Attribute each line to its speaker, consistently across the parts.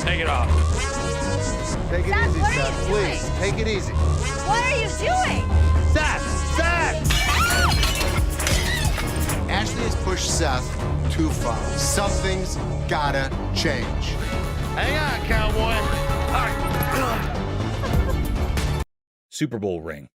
Speaker 1: Take it off.
Speaker 2: Take it
Speaker 3: Seth,
Speaker 2: easy,
Speaker 3: what are
Speaker 2: Seth.
Speaker 3: you
Speaker 2: Please,
Speaker 3: doing?
Speaker 2: take it easy.
Speaker 3: What are you doing?
Speaker 2: Seth! Seth! Ashley has pushed Seth too far. Something's gotta change.
Speaker 1: Hang on, cowboy.
Speaker 4: Super Bowl ring.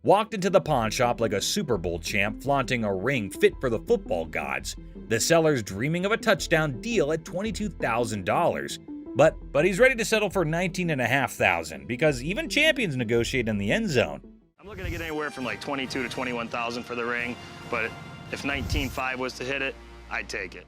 Speaker 4: Walked into the pawn shop like a Super Bowl champ flaunting a ring fit for the football gods. The seller's dreaming of a touchdown deal at $22,000. But he's ready to settle for $19,500 because even champions negotiate in the end zone.
Speaker 5: I'm looking to get anywhere from like 22 to 21,000 for the ring, but if 19.5 was to hit it, I'd take it.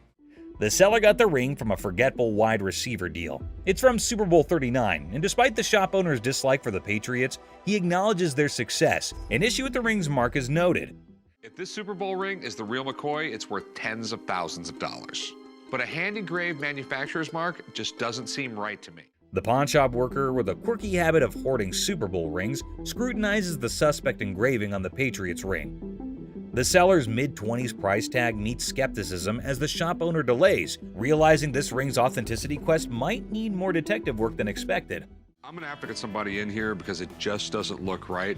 Speaker 4: The seller got the ring from a forgetful wide receiver deal. It's from Super Bowl 39, and despite the shop owner's dislike for the Patriots, he acknowledges their success. An issue with the ring's mark is noted.
Speaker 6: If this Super Bowl ring is the real McCoy, it's worth tens of thousands of dollars. But a hand-engraved manufacturer's mark just doesn't seem right to me.
Speaker 4: The pawn shop worker, with a quirky habit of hoarding Super Bowl rings, scrutinizes the suspect engraving on the Patriots ring. The seller's mid-20s price tag meets skepticism as the shop owner delays, realizing this ring's authenticity quest might need more detective work than expected.
Speaker 6: I'm gonna have to get somebody in here because it just doesn't look right.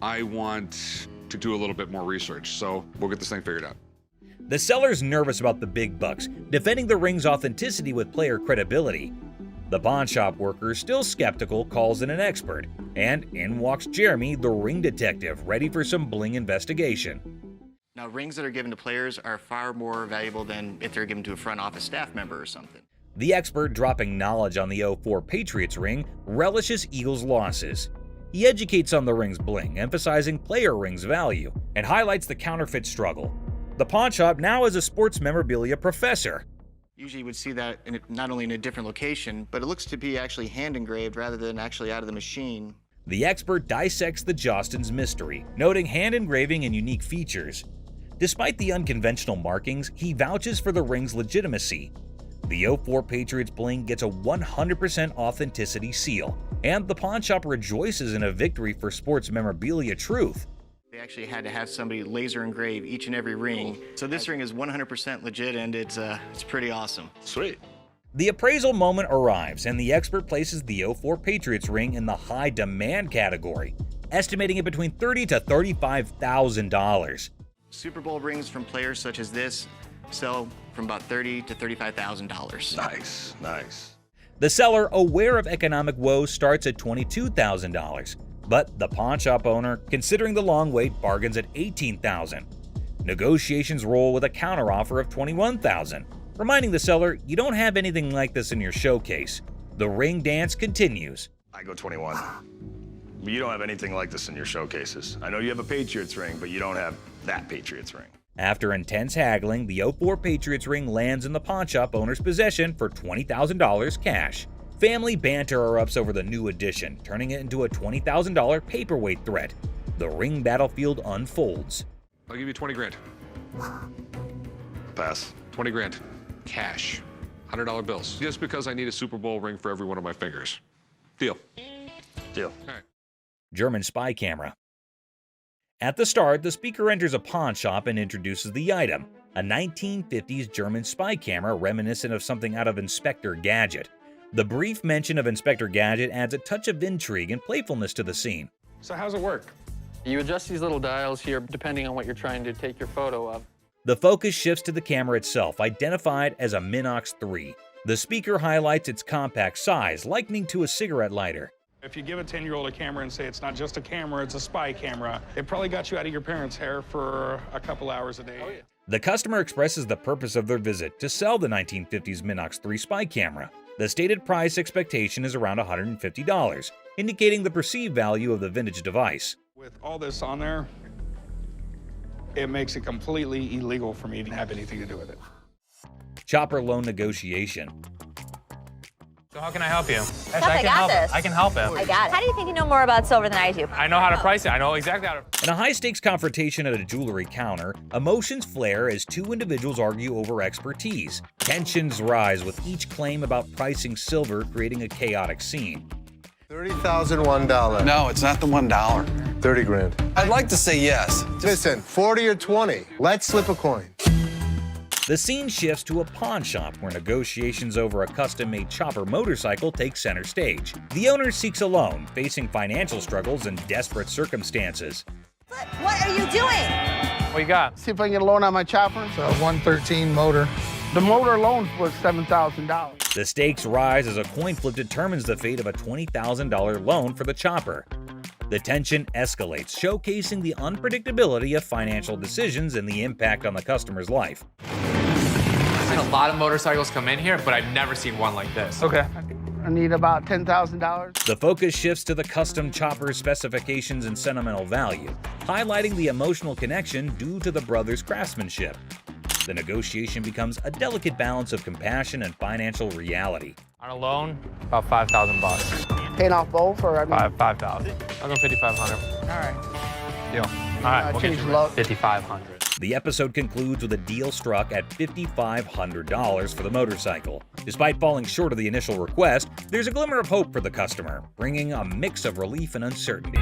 Speaker 6: I want to do a little bit more research, so we'll get this thing figured out.
Speaker 4: The seller's nervous about the big bucks, defending the ring's authenticity with player credibility. The pawn shop worker, still skeptical, calls in an expert, and in walks Jeremy, the ring detective, ready for some bling investigation.
Speaker 7: Now, rings that are given to players are far more valuable than if they're given to a front office staff member or something.
Speaker 4: The expert, dropping knowledge on the 04 Patriots ring, relishes Eagles' losses. He educates on the ring's bling, emphasizing player rings' value, and highlights the counterfeit struggle. The pawn shop now is a sports memorabilia professor.
Speaker 7: Usually you would see that not only in a different location, but it looks to be actually hand engraved rather than actually out of the machine.
Speaker 4: The expert dissects the Jostens mystery, noting hand engraving and unique features. Despite the unconventional markings, he vouches for the ring's legitimacy. The 04 Patriots bling gets a 100% authenticity seal, and the pawn shop rejoices in a victory for sports memorabilia truth.
Speaker 7: They actually had to have somebody laser engrave each and every ring. So this ring is 100% legit, and it's pretty awesome.
Speaker 5: Sweet.
Speaker 4: The appraisal moment arrives, and the expert places the 04 Patriots ring in the high demand category, estimating it between $30,000 to $35,000.
Speaker 7: Super Bowl rings from players such as this sell from about $30,000 to $35,000.
Speaker 5: Nice, nice.
Speaker 4: The seller, aware of economic woes, starts at $22,000. But the pawn shop owner, considering the long wait, bargains at $18,000. Negotiations roll with a counteroffer of $21,000, reminding the seller you don't have anything like this in your showcase. The ring dance continues.
Speaker 5: I go 21. You don't have anything like this in your showcases. I know you have a Patriots ring, but you don't have that Patriots ring.
Speaker 4: After intense haggling, the 04 Patriots ring lands in the pawn shop owner's possession for $20,000 cash. Family banter erupts over the new addition, turning it into a $20,000 paperweight threat. The ring battlefield unfolds.
Speaker 6: I'll give you 20 grand.
Speaker 5: Pass.
Speaker 6: 20 grand. Cash. $100 bills. Just because I need a Super Bowl ring for every one of my fingers. Deal.
Speaker 5: Deal.
Speaker 6: All right.
Speaker 4: German spy camera. At the start, the speaker enters a pawn shop and introduces the item, a 1950s German spy camera reminiscent of something out of Inspector Gadget. The brief mention of Inspector Gadget adds a touch of intrigue and playfulness to the scene.
Speaker 1: So how's it work?
Speaker 8: You adjust these little dials here depending on what you're trying to take your photo of.
Speaker 4: The focus shifts to the camera itself, identified as a Minox 3. The speaker highlights its compact size, likening to a cigarette lighter.
Speaker 1: If you give a 10-year-old a camera and say it's not just a camera, it's a spy camera, it probably got you out of your parents' hair for a couple hours a day.
Speaker 8: Oh, yeah.
Speaker 4: The customer expresses the purpose of their visit to sell the 1950s Minox 3 spy camera. The stated price expectation is around $150, indicating the perceived value of the vintage device.
Speaker 1: With all this on there, it makes it completely illegal for me to have anything to do with it.
Speaker 4: Chopper loan negotiation.
Speaker 9: So how can I help you?
Speaker 3: Seth, I got this.
Speaker 9: I can help him.
Speaker 3: I got it. How do you think you know more about silver than I do?
Speaker 9: I know how to price it. I know exactly how to.
Speaker 4: In a high-stakes confrontation at a jewelry counter, emotions flare as two individuals argue over expertise. Tensions rise with each claim about pricing silver, creating a chaotic scene.
Speaker 2: $30,001.
Speaker 10: No, it's not the $1.
Speaker 2: 30 grand.
Speaker 10: I'd like to say yes.
Speaker 2: Listen, 40 or 20. Let's slip a coin.
Speaker 4: The scene shifts to a pawn shop where negotiations over a custom-made chopper motorcycle take center stage. The owner seeks a loan, facing financial struggles and desperate circumstances.
Speaker 3: What are you doing?
Speaker 9: What you got?
Speaker 11: See if I can get a loan on my chopper. It's a 113 motor. The motor alone was $7,000.
Speaker 4: The stakes rise as a coin flip determines the fate of a $20,000 loan for the chopper. The tension escalates, showcasing the unpredictability of financial decisions and the impact on the customer's life.
Speaker 9: I've seen a lot of motorcycles come in here, but I've never seen one like this.
Speaker 11: Okay. I need about $10,000.
Speaker 4: The focus shifts to the custom chopper's specifications and sentimental value, highlighting the emotional connection due to the brothers' craftsmanship. The negotiation becomes a delicate balance of compassion and financial reality.
Speaker 9: On a loan, about 5,000 bucks.
Speaker 11: Paying off both, or I mean,
Speaker 9: 5,000. I'll go 5,500.
Speaker 11: all right.
Speaker 9: Deal. All right, we'll get
Speaker 11: change
Speaker 9: you
Speaker 11: low.
Speaker 9: 5,500.
Speaker 4: The episode concludes with a deal struck at $5,500 for the motorcycle. Despite falling short of the initial request, there's a glimmer of hope for the customer, bringing a mix of relief and uncertainty.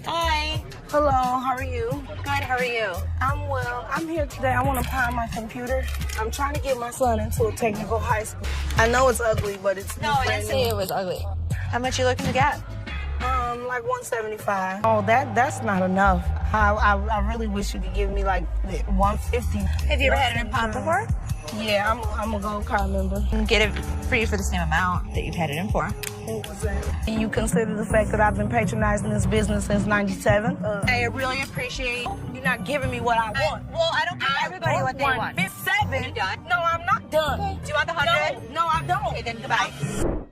Speaker 12: Hi. Hello, how are you?
Speaker 3: Good, how are you?
Speaker 12: I'm well. I'm here today. I want to pawn my computer. I'm trying to get my son into a technical high school. I know it's ugly, but it's
Speaker 3: No, I didn't say it was ugly. How much you looking to get?
Speaker 12: like 175. Oh, that's not enough. I really wish you could give me like 150.
Speaker 3: Have you ever had it in pawn before?
Speaker 12: Yeah, I'm a gold card member.
Speaker 3: Get it for you for the same amount that you've had it in for.
Speaker 12: What was that? You consider the fact that I've been patronizing this business since '97?
Speaker 3: I really appreciate
Speaker 12: You're not giving me what I want.
Speaker 3: Well, I don't give everybody what they want.
Speaker 12: 157?
Speaker 3: You done?
Speaker 12: No, I'm not done.
Speaker 3: Do you want the 100?
Speaker 12: No, I don't.
Speaker 3: Okay, then goodbye.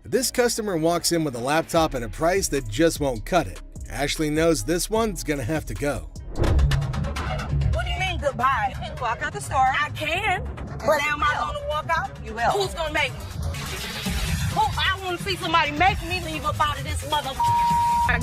Speaker 2: This customer walks in with a laptop and a price that just won't cut it. Ashley knows this one's gonna have to go.
Speaker 12: What do you mean goodbye?
Speaker 3: You can walk out the store.
Speaker 12: I can, but am I gonna walk out?
Speaker 3: You will.
Speaker 12: Who's gonna make me? I want to see somebody make me leave up out of this not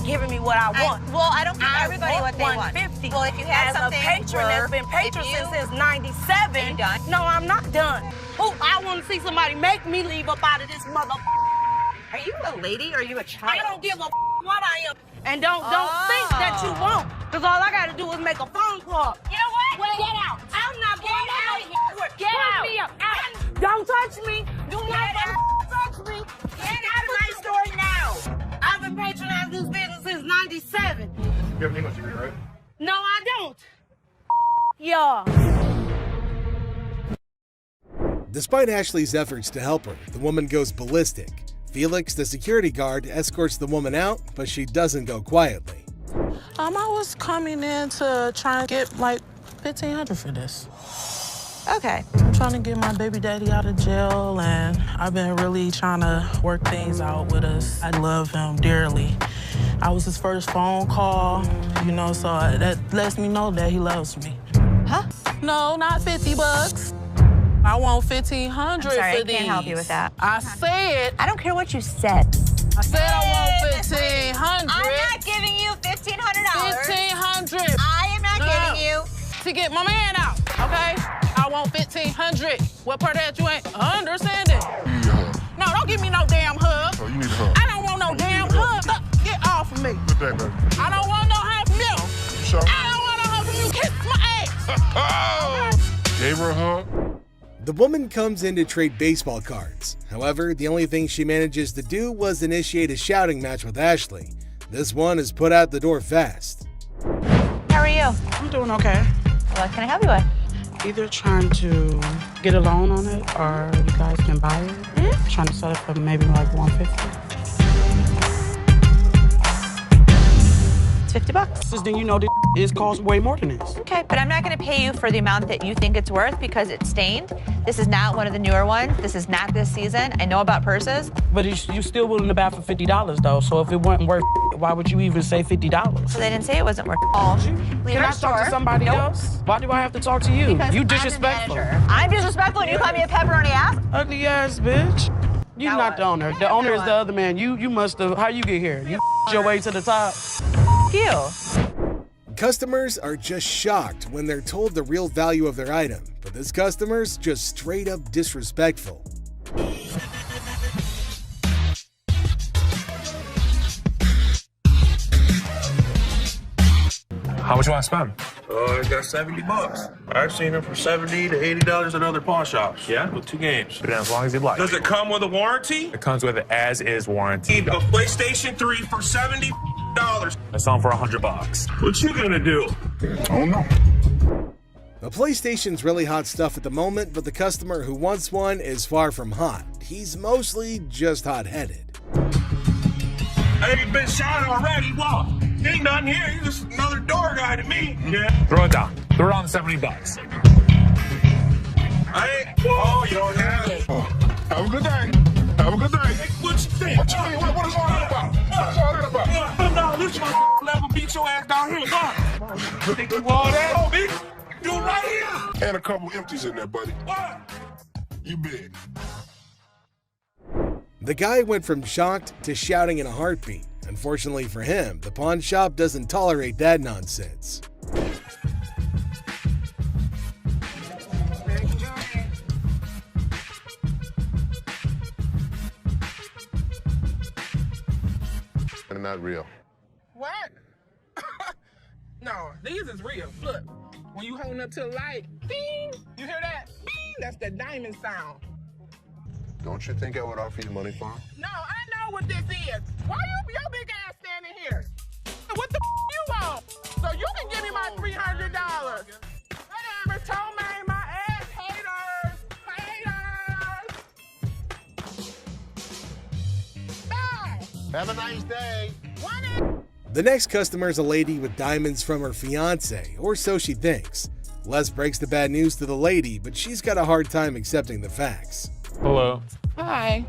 Speaker 12: giving me what I want.
Speaker 3: I don't give everybody what they want.
Speaker 12: 150.
Speaker 3: Well, if you had
Speaker 12: as
Speaker 3: something
Speaker 12: a patron that's been patron since '97.
Speaker 3: Are you done?
Speaker 12: No, I'm not done. I want to see somebody make me leave up out of this
Speaker 3: Are you a lady or are you a child?
Speaker 12: I don't give a what I am. And don't think that you won't. Because all I got to do is make a phone call.
Speaker 3: You know what?
Speaker 12: Get out. I'm not getting out of here.
Speaker 3: Get out.
Speaker 12: Me up. Don't touch me. Do not touch me. Get out of my store now. I've been patronizing this business since '97.
Speaker 5: You have an English degree, right?
Speaker 12: No, I don't. Yeah.
Speaker 2: Despite Ashley's efforts to help her, the woman goes ballistic. Felix, the security guard, escorts the woman out, but she doesn't go quietly.
Speaker 13: I was coming in to try and get like $1,500 for this.
Speaker 3: Okay.
Speaker 13: I'm trying to get my baby daddy out of jail, and I've been really trying to work things out with us. I love him dearly. I was his first phone call, so that lets me know that he loves me.
Speaker 3: Huh?
Speaker 13: No, not $50. I want $1,500
Speaker 3: I'm sorry,
Speaker 13: for
Speaker 3: I
Speaker 13: these.
Speaker 3: can't help you with that.
Speaker 13: I said.
Speaker 3: I don't care what you said.
Speaker 13: I said I want $1,500.
Speaker 3: I'm not giving you $1,500.
Speaker 13: $1,500.
Speaker 3: I am not giving you.
Speaker 13: To get my man out, okay? I want $1,500. What part of that you ain't understanding?
Speaker 5: You need a hug.
Speaker 13: No, don't give me no damn hug.
Speaker 5: Oh, you need a hug.
Speaker 13: I don't want no damn hug. Get off of me.
Speaker 5: Good day, baby.
Speaker 13: I don't want no hug from you.
Speaker 5: You sure?
Speaker 13: I don't want no hug from you. Kiss my ass.
Speaker 5: Gave her a hug.
Speaker 2: The woman comes in to trade baseball cards. However, the only thing she manages to do was initiate a shouting match with Ashley. This one is put out the door fast.
Speaker 3: How are you?
Speaker 13: I'm doing okay.
Speaker 3: What can I help you with?
Speaker 13: Either trying to get a loan on it or you guys can buy it.
Speaker 3: Mm-hmm.
Speaker 13: Trying to sell it for maybe like $150.
Speaker 3: It's $50.
Speaker 13: Then you know it costs way more than this.
Speaker 3: Okay, but I'm not going to pay you for the amount that you think it's worth because it's stained. This is not one of the newer ones. This is not this season. I know about purses.
Speaker 13: But you're still willing to buy for $50 though. So if it wasn't worth, why would you even say $50?
Speaker 3: So they didn't say it wasn't worth it.
Speaker 13: Can I talk to somebody else? Why do I have to talk to you?
Speaker 3: Because
Speaker 13: You
Speaker 3: I'm the
Speaker 13: disrespectful.
Speaker 3: manager. I'm disrespectful and you call me a pepperoni ass?
Speaker 13: Ugly ass bitch. You're
Speaker 3: Now
Speaker 13: not
Speaker 3: what?
Speaker 13: the owner. The owner is the other man. You must have. How you get here? You your way to the top.
Speaker 3: You.
Speaker 2: Customers are just shocked when they're told the real value of their item, but this customer's just straight up disrespectful.
Speaker 9: How much you want to spend?
Speaker 14: I got $70. I've seen them for $70 to $80 at other pawn shops. Yeah? With 2 games.
Speaker 15: Put it in as long as you'd like.
Speaker 14: Does it come with a warranty?
Speaker 15: It comes with an as-is warranty.
Speaker 14: A PlayStation 3 for $70.
Speaker 15: I saw them for $100.
Speaker 14: What you gonna do?
Speaker 15: Oh no.
Speaker 2: The PlayStation's really hot stuff at the moment, but the customer who wants one is far from hot. He's mostly just hot-headed.
Speaker 14: I ain't been shot already. What? Ain't nothing here. You're just another door guy to me. Yeah.
Speaker 15: Throw it down. Throw it on $70.
Speaker 14: I ain't. Oh, you don't have it.
Speaker 11: Have a good day. Have a good day.
Speaker 14: What you think?
Speaker 11: What is all that about? What's all that about?
Speaker 14: No, this my level beat your ass down here. Come. Think you all that? Oh, bitch. You right here.
Speaker 11: And a couple empties in there, buddy.
Speaker 14: What?
Speaker 11: You big.
Speaker 2: The guy went from shocked to shouting in a heartbeat. Unfortunately for him, the pawn shop doesn't tolerate that nonsense.
Speaker 11: They're not real.
Speaker 12: What? No, these is real. Look, when you holding up to the light, ding, you hear that? Ding, that's the diamond sound.
Speaker 11: Don't you think I would offer you money for them?
Speaker 12: No, I know what this is. Why your big ass standing here? What the you want? So you can give me my $300. Whatever, told me my ass haters. Haters. Bye.
Speaker 11: Have a nice day.
Speaker 2: The next customer is a lady with diamonds from her fiance, or so she thinks. Les breaks the bad news to the lady, but she's got a hard time accepting the facts.
Speaker 15: Hello.
Speaker 13: Hi.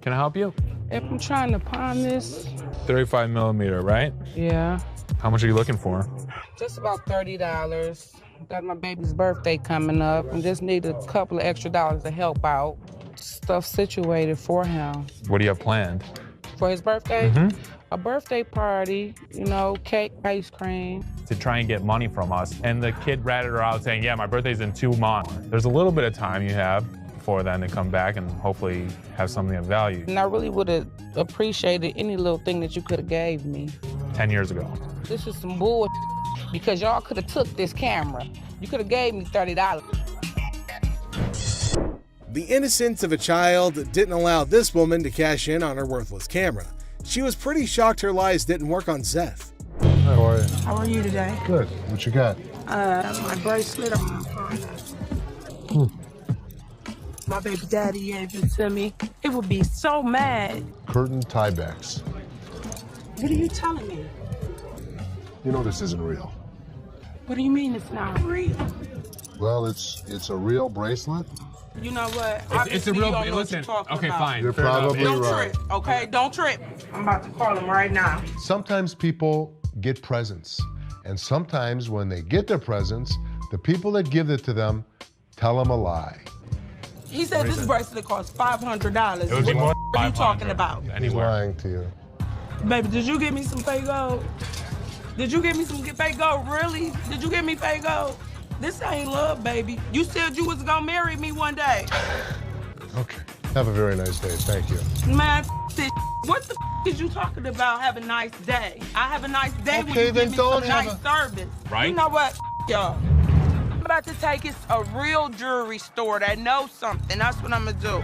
Speaker 15: Can I help you?
Speaker 13: If I'm trying to pawn this,
Speaker 15: 35 millimeter, right?
Speaker 13: yeah,
Speaker 15: How much are you looking for?
Speaker 13: just about $30. Got my baby's birthday coming up and just need a couple of extra dollars to help out. Stuff situated for him.
Speaker 15: What do you have planned?
Speaker 13: For his birthday,
Speaker 15: Mm-hmm.
Speaker 13: a birthday party, you know, cake, ice cream.
Speaker 15: To try and get money from us. And the kid ratted her out saying, yeah, my birthday's in 2 months. There's a little bit of time you have before then to come back and hopefully have something of value.
Speaker 13: And I really would have appreciated any little thing that you could have gave me.
Speaker 15: 10 years ago.
Speaker 13: This is some bull because y'all could have took this camera. You could have gave me $30.
Speaker 2: The innocence of a child didn't allow this woman to cash in on her worthless camera. She was pretty shocked her lies didn't work on Seth.
Speaker 11: How are you?
Speaker 13: How are you today?
Speaker 11: Good. What you got?
Speaker 13: My bracelet on my phone. My baby daddy gave it to me. It would be so mad.
Speaker 11: Curtain tiebacks.
Speaker 13: What are you telling me?
Speaker 11: You know this isn't real.
Speaker 13: What do you mean it's not real?
Speaker 11: Well, it's a real bracelet.
Speaker 13: You know what?
Speaker 9: It's a real. Listen. Okay, fine.
Speaker 11: You're
Speaker 9: fair enough.
Speaker 11: probably
Speaker 13: Don't
Speaker 11: right.
Speaker 13: trip, okay? Don't trip. I'm about to call him right now.
Speaker 11: Sometimes people get presents, and sometimes when they get their presents, the people that give it to them tell them a lie.
Speaker 13: He said this bracelet costs $500.
Speaker 15: It would be more
Speaker 13: What are you
Speaker 15: 500.
Speaker 13: talking about?
Speaker 11: He's
Speaker 15: Anywhere.
Speaker 11: lying to you.
Speaker 13: Baby, did you give me some fake gold? Did you give me some fake gold? Really? Did you give me fake gold? This ain't love, baby. You said you was gonna marry me one day.
Speaker 11: Okay. Have a very nice day. Thank you.
Speaker 13: Man, this. What the is you talking about? Have a nice day. I have a nice day when
Speaker 11: Okay,
Speaker 13: you
Speaker 11: then
Speaker 13: give me
Speaker 11: don't
Speaker 13: some
Speaker 11: have
Speaker 13: nice service.
Speaker 15: Right?
Speaker 13: You know what, y'all? I'm about to take it to a real jewelry store that knows something. That's what I'm gonna do.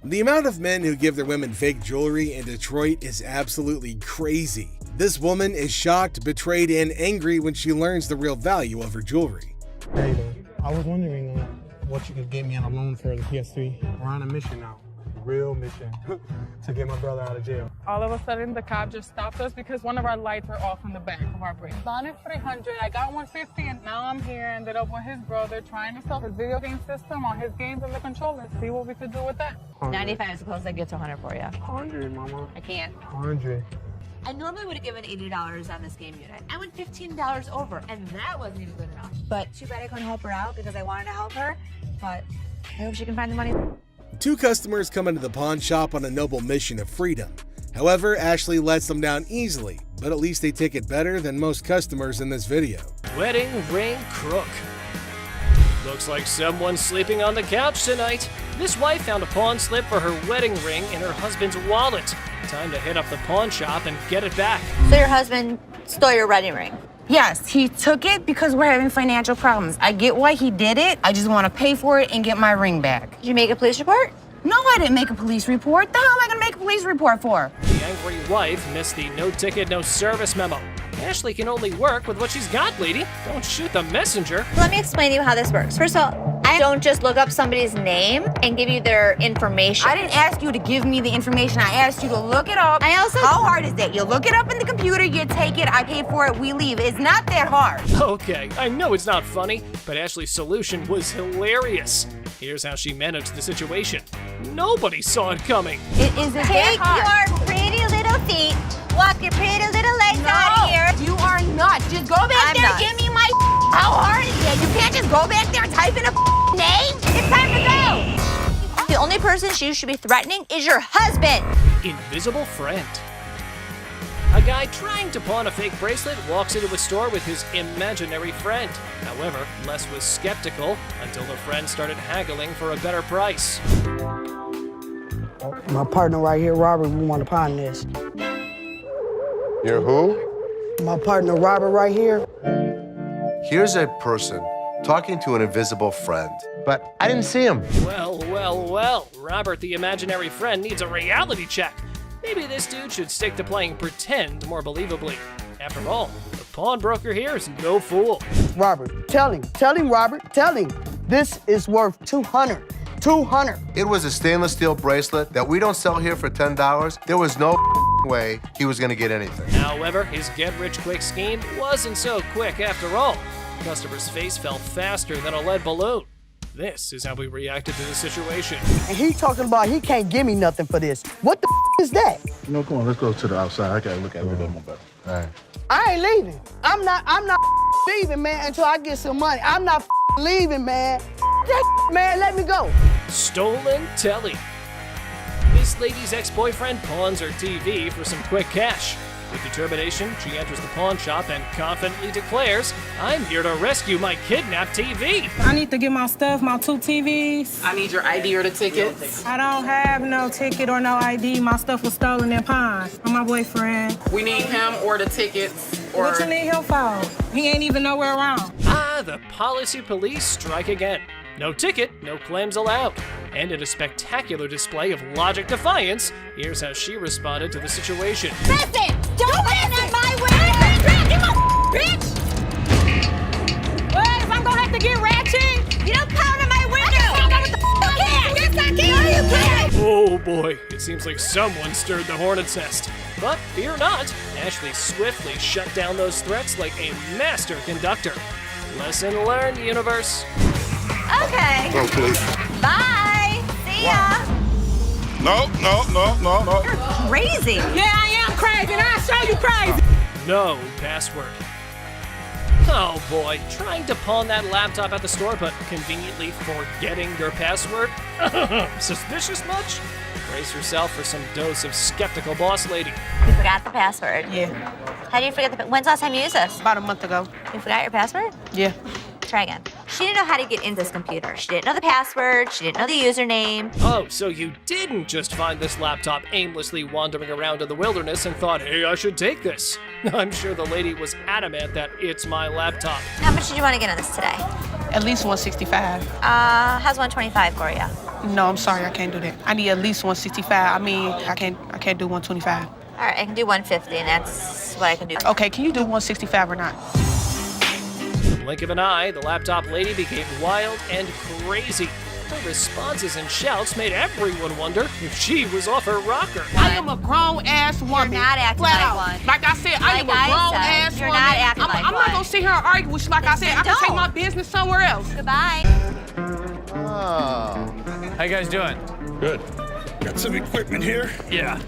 Speaker 2: The amount of men who give their women fake jewelry in Detroit is absolutely crazy. This woman is shocked, betrayed, and angry when she learns the real value of her jewelry.
Speaker 16: Hey, I was wondering what you could get me on a loan for the PS3. We're on a mission now, real mission, to get my brother out of jail.
Speaker 17: All of a sudden, the cop just stopped us because one of our lights are off in the back of our brake. Bought it $300, I got $150, and now I'm here, ended up with his brother trying to sell his video game system on his games and the controller. See what we could do with that.
Speaker 3: 95 is close. I get to 100 for you.
Speaker 16: 100, mama.
Speaker 3: I can't.
Speaker 16: 100.
Speaker 3: I normally would have given $80 on this game unit. I went $15 over, and that wasn't even good enough. But too bad I couldn't help her out because I wanted to help her. But I hope she can find the money.
Speaker 2: Two customers come into the pawn shop on a noble mission of freedom. However, Ashley lets them down easily, but at least they take it better than most customers in this video.
Speaker 18: Wedding ring crook. Looks like someone's sleeping on the couch tonight. This wife found a pawn slip for her wedding ring in her husband's wallet. Time to hit up the pawn shop and get it back.
Speaker 3: So your husband stole your wedding ring.
Speaker 19: Yes, he took it because we're having financial problems. I get why he did it. I just want to pay for it and get my ring back.
Speaker 3: Did you make a police report?
Speaker 19: No, I didn't make a police report. The hell am I going to make a police report for?
Speaker 18: The angry wife missed the no ticket, no service memo. Ashley can only work with what she's got, lady. Don't shoot the messenger.
Speaker 3: Let me explain to you how this works. First of all, I don't just look up somebody's name and give you their information.
Speaker 19: I didn't ask you to give me the information. I asked you to look it up. How hard is that? You look it up in the computer, you take it, I pay for it, we leave. It's not that hard.
Speaker 18: Okay, I know it's not funny, but Ashley's solution was hilarious. Here's how she managed the situation. Nobody saw it coming.
Speaker 19: It isn't
Speaker 3: Take
Speaker 19: that hard.
Speaker 3: your pretty little feet, walk your pretty little legs out of here.
Speaker 19: You are not. Just go back there and give me my How hard is that? You can't just go back there and type in a name?
Speaker 3: It's time to go. The only person you should be threatening is your husband.
Speaker 18: Invisible friend. A guy trying to pawn a fake bracelet walks into a store with his imaginary friend. However, Les was skeptical until the friend started haggling for a better price.
Speaker 20: My partner right here, Robert, we want to pawn this.
Speaker 11: You're who?
Speaker 20: My partner, Robert, right here.
Speaker 21: Here's a person talking to an invisible friend, but I didn't see him.
Speaker 18: Well, well, well. Robert, the imaginary friend, needs a reality check. Maybe this dude should stick to playing pretend more believably. After all, the pawnbroker here is no fool.
Speaker 20: Robert, tell him, Robert, tell him. This is worth $200.
Speaker 21: It was a stainless steel bracelet that we don't sell here for $10. There was no way he was gonna get anything.
Speaker 18: However, his get-rich-quick scheme wasn't so quick after all. The customer's face fell faster than a lead balloon. This is how we reacted to the situation.
Speaker 20: And he talking about he can't give me nothing for this. What the is that?
Speaker 11: No, come on, let's go to the outside. I gotta look at it a little more better. All right.
Speaker 20: I ain't leaving. I'm not leaving, man, until I get some money. I'm not leaving, man. That man, let me go.
Speaker 18: Stolen telly. This lady's ex-boyfriend pawns her TV for some quick cash. With determination, she enters the pawn shop and confidently declares, "I'm here to rescue my kidnapped TV."
Speaker 13: I need to get my stuff, my 2 TVs.
Speaker 22: I need your ID or the tickets.
Speaker 13: I don't have no ticket or no ID. My stuff was stolen and pawned from my boyfriend.
Speaker 22: We need him or the tickets. Or...
Speaker 13: What you need him for? He ain't even nowhere around.
Speaker 18: Ah, the policy police strike again. No ticket, no claims allowed. And in a spectacular display of logic defiance, here's how she responded to the situation.
Speaker 3: Listen, don't land on my window. You bitch!
Speaker 13: What? If I'm gonna have to get ratchet?
Speaker 3: You don't pound on my window. Yes, I can. No, you can't.
Speaker 18: Oh boy, it seems like someone stirred the hornet's nest. But fear not, Ashley swiftly shut down those threats like a master conductor. Lesson learned, universe.
Speaker 3: Okay.
Speaker 11: Oh, please.
Speaker 3: Bye. See ya.
Speaker 14: No.
Speaker 3: You're crazy.
Speaker 13: Yeah, I am crazy, and I'll show you crazy.
Speaker 18: No password. Oh boy, trying to pawn that laptop at the store, but conveniently forgetting your password? Suspicious much? Brace yourself for some dose of skeptical boss lady.
Speaker 3: You forgot the password.
Speaker 20: Yeah.
Speaker 3: How do you forget when's the last time you used this?
Speaker 20: About a month ago.
Speaker 3: You forgot your password?
Speaker 20: Yeah.
Speaker 3: Try again. She didn't know how to get into this computer. She didn't know the password. She didn't know the username.
Speaker 18: Oh, so you didn't just find this laptop aimlessly wandering around in the wilderness and thought, hey, I should take this. I'm sure the lady was adamant that it's my laptop.
Speaker 3: How much did you want to get on this today?
Speaker 13: At least 165.
Speaker 3: How's 125 for you?
Speaker 13: No, I'm sorry, I can't do that. I need at least 165. I mean, I can't do 125.
Speaker 3: All right, I can do 150, and that's what I can do.
Speaker 13: Okay, can you do 165 or not?
Speaker 18: In the blink of an eye, the laptop lady became wild and crazy. Her responses and shouts made everyone wonder if she was off her rocker.
Speaker 13: I am a grown-ass woman.
Speaker 3: You're not acting like one.
Speaker 13: Like I said, I am a grown-ass woman.
Speaker 3: You're not acting like
Speaker 13: I'm
Speaker 3: one.
Speaker 13: not going to sit here and argue with you. Like I said, I can take my business somewhere else.
Speaker 3: Goodbye.
Speaker 21: Oh.
Speaker 23: How you guys doing?
Speaker 14: Good. Got some equipment here.
Speaker 23: Yeah.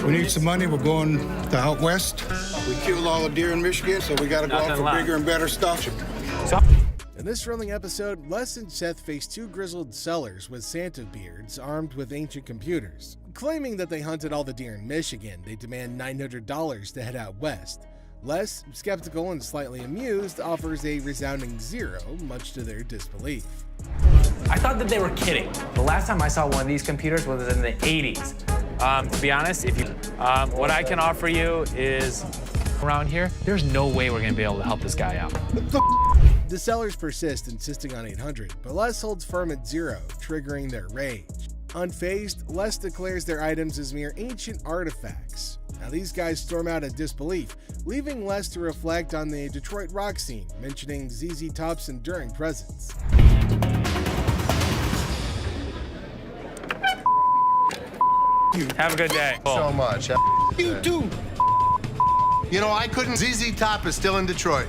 Speaker 24: We need some money. We're going to out west. We killed all the deer in Michigan, so we got to go out for bigger and better stuff.
Speaker 2: In this thrilling episode, Les and Seth face 2 grizzled sellers with Santa beards armed with ancient computers. Claiming that they hunted all the deer in Michigan, they demand $900 to head out west. Les, skeptical and slightly amused, offers a resounding 0, much to their disbelief.
Speaker 23: I thought that they were kidding. The last time I saw one of these computers was in the 80s. To be honest, if you, what I can offer you is around here, there's no way we're gonna be able to help this guy out.
Speaker 2: The sellers persist, insisting on 800, but Les holds firm at 0, triggering their rage. Unfazed, Les declares their items as mere ancient artifacts. Now these guys storm out in disbelief, leaving Les to reflect on the Detroit rock scene, mentioning ZZ Top's enduring presence.
Speaker 15: Have a good day.
Speaker 21: So much.
Speaker 24: You too.
Speaker 21: You know, I couldn't. ZZ Top is still in Detroit.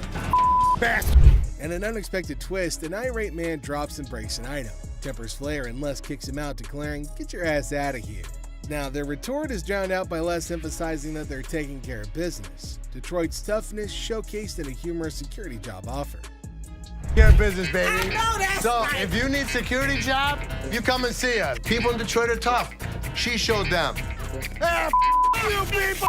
Speaker 2: And an unexpected twist, an irate man drops and breaks an item. Tempers flare and Les kicks him out, declaring, "Get your ass out of here." Now, their retort is drowned out by Les emphasizing that they're taking care of business. Detroit's toughness showcased in a humorous security job offer.
Speaker 21: Care of business, baby.
Speaker 12: I know that's
Speaker 21: so,
Speaker 12: right.
Speaker 21: if you need security job, you come and see us. People in Detroit are tough. She showed them.
Speaker 12: You people.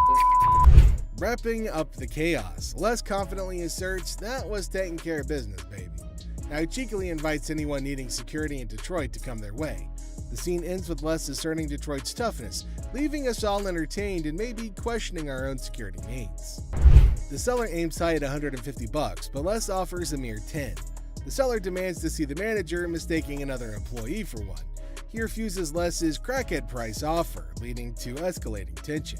Speaker 2: Wrapping up the chaos, Les confidently asserts that was taking care of business, baby. Now he cheekily invites anyone needing security in Detroit to come their way. The scene ends with Les asserting Detroit's toughness, leaving us all entertained and maybe questioning our own security needs. The seller aims high at $150, but Les offers a mere $10. The seller demands to see the manager, mistaking another employee for one. He refuses Les's crackhead price offer, leading to escalating tension.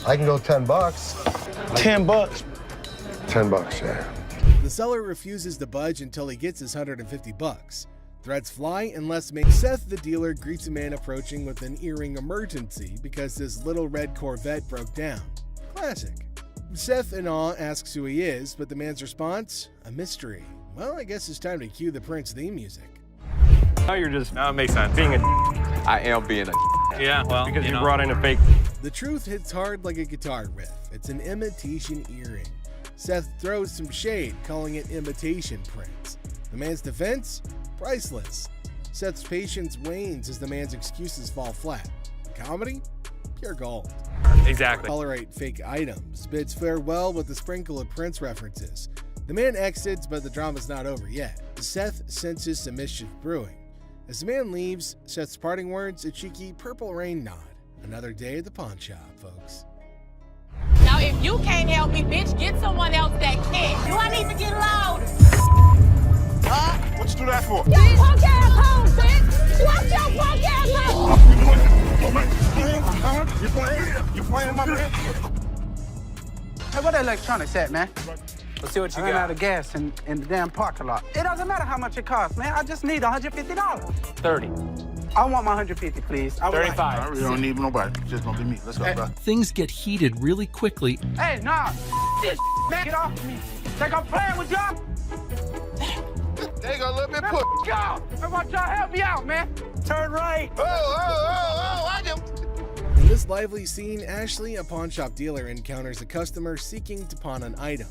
Speaker 21: I can go $10.
Speaker 24: $10.
Speaker 21: $10, yeah.
Speaker 2: The seller refuses to budge until he gets his $150. Threats fly and Les makes Seth, the dealer, greets a man approaching with an earring emergency because his little red Corvette broke down. Classic. Seth, in awe, asks who he is, but the man's response? A mystery. Well, I guess it's time to cue the Prince theme music.
Speaker 15: Oh, you're just, it makes sense. Being a
Speaker 10: I am being a
Speaker 15: yeah, well,
Speaker 10: because you
Speaker 15: know.
Speaker 10: brought in a fake.
Speaker 2: The truth hits hard like a guitar riff. It's an imitation earring. Seth throws some shade, calling it imitation Prince. The man's defense? Priceless. Seth's patience wanes as the man's excuses fall flat. Comedy? Pure gold.
Speaker 15: Exactly.
Speaker 2: Tolerate fake items, bids farewell with a sprinkle of Prince references. The man exits, but the drama's not over yet. Seth senses some mischief brewing. As the man leaves, Seth's parting words, a cheeky purple rain nod. Another day at the pawn shop, folks.
Speaker 22: Now, if you can't help me, bitch, get someone else that can. Do I need to get loud?
Speaker 14: Huh? What you do that for?
Speaker 12: You punk ass hoes, bitch. Watch your punk ass hoes.
Speaker 14: You playing my man?
Speaker 1: Hey, what the electronics at, man?
Speaker 23: Let's see what you
Speaker 1: I ran
Speaker 23: got.
Speaker 1: out of gas in the damn parking lot. It doesn't matter how much it costs, man. I just need $150.
Speaker 23: 30.
Speaker 1: I want my 150, please. I would like-
Speaker 23: 35.
Speaker 14: I really don't need nobody. It's just gonna be me. Let's go, bro.
Speaker 6: Things get heated really quickly.
Speaker 1: Hey, nah. This man, get off me. Think I'm playing with y'all?
Speaker 21: They got a little bit
Speaker 1: Man,
Speaker 21: put.
Speaker 1: y'all. I want y'all to help me out, man. Turn right.
Speaker 21: I just.
Speaker 2: In this lively scene, Ashley, a pawn shop dealer, encounters a customer seeking to pawn an item.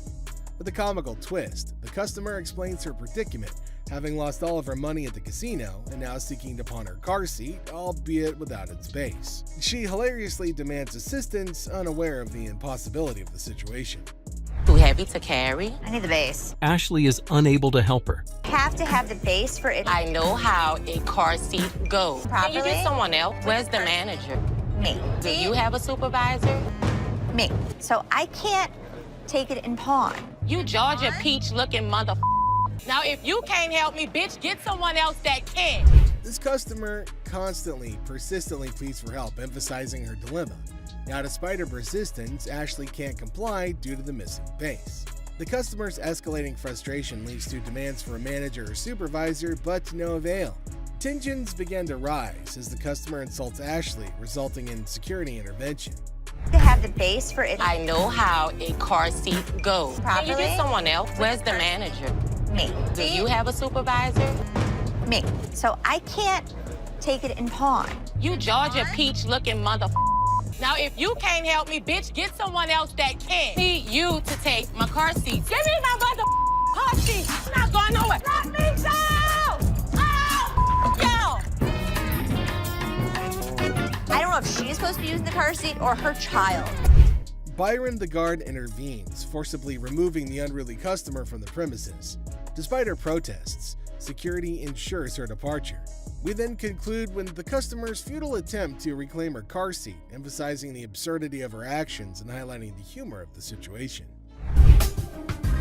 Speaker 2: With a comical twist, the customer explains her predicament, having lost all of her money at the casino and now seeking to pawn her car seat, albeit without its base. She hilariously demands assistance, unaware of the impossibility of the situation.
Speaker 7: Too heavy to carry?
Speaker 19: I need the base.
Speaker 6: Ashley is unable to help her.
Speaker 19: Have to have the base for it.
Speaker 7: I know how a car seat goes.
Speaker 19: Properly?
Speaker 7: Can you get someone else? Where's the manager?
Speaker 19: Me.
Speaker 7: Do you have a supervisor?
Speaker 19: Me. So I can't take it in pawn.
Speaker 7: You Georgia Peach looking mother. Now, if you can't help me, bitch, get someone else that can.
Speaker 2: This customer constantly, persistently pleads for help, emphasizing her dilemma. Now, despite her persistence, Ashley can't comply due to the missing base. The customer's escalating frustration leads to demands for a manager or supervisor, but to no avail. Tensions begin to rise as the customer insults Ashley, resulting in security intervention.
Speaker 19: To have the base for it.
Speaker 7: I know how a car seat goes. Can you
Speaker 19: Properly?
Speaker 7: get someone else? Where's the manager?
Speaker 19: Me.
Speaker 7: Do you have a supervisor?
Speaker 19: Me. So I can't take it in pawn.
Speaker 7: You Georgia Peach looking mother. Now, if you can't help me, bitch, get someone else that can. Need you to take my car seat. Give me my mother car seat. I'm not going nowhere. Let me go! Oh! Yo!
Speaker 19: I don't know if she's supposed to be using the car seat or her child.
Speaker 2: Byron the guard intervenes, forcibly removing the unruly customer from the premises. Despite her protests, security ensures her departure. We then conclude with the customer's futile attempt to reclaim her car seat, emphasizing the absurdity of her actions and highlighting the humor of the situation.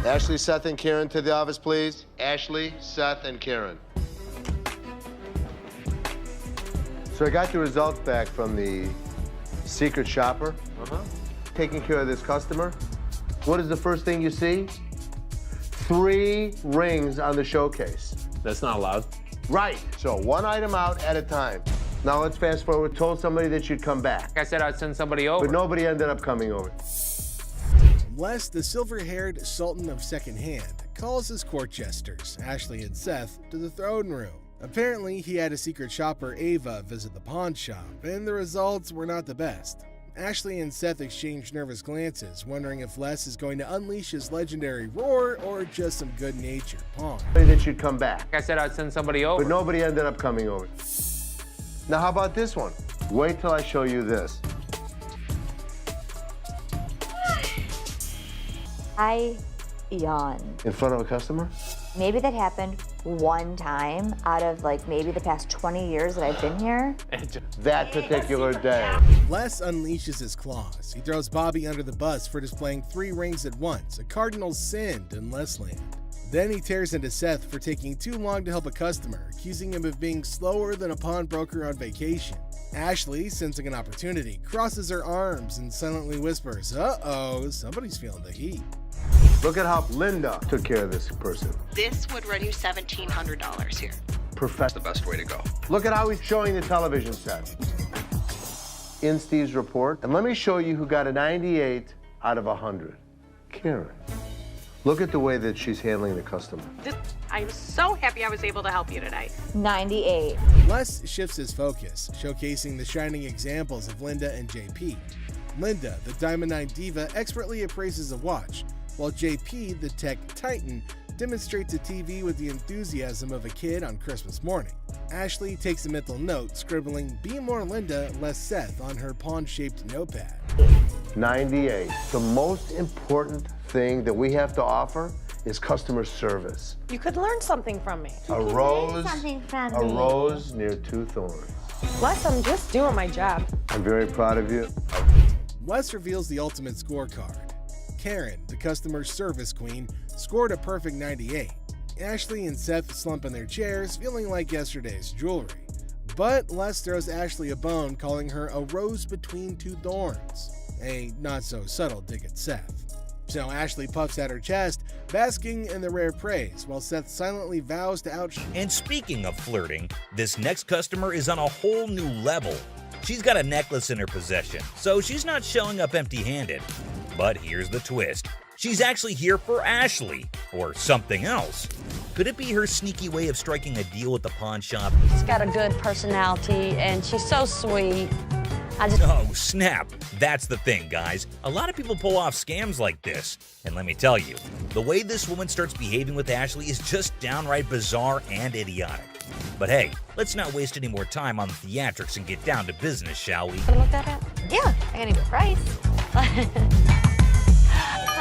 Speaker 21: Ashley, Seth, and Karen to the office, please. Ashley, Seth, and Karen. So I got the results back from the secret shopper. Taking care of this customer. What is the first thing you see? 3 rings on the showcase.
Speaker 4: That's not allowed.
Speaker 21: Right. So 1 item out at a time. Now let's fast forward. Told somebody that you'd come back.
Speaker 23: I said I'd send somebody over.
Speaker 21: But nobody ended up coming over.
Speaker 2: Les, the silver-haired sultan of secondhand, calls his court jesters, Ashley and Seth, to the throne room. Apparently, he had a secret shopper, Ava, visit the pawn shop, and the results were not the best. Ashley and Seth exchange nervous glances, wondering if Les is going to unleash his legendary roar or just some good-natured pawn.
Speaker 21: That you'd come back.
Speaker 23: I said I'd send somebody over.
Speaker 21: But nobody ended up coming over. Now, how about this one? Wait till I show you this.
Speaker 5: I yawn.
Speaker 21: In front of a customer?
Speaker 5: Maybe that happened one time out of like maybe the past 20 years that I've been here.
Speaker 21: That particular day.
Speaker 2: Les unleashes his claws. He throws Bobby under the bus for displaying 3 rings at once, a cardinal sin in Lesland. Then he tears into Seth for taking too long to help a customer, accusing him of being slower than a pawnbroker on vacation. Ashley, sensing an opportunity, crosses her arms and silently whispers, "Uh-oh, somebody's feeling the heat."
Speaker 21: Look at how Linda took care of this person.
Speaker 8: This would run you $1,700 here.
Speaker 21: That's the best way to go. Look at how he's showing the television set. In Steve's report. And let me show you who got a 98 out of 100. Karen. Look at the way that she's handling the customer.
Speaker 8: I'm so happy I was able to help you today.
Speaker 5: 98.
Speaker 2: Les shifts his focus, showcasing the shining examples of Linda and JP. Linda, the Diamond 9 diva, expertly appraises a watch, while JP, the tech titan, demonstrates a TV with the enthusiasm of a kid on Christmas morning. Ashley takes a mental note, scribbling "Be more Linda, less Seth" on her pawn-shaped notepad.
Speaker 21: 98. The most important thing that we have to offer is customer service.
Speaker 8: You could learn something from me.
Speaker 21: A rose near 2 thorns.
Speaker 8: Les, I'm just doing my job.
Speaker 21: I'm very proud of you.
Speaker 2: Les reveals the ultimate scorecard. Karen, the customer service queen, scored a perfect 98. Ashley and Seth slump in their chairs, feeling like yesterday's jewelry. But Les throws Ashley a bone, calling her a rose between 2 thorns. A not-so-subtle dig at Seth. So Ashley puffs at her chest, basking in the rare praise, while Seth silently vows to out.
Speaker 9: And speaking of flirting, this next customer is on a whole new level. She's got a necklace in her possession, so she's not showing up empty-handed. But here's the twist. She's actually here for Ashley, or something else. Could it be her sneaky way of striking a deal with the pawn shop?
Speaker 25: She's got a good personality, and she's so sweet.
Speaker 9: Oh, snap. That's the thing, guys. A lot of people pull off scams like this. And let me tell you, the way this woman starts behaving with Ashley is just downright bizarre and idiotic. But hey, let's not waste any more time on the theatrics and get down to business, shall we?
Speaker 25: Can I look that up? Yeah, I can even price.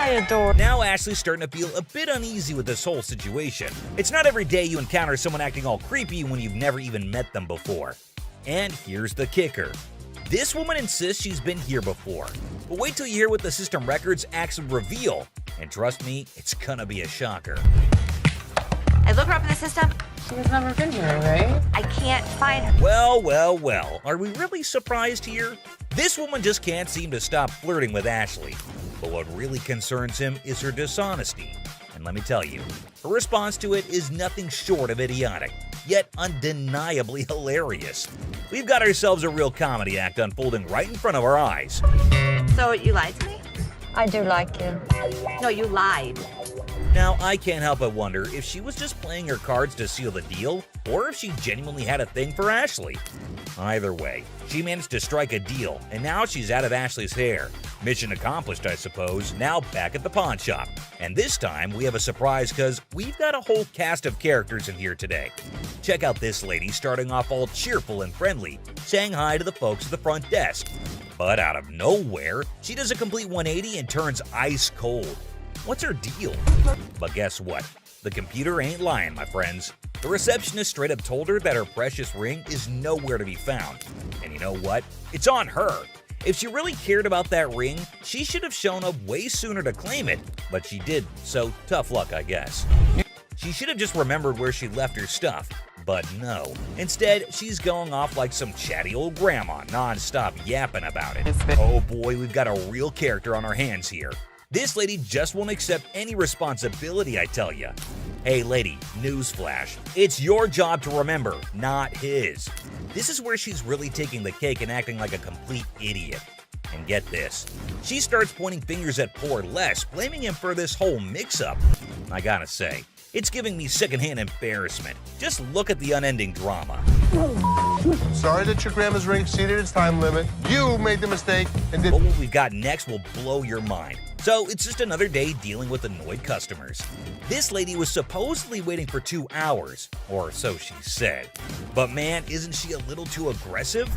Speaker 25: I adore.
Speaker 9: Now Ashley's starting to feel a bit uneasy with this whole situation. It's not every day you encounter someone acting all creepy when you've never even met them before. And here's the kicker. This woman insists she's been here before. But wait till you hear what the system records actually reveal. And trust me, it's gonna be a shocker.
Speaker 19: I look her up in the system.
Speaker 25: She's never been here, right?
Speaker 19: I can't find her.
Speaker 9: Well, well, well. Are we really surprised here? This woman just can't seem to stop flirting with Ashley. But what really concerns him is her dishonesty. And let me tell you, her response to it is nothing short of idiotic, yet undeniably hilarious. We've got ourselves a real comedy act unfolding right in front of our eyes.
Speaker 19: So you lied to me?
Speaker 25: I do like you.
Speaker 19: No, you lied.
Speaker 9: Now, I can't help but wonder if she was just playing her cards to seal the deal, or if she genuinely had a thing for Ashley. Either way, she managed to strike a deal, and now she's out of Ashley's hair. Mission accomplished, I suppose, now back at the pawn shop. And this time, we have a surprise because we've got a whole cast of characters in here today. Check out this lady starting off all cheerful and friendly, saying hi to the folks at the front desk. But out of nowhere, she does a complete 180 and turns ice cold. What's her deal? But guess what? The computer ain't lying, my friends. The receptionist straight up told her that her precious ring is nowhere to be found. And you know what? It's on her. If she really cared about that ring, she should have shown up way sooner to claim it, but she didn't, so tough luck, I guess. She should have just remembered where she left her stuff, but no. Instead, she's going off like some chatty old grandma, non-stop yapping about it. Oh boy, we've got a real character on our hands here. This lady just won't accept any responsibility, I tell ya. Hey lady, newsflash, it's your job to remember, not his. This is where she's really taking the cake and acting like a complete idiot. And get this, she starts pointing fingers at poor Les, blaming him for this whole mix-up. I gotta say, it's giving me secondhand embarrassment. Just look at the unending drama.
Speaker 21: Sorry that your grandma's ring exceeded its time limit. You made the mistake and did.
Speaker 9: But what we've got next will blow your mind. So it's just another day dealing with annoyed customers. This lady was supposedly waiting for 2 hours, or so she said. But man, isn't she a little too aggressive?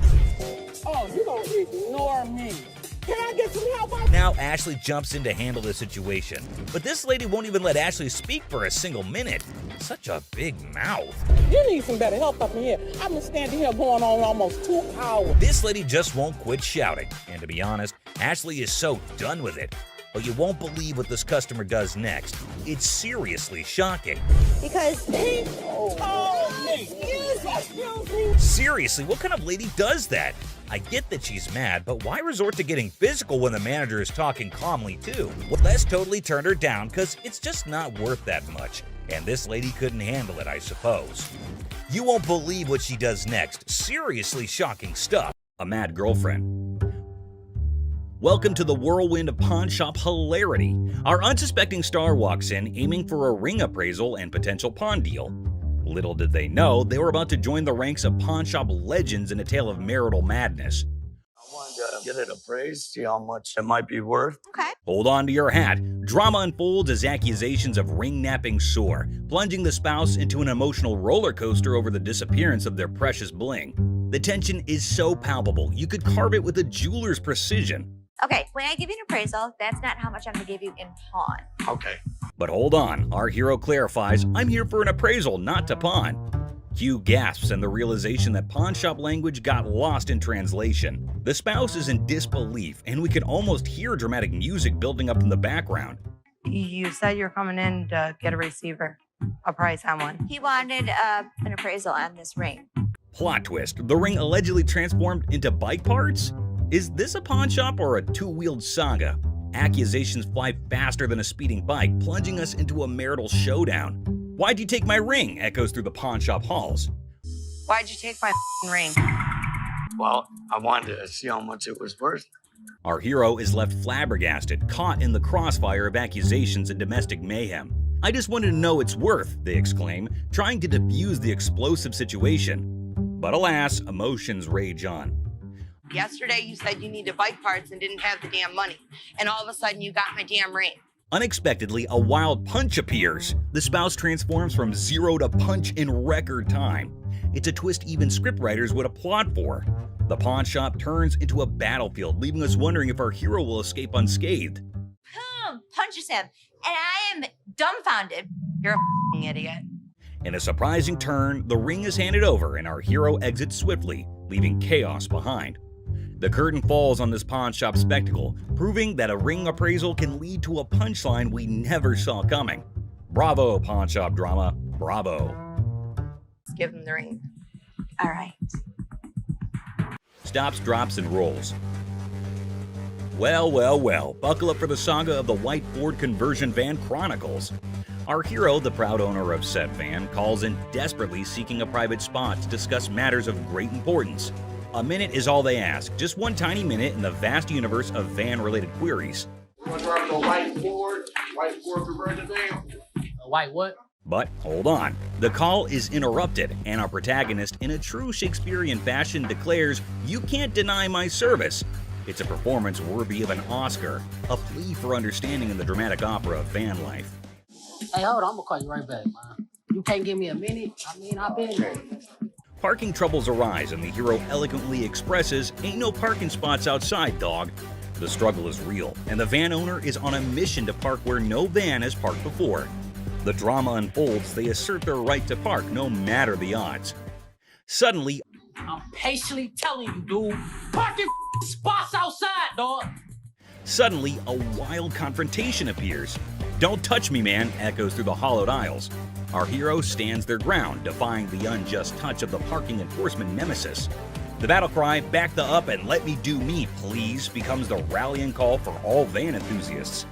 Speaker 12: Oh, you don't ignore me. Can I get some help?
Speaker 9: Now Ashley jumps in to handle the situation, but this lady won't even let Ashley speak for a single minute. Such a big mouth.
Speaker 12: You need some better help up in here. I've been standing here going on almost 2 hours.
Speaker 9: This lady just won't quit shouting, and to be honest, Ashley is so done with it. But you won't believe what this customer does next. It's seriously shocking.
Speaker 19: Because
Speaker 12: he told me. Excuse me.
Speaker 9: Seriously, what kind of lady does that? I get that she's mad, but why resort to getting physical when the manager is talking calmly too? Well, Les totally turned her down because it's just not worth that much. And this lady couldn't handle it, I suppose. You won't believe what she does next. Seriously shocking stuff. A mad girlfriend. Welcome to the whirlwind of pawn shop hilarity. Our unsuspecting star walks in, aiming for a ring appraisal and potential pawn deal. Little did they know, they were about to join the ranks of pawn shop legends in a tale of marital madness.
Speaker 4: I wanted to get it appraised, see how much it might be worth.
Speaker 19: Okay.
Speaker 9: Hold on to your hat. Drama unfolds as accusations of ring napping soar, plunging the spouse into an emotional roller coaster over the disappearance of their precious bling. The tension is so palpable, you could carve it with a jeweler's precision.
Speaker 5: Okay, when I give you an appraisal, that's not how much I'm gonna give you in pawn.
Speaker 4: Okay.
Speaker 9: But hold on, our hero clarifies, I'm here for an appraisal, not to pawn. Hugh gasps in the realization that pawn shop language got lost in translation. The spouse is in disbelief, and we can almost hear dramatic music building up in the background.
Speaker 11: You said you're coming in to get a receiver, a price on one.
Speaker 5: He wanted an appraisal on this ring.
Speaker 9: Plot twist, the ring allegedly transformed into bike parts? Is this a pawn shop or a two-wheeled saga? Accusations fly faster than a speeding bike, plunging us into a marital showdown. Why'd you take my ring? Echoes through the pawn shop halls.
Speaker 11: Why'd you take my ring?
Speaker 4: Well, I wanted to see how much it was worth.
Speaker 9: Our hero is left flabbergasted, caught in the crossfire of accusations and domestic mayhem. I just wanted to know its worth, they exclaim, trying to defuse the explosive situation. But alas, emotions rage on.
Speaker 11: Yesterday you said you needed bike parts and didn't have the damn money. And all of a sudden you got my damn ring.
Speaker 9: Unexpectedly, a wild punch appears. The spouse transforms from 0 to punch in record time. It's a twist even scriptwriters would applaud for. The pawn shop turns into a battlefield, leaving us wondering if our hero will escape unscathed.
Speaker 5: Punches him, and I am dumbfounded.
Speaker 11: You're a idiot.
Speaker 9: In a surprising turn, the ring is handed over and our hero exits swiftly, leaving chaos behind. The curtain falls on this pawn shop spectacle, proving that a ring appraisal can lead to a punchline we never saw coming. Bravo, pawn shop drama. Bravo.
Speaker 11: Let's give him the ring.
Speaker 5: All right.
Speaker 9: Stops, drops, and rolls. Well, well, well, buckle up for the saga of the white Ford conversion van chronicles. Our hero, the proud owner of said van, calls in desperately seeking a private spot to discuss matters of great importance. A minute is all they ask, just one tiny minute in the vast universe of van-related queries.
Speaker 24: You want to drive a white Ford conversion van?
Speaker 16: A white what?
Speaker 9: But hold on, the call is interrupted, and our protagonist, in a true Shakespearean fashion, declares, "You can't deny my service." It's a performance worthy of an Oscar, a plea for understanding in the dramatic opera of van life.
Speaker 16: Hey, hold on, I'm gonna call you right back, man. You can't give me a minute? I mean, I've been there.
Speaker 9: Parking troubles arise, and the hero elegantly expresses, "Ain't no parking spots outside, dog." The struggle is real, and the van owner is on a mission to park where no van has parked before. The drama unfolds, they assert their right to park no matter the odds. Suddenly,
Speaker 16: I'm patiently telling you, dude. Park your spots outside, dog.
Speaker 9: Suddenly, a wild confrontation appears. "Don't touch me, man," echoes through the hollowed aisles. Our hero stands their ground, defying the unjust touch of the parking enforcement nemesis. The battle cry, "Back the up and let me do me, please," becomes the rallying call for all van enthusiasts.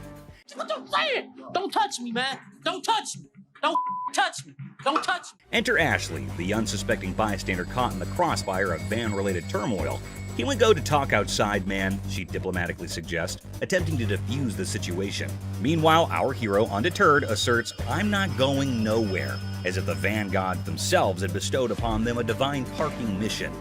Speaker 16: What you saying? Don't touch me, man. Don't touch me. Don't touch me. Don't touch me.
Speaker 9: Enter Ashley, the unsuspecting bystander caught in the crossfire of van-related turmoil. "Can we go to talk outside, man?" she diplomatically suggests, attempting to defuse the situation. Meanwhile, our hero, undeterred, asserts, "I'm not going nowhere," as if the van gods themselves had bestowed upon them a divine parking mission.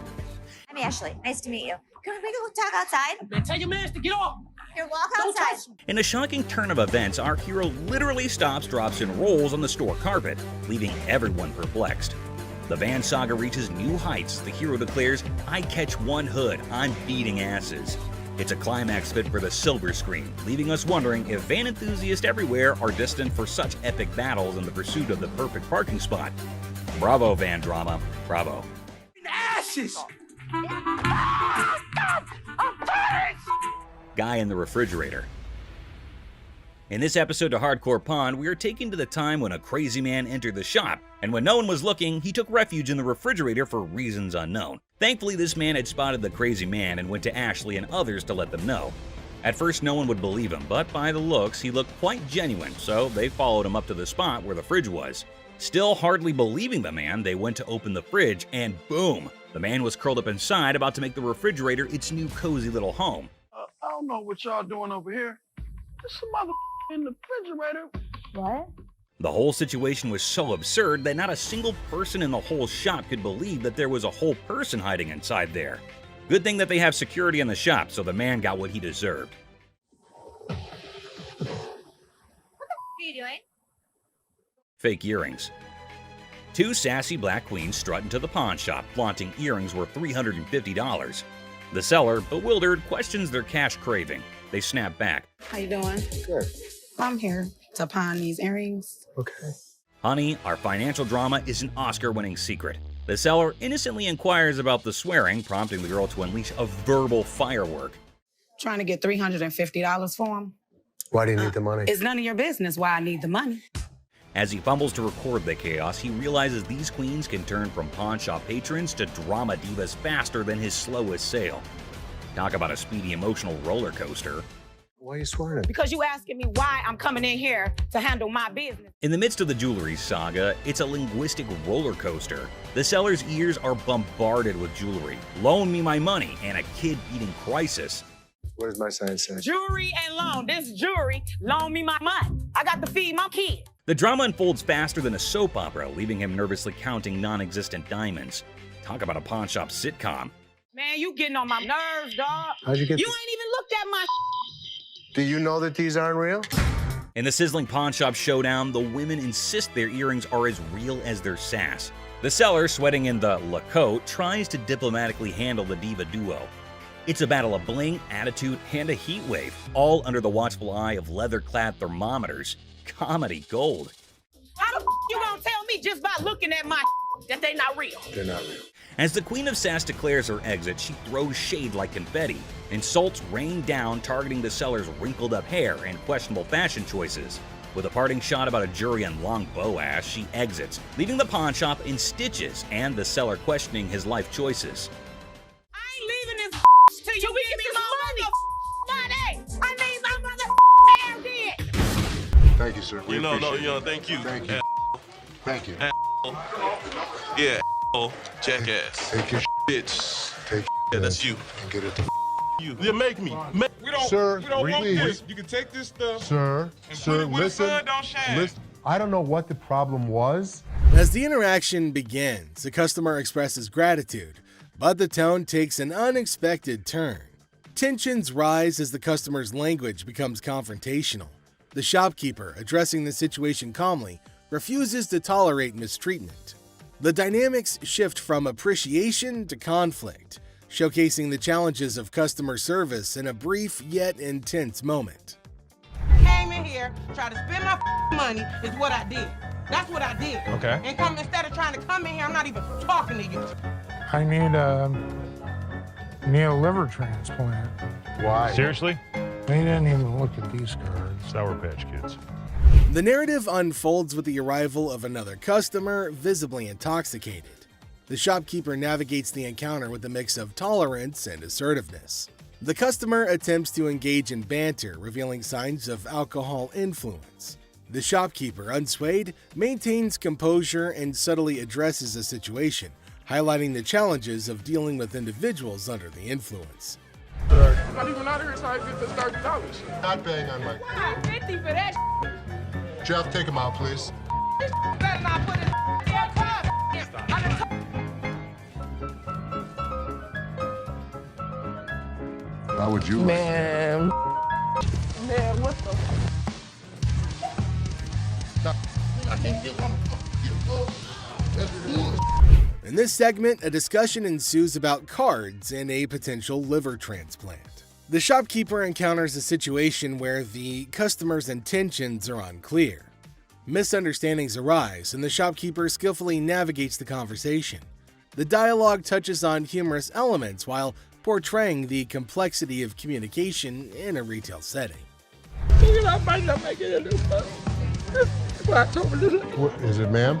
Speaker 5: I'm Ashley. Nice to meet you. Can we go talk outside?
Speaker 16: Man, tell your man to get off.
Speaker 5: Here, walk
Speaker 16: Don't
Speaker 5: outside.
Speaker 16: touch me.
Speaker 9: In a shocking turn of events, our hero literally stops, drops, and rolls on the store carpet, leaving everyone perplexed. The van saga reaches new heights. The hero declares, "I catch one hood, I'm beating asses." It's a climax fit for the silver screen, leaving us wondering if van enthusiasts everywhere are destined for such epic battles in the pursuit of the perfect parking spot. Bravo, van drama. Bravo.
Speaker 12: Ashes!
Speaker 9: Guy in the refrigerator. In this episode of Hardcore Pond, we are taken to the time when a crazy man entered the shop, and when no one was looking, he took refuge in the refrigerator for reasons unknown. Thankfully, this man had spotted the crazy man and went to Ashley and others to let them know. At first, no one would believe him, but by the looks, he looked quite genuine, so they followed him up to the spot where the fridge was. Still hardly believing the man, they went to open the fridge, and boom! The man was curled up inside, about to make the refrigerator its new cozy little home.
Speaker 12: I don't know what y'all doing over here. There's some mother in the refrigerator.
Speaker 5: What?
Speaker 9: The whole situation was so absurd that not a single person in the whole shop could believe that there was a whole person hiding inside there. Good thing that they have security in the shop, so the man got what he deserved.
Speaker 5: What the are you doing?
Speaker 9: Fake earrings. Two sassy black queens strut into the pawn shop, flaunting earrings worth $350. The seller, bewildered, questions their cash craving. They snap back.
Speaker 3: How you doing?
Speaker 21: Good.
Speaker 3: I'm here to pawn these earrings.
Speaker 21: Okay.
Speaker 9: Honey, our financial drama is an Oscar-winning secret. The seller innocently inquires about the swearing, prompting the girl to unleash a verbal firework.
Speaker 3: Trying to get $350 for them.
Speaker 21: Why do you need the money?
Speaker 3: It's none of your business why I need the money.
Speaker 9: As he fumbles to record the chaos, he realizes these queens can turn from pawn shop patrons to drama divas faster than his slowest sale. Talk about a speedy emotional roller coaster.
Speaker 21: Why are you swearing at me?
Speaker 3: Because you asking me why I'm coming in here to handle my business.
Speaker 9: In the midst of the jewelry saga, it's a linguistic roller coaster. The seller's ears are bombarded with jewelry, "Loan me my money," and a kid-beating crisis.
Speaker 21: What does my sign say?
Speaker 3: Jewelry and loan. This jewelry, loan me my money. I got to feed my kid.
Speaker 9: The drama unfolds faster than a soap opera, leaving him nervously counting non-existent diamonds. Talk about a pawn shop sitcom.
Speaker 3: Man, you getting on my nerves, dog.
Speaker 21: How'd you get
Speaker 3: You
Speaker 21: this?
Speaker 3: ain't even looked at my
Speaker 21: Do you know that these aren't real?
Speaker 9: In the sizzling pawn shop showdown, the women insist their earrings are as real as their sass. The seller, sweating in the Lacote, tries to diplomatically handle the diva duo. It's a battle of bling, attitude, and a heat wave, all under the watchful eye of leather-clad thermometers. Comedy gold.
Speaker 3: How the you gonna tell me just by looking at my that they not real?
Speaker 21: They're not real.
Speaker 9: As the Queen of Sass declares her exit, she throws shade like confetti. Insults rain down, targeting the seller's wrinkled-up hair and questionable fashion choices. With a parting shot about a jury and long bow ash, she exits, leaving the pawn shop in stitches and the seller questioning his life choices.
Speaker 3: I ain't leaving this till you give me my money. I need my mother did.
Speaker 14: Thank you, sir. Thank you.
Speaker 21: Thank you. Thank you.
Speaker 14: Yeah, jackass.
Speaker 21: Take your
Speaker 14: Bitch.
Speaker 21: Take
Speaker 14: Yeah, that's you.
Speaker 21: and get it.
Speaker 14: You. You make me. We don't,
Speaker 21: Sir,
Speaker 14: we don't want
Speaker 21: please.
Speaker 14: this. You can take this stuff.
Speaker 21: Sir,
Speaker 14: and put it where the sun don't shine.
Speaker 21: I don't know what the problem was.
Speaker 2: As the interaction begins, the customer expresses gratitude, but the tone takes an unexpected turn. Tensions rise as the customer's language becomes confrontational. The shopkeeper, addressing the situation calmly, refuses to tolerate mistreatment. The dynamics shift from appreciation to conflict, showcasing the challenges of customer service in a brief yet intense moment.
Speaker 3: Came in here
Speaker 12: here, try to spend my money is what I did. That's what I did.
Speaker 15: Okay.
Speaker 12: And come instead of trying to come in here, I'm not even talking to you.
Speaker 10: I need a liver transplant.
Speaker 15: Why? Seriously?
Speaker 10: They didn't even look at these cards.
Speaker 15: Sour Patch Kids.
Speaker 2: The narrative unfolds with the arrival of another customer, visibly intoxicated. The shopkeeper navigates the encounter with a mix of tolerance and assertiveness. The customer attempts to engage in banter, revealing signs of alcohol influence. The shopkeeper, unswayed, maintains composure and subtly addresses the situation, highlighting the challenges of dealing with individuals under the influence.
Speaker 24: I'm not even out here, so I get the $30.
Speaker 13: Not paying on my.
Speaker 12: $50 for that.
Speaker 13: Jeff, take him out, please.
Speaker 12: Better not put it in your car.
Speaker 13: How would you?
Speaker 12: Man, what the?
Speaker 2: In this segment, a discussion ensues about cards and a potential liver transplant. The shopkeeper encounters a situation where the customer's intentions are unclear. Misunderstandings arise, and the shopkeeper skillfully navigates the conversation. The dialogue touches on humorous elements while portraying the complexity of communication in a retail setting.
Speaker 24: I might not make it in this month.
Speaker 13: What, is it, ma'am?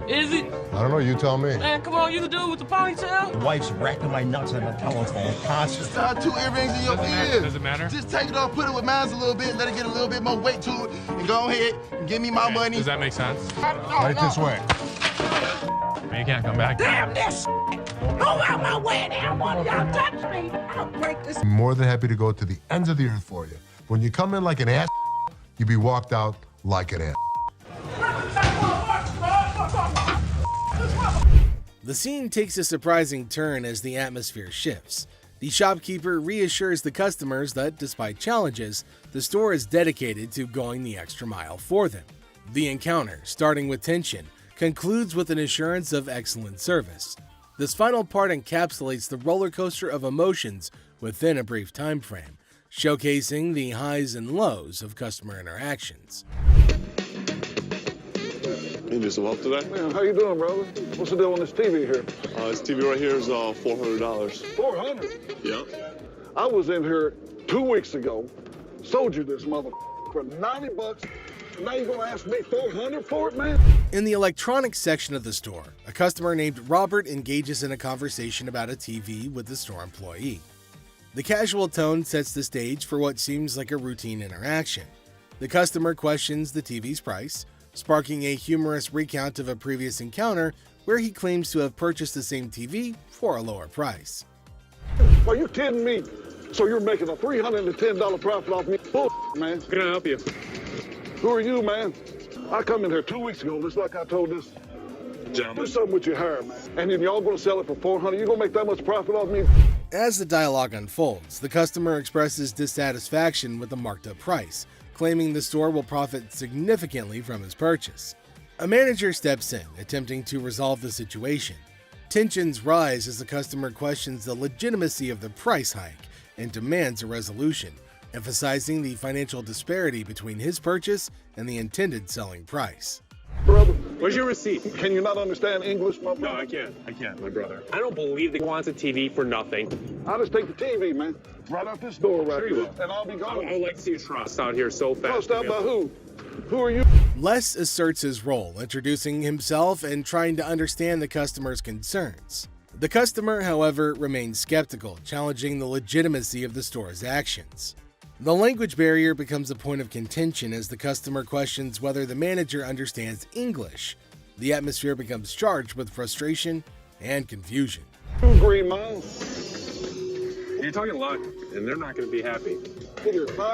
Speaker 16: Is it?
Speaker 13: I don't know. You tell me.
Speaker 16: Man, come on, you the dude with the ponytail?
Speaker 17: The wife's racking my nuts on the telephone constantly.
Speaker 24: Got 2 earrings in your ears.
Speaker 15: Does it matter?
Speaker 24: Just take it off, put it with mine a little bit, let it get a little bit more weight to it, and go ahead and give me my money.
Speaker 15: Does that make sense?
Speaker 13: Right this way.
Speaker 15: You can't come back.
Speaker 16: Damn this! Go out my way now! One of y'all touch me! I'll break this.
Speaker 13: I'm more than happy to go to the ends of the earth for you. When you come in like an ass, you be walked out like an ass.
Speaker 2: The scene takes a surprising turn as the atmosphere shifts. The shopkeeper reassures the customers that, despite challenges, the store is dedicated to going the extra mile for them. The encounter, starting with tension, concludes with an assurance of excellent service. This final part encapsulates the roller coaster of emotions within a brief time frame, showcasing the highs and lows of customer interactions.
Speaker 18: You need some help today?
Speaker 24: Man, how you doing, brother? What's the deal on this TV here?
Speaker 18: This TV right here is $400.
Speaker 24: $400?
Speaker 18: Yeah.
Speaker 24: I was in here 2 weeks ago, sold you this mother for $90. Now you gonna ask me $400 for it, man?
Speaker 2: In the electronics section of the store, a customer named Robert engages in a conversation about a TV with the store employee. The casual tone sets the stage for what seems like a routine interaction. The customer questions the TV's price, sparking a humorous recount of a previous encounter where he claims to have purchased the same TV for a lower price.
Speaker 24: Are you kidding me? So you're making a $310 profit off me? Bull, man.
Speaker 18: Can I help you?
Speaker 24: Who are you, man? I come in here 2 weeks ago, just like I told this.
Speaker 18: Gentlemen.
Speaker 24: Do something with your hair, man. And then y'all gonna sell it for $400? You gonna make that much profit off me?
Speaker 2: As the dialogue unfolds, the customer expresses dissatisfaction with the marked up price, claiming the store will profit significantly from his purchase. A manager steps in, attempting to resolve the situation. Tensions rise as the customer questions the legitimacy of the price hike and demands a resolution, emphasizing the financial disparity between his purchase and the intended selling price.
Speaker 24: Brother,
Speaker 18: where's your receipt?
Speaker 24: Can you not understand English, my brother?
Speaker 18: No, I can't, my brother. I don't believe that he wants a TV for nothing.
Speaker 24: I'll just take the TV, man. Right out this door right here, and I'll be gone.
Speaker 18: I would like to see you trust out here so fast.
Speaker 24: Trust out by who? Who are you?
Speaker 2: Les asserts his role, introducing himself and trying to understand the customer's concerns. The customer, however, remains skeptical, challenging the legitimacy of the store's actions. The language barrier becomes a point of contention as the customer questions whether the manager understands English. The atmosphere becomes charged with frustration and confusion.
Speaker 24: 2 Green Mile.
Speaker 18: You're talking luck, and they're not going to be happy.
Speaker 24: I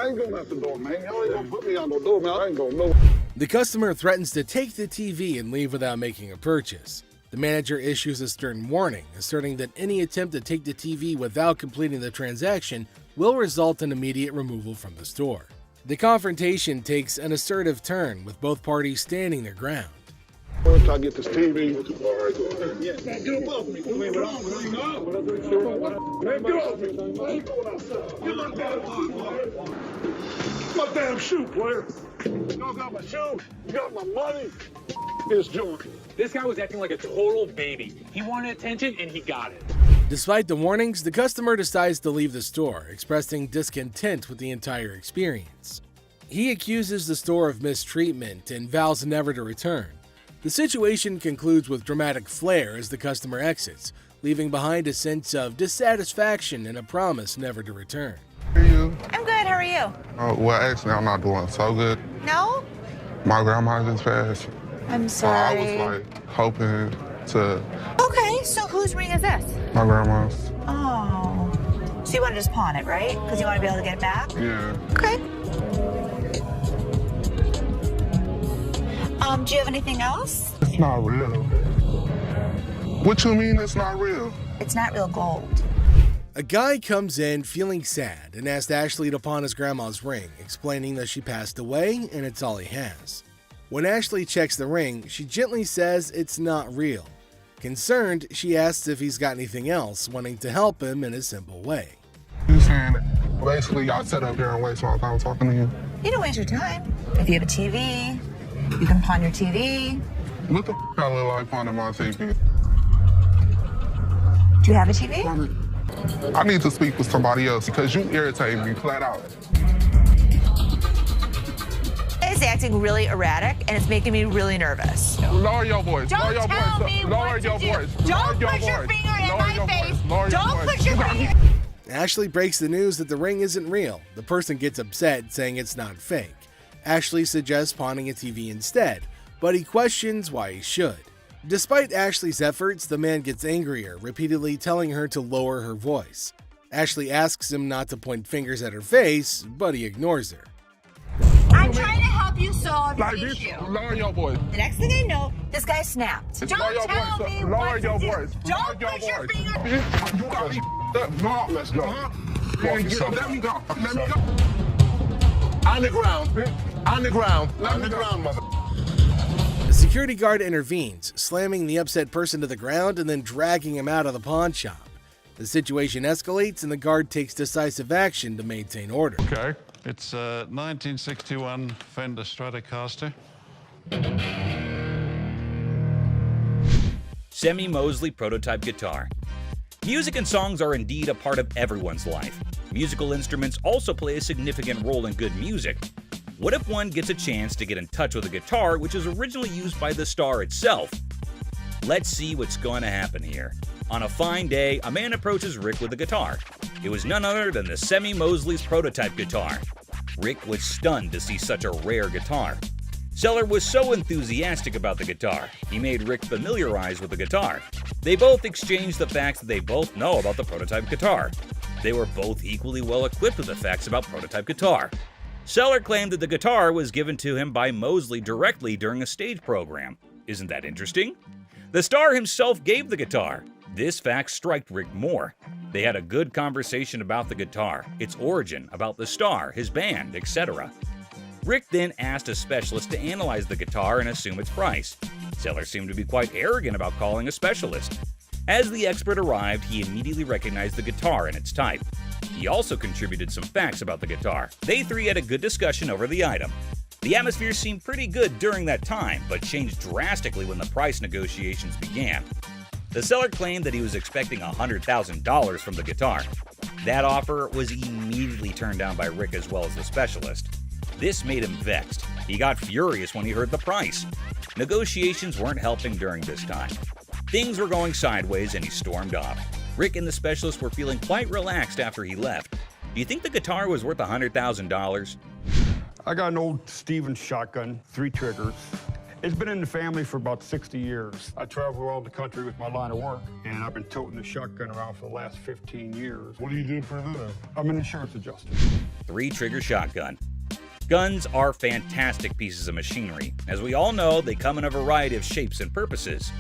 Speaker 24: ain't going out the door, man. Y'all ain't gonna put me on no door, man. I ain't gonna know.
Speaker 2: The customer threatens to take the TV and leave without making a purchase. The manager issues a stern warning, asserting that any attempt to take the TV without completing the transaction will result in immediate removal from the store. The confrontation takes an assertive turn, with both parties standing their ground.
Speaker 24: Once I get this TV. Yeah, man, get up off me. Man, get off me. Man, get off me. I ain't going outside. Get my My damn shoe, player. Y'all got my shoe. You got my money. This joint.
Speaker 18: This guy was acting like a total baby. He wanted attention and he got it.
Speaker 2: Despite the warnings, the customer decides to leave the store, expressing discontent with the entire experience. He accuses the store of mistreatment and vows never to return. The situation concludes with dramatic flair as the customer exits, leaving behind a sense of dissatisfaction and a promise never to return.
Speaker 1: How are you?
Speaker 19: I'm good. How are you?
Speaker 1: Well, actually, I'm not doing so good.
Speaker 19: No?
Speaker 1: My grandma just passed.
Speaker 19: I'm
Speaker 1: I
Speaker 19: sorry.
Speaker 1: was like hoping to
Speaker 19: Okay, so whose ring is this?
Speaker 1: my grandma's.
Speaker 19: Oh. So you want to just pawn it, right? Because you want to be able to get it back?
Speaker 1: Yeah.
Speaker 19: Okay. Do you have anything else?
Speaker 1: It's not real. What you mean it's not real?
Speaker 19: It's not real gold.
Speaker 2: A guy comes in feeling sad and asks Ashley to pawn his grandma's ring, explaining that she passed away and it's all he has. When Ashley checks the ring, she gently says it's not real. Concerned, she asks if he's got anything else, wanting to help him in a simple way.
Speaker 1: You saying basically I sat up here and waste my time talking to you?
Speaker 19: You don't waste your time. If you have a TV, you can pawn your TV.
Speaker 1: What the I look like pawning my TV?
Speaker 19: Do you have a TV?
Speaker 1: I need to speak with somebody else because you irritate me flat out.
Speaker 19: It's acting really erratic and it's making me really nervous.
Speaker 1: Lower your voice.
Speaker 19: Don't
Speaker 1: Lower your
Speaker 19: tell
Speaker 1: voice.
Speaker 19: me
Speaker 1: Lower
Speaker 19: what
Speaker 1: your
Speaker 19: to do.
Speaker 1: voice.
Speaker 19: Don't
Speaker 1: Lower your
Speaker 19: put your
Speaker 1: voice.
Speaker 19: finger in
Speaker 1: Lower
Speaker 19: my
Speaker 1: your
Speaker 19: face.
Speaker 1: voice. Lower your
Speaker 19: Don't
Speaker 1: voice.
Speaker 19: put your finger.
Speaker 2: Ashley breaks the news that the ring isn't real. The person gets upset, saying it's not fake. Ashley suggests pawning a TV instead, but he questions why he should. Despite Ashley's efforts, the man gets angrier, repeatedly telling her to lower her voice. Ashley asks him not to point fingers at her face, but he ignores her.
Speaker 19: I'm trying to help you solve
Speaker 1: Like
Speaker 19: your
Speaker 1: this,
Speaker 19: issue.
Speaker 1: lower your voice.
Speaker 19: The next thing I know, this guy snapped.
Speaker 1: Lower
Speaker 19: Don't
Speaker 1: your
Speaker 19: tell
Speaker 1: voice.
Speaker 19: me
Speaker 1: Lower
Speaker 19: what
Speaker 1: your
Speaker 19: to do.
Speaker 1: voice.
Speaker 19: Don't
Speaker 1: Lower
Speaker 19: put
Speaker 1: your
Speaker 19: your
Speaker 1: voice.
Speaker 19: finger.
Speaker 1: You got me up. No, let's go. Man, get up. Let me go. Let me go.
Speaker 24: On the ground. On the ground. On the ground, mother.
Speaker 2: The security guard intervenes, slamming the upset person to the ground and then dragging him out of the pawn shop. The situation escalates and the guard takes decisive action to maintain order.
Speaker 6: Okay. It's a 1961 Fender Stratocaster.
Speaker 9: Semi Mosley prototype guitar. Music and songs are indeed a part of everyone's life. Musical instruments also play a significant role in good music. What if one gets a chance to get in touch with a guitar which was originally used by the star itself? Let's see what's going to happen here. On a fine day, a man approaches Rick with a guitar. It was none other than the Semi Mosley's prototype guitar. Rick was stunned to see such a rare guitar. Seller was so enthusiastic about the guitar, he made Rick familiarize with the guitar. They both exchanged the facts that they both know about the prototype guitar. They were both equally well equipped with the facts about prototype guitar. Seller claimed that the guitar was given to him by Mosley directly during a stage program. Isn't that interesting? The star himself gave the guitar. This fact struck Rick more. They had a good conversation about the guitar, its origin, about the star, his band, etc. Rick then asked a specialist to analyze the guitar and assume its price. Seller seemed to be quite arrogant about calling a specialist. As the expert arrived, he immediately recognized the guitar and its type. He also contributed some facts about the guitar. They three had a good discussion over the item. The atmosphere seemed pretty good during that time, but changed drastically when the price negotiations began. The seller claimed that he was expecting $100,000 from the guitar. That offer was immediately turned down by Rick as well as the specialist. This made him vexed. He got furious when he heard the price. Negotiations weren't helping during this time. Things were going sideways and he stormed off. Rick and the specialist were feeling quite relaxed after he left. Do you think the guitar was worth $100,000?
Speaker 7: I got an old Stevens shotgun, 3 triggers. It's been in the family for about 60 years. I travel around the country with my line of work, and I've been toting the shotgun around for the last 15 years.
Speaker 24: What do you do for a living?
Speaker 7: I'm an insurance adjuster.
Speaker 9: 3-trigger shotgun. Guns are fantastic pieces of machinery. As we all know, they come in a variety of shapes and purposes.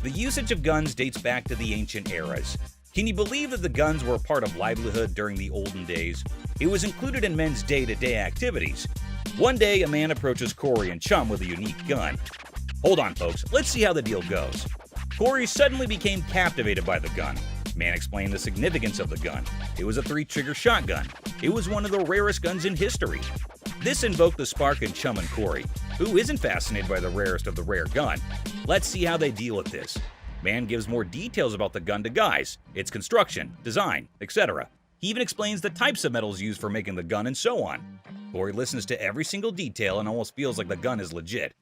Speaker 9: The usage of guns dates back to the ancient eras. Can you believe that the guns were a part of livelihood during the olden days? It was included in men's day-to-day activities. One day, a man approaches Corey and Chum with a unique gun. Hold on, folks. Let's see how the deal goes. Corey suddenly became captivated by the gun. Man explained the significance of the gun. It was a 3-trigger shotgun. It was one of the rarest guns in history. This invoked the spark in Chum and Corey, who isn't fascinated by the rarest of the rare gun. Let's see how they deal with this. Man gives more details about the gun to guys, its construction, design, etc. He even explains the types of metals used for making the gun and so on. Corey listens to every single detail and almost feels like the gun is legit.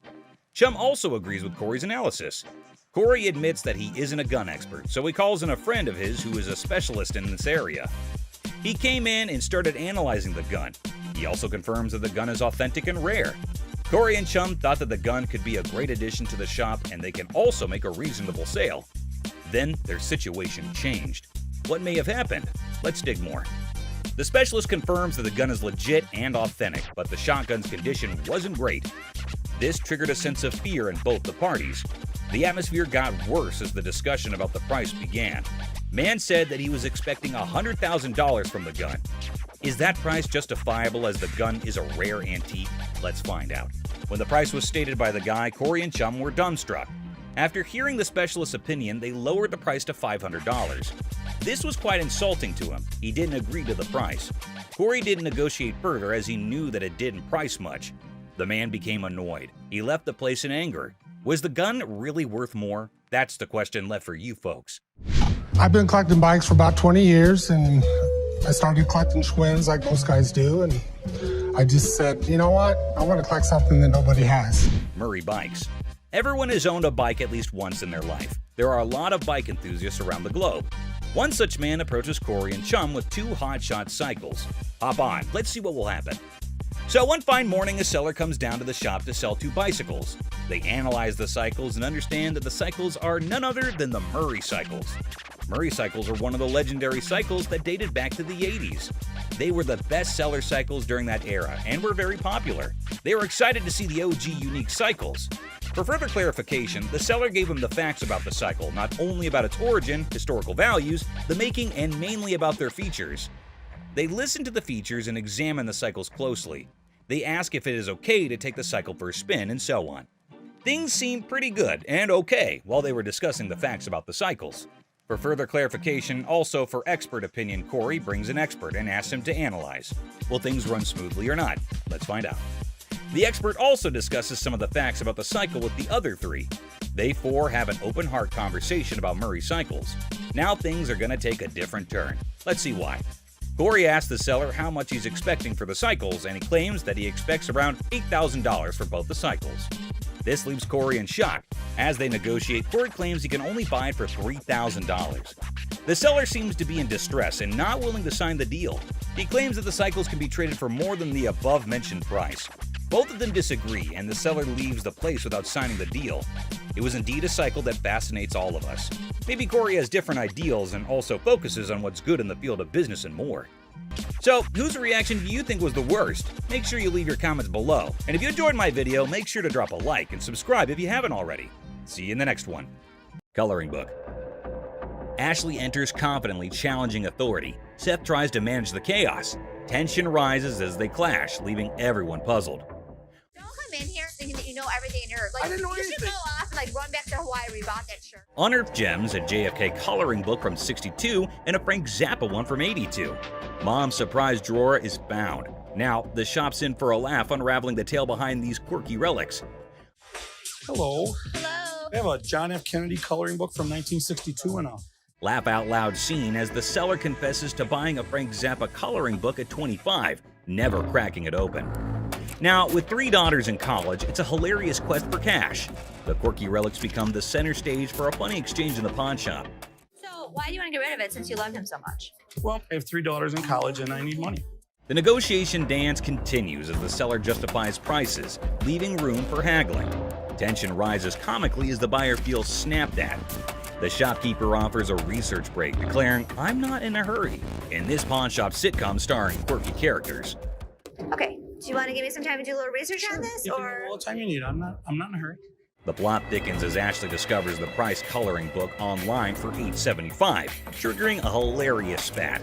Speaker 9: Chum also agrees with Corey's analysis. Corey admits that he isn't a gun expert, so he calls in a friend of his who is a specialist in this area. He came in and started analyzing the gun. He also confirms that the gun is authentic and rare. Corey and Chum thought that the gun could be a great addition to the shop and they can also make a reasonable sale. Then their situation changed. What may have happened? Let's dig more. The specialist confirms that the gun is legit and authentic, but the shotgun's condition wasn't great. This triggered a sense of fear in both the parties. The atmosphere got worse as the discussion about the price began. Man said that he was expecting $100,000 from the gun. Is that price justifiable as the gun is a rare antique? Let's find out. When the price was stated by the guy, Corey and Chum were dumbstruck. After hearing the specialist's opinion, they lowered the price to $500. This was quite insulting to him. He didn't agree to the price. Corey didn't negotiate further as he knew that it didn't price much. The man became annoyed. He left the place in anger. Was the gun really worth more? That's the question left for you folks.
Speaker 10: I've been collecting bikes for about 20 years, and I started collecting twins like most guys do, and I just said, you know what? I want to collect something that nobody has.
Speaker 9: Murray Bikes. Everyone has owned a bike at least once in their life. There are a lot of bike enthusiasts around the globe. One such man approaches Corey and Chum with 2 hotshot cycles. Hop on, let's see what will happen. So one fine morning, a seller comes down to the shop to sell 2 bicycles. They analyze the cycles and understand that the cycles are none other than the Murray cycles. Murray cycles are one of the legendary cycles that dated back to the 80s. They were the best-seller cycles during that era and were very popular. They were excited to see the OG unique cycles. For further clarification, the seller gave him the facts about the cycle, not only about its origin, historical values, the making, and mainly about their features. They listen to the features and examine the cycles closely. They ask if it is okay to take the cycle for a spin and so on. Things seemed pretty good and okay while they were discussing the facts about the cycles. For further clarification, also for expert opinion, Corey brings an expert and asks him to analyze. Will things run smoothly or not? Let's find out. The expert also discusses some of the facts about the cycle with the other 3. They 4 have an open heart conversation about Murray cycles. Now things are going to take a different turn. Let's see why. Corey asks the seller how much he's expecting for the cycles, and he claims that he expects around $8,000 for both the cycles. This leaves Corey in shock. As they negotiate, Corey claims he can only buy it for $3,000. The seller seems to be in distress and not willing to sign the deal. He claims that the cycles can be traded for more than the above-mentioned price. Both of them disagree, and the seller leaves the place without signing the deal. It was indeed a cycle that fascinates all of us. Maybe Corey has different ideals and also focuses on what's good in the field of business and more. So, whose reaction do you think was the worst? Make sure you leave your comments below. And if you enjoyed my video, make sure to drop a like and subscribe if you haven't already. See you in the next one. Coloring book. Ashley enters confidently, challenging authority. Seth tries to manage the chaos. Tension rises as they clash, leaving everyone puzzled.
Speaker 5: Come in here thinking that you know everything in Earth. Like,
Speaker 12: I didn't know
Speaker 5: you should
Speaker 12: anything.
Speaker 5: go off and like run back to Hawaii where you bought that shirt.
Speaker 9: Unearthed Gems, a JFK coloring book from '62, and a Frank Zappa one from '82. Mom's surprise drawer is found. Now, the shop's in for a laugh, unraveling the tale behind these quirky relics.
Speaker 8: Hello.
Speaker 5: Hello.
Speaker 8: I have a John F. Kennedy coloring book from 1962 and a...
Speaker 9: Laugh out loud scene as the seller confesses to buying a Frank Zappa coloring book at 25, never cracking it open. Now, with 3 daughters in college, it's a hilarious quest for cash. The quirky relics become the center stage for a funny exchange in the pawn shop.
Speaker 5: So why do you want to get rid of it since you loved him so much?
Speaker 8: Well, I have 3 daughters in college and I need money.
Speaker 9: The negotiation dance continues as the seller justifies prices, leaving room for haggling. Tension rises comically as the buyer feels snapped at. The shopkeeper offers a research break, declaring, "I'm not in a hurry," in this pawn shop sitcom starring quirky characters.
Speaker 5: Okay, do you want to give me some time to do a little research on this,
Speaker 8: You can
Speaker 5: or?
Speaker 8: have all the time you need. I'm not in a hurry.
Speaker 9: The plot thickens as Ashley discovers the price coloring book online for $8.75, triggering a hilarious spat.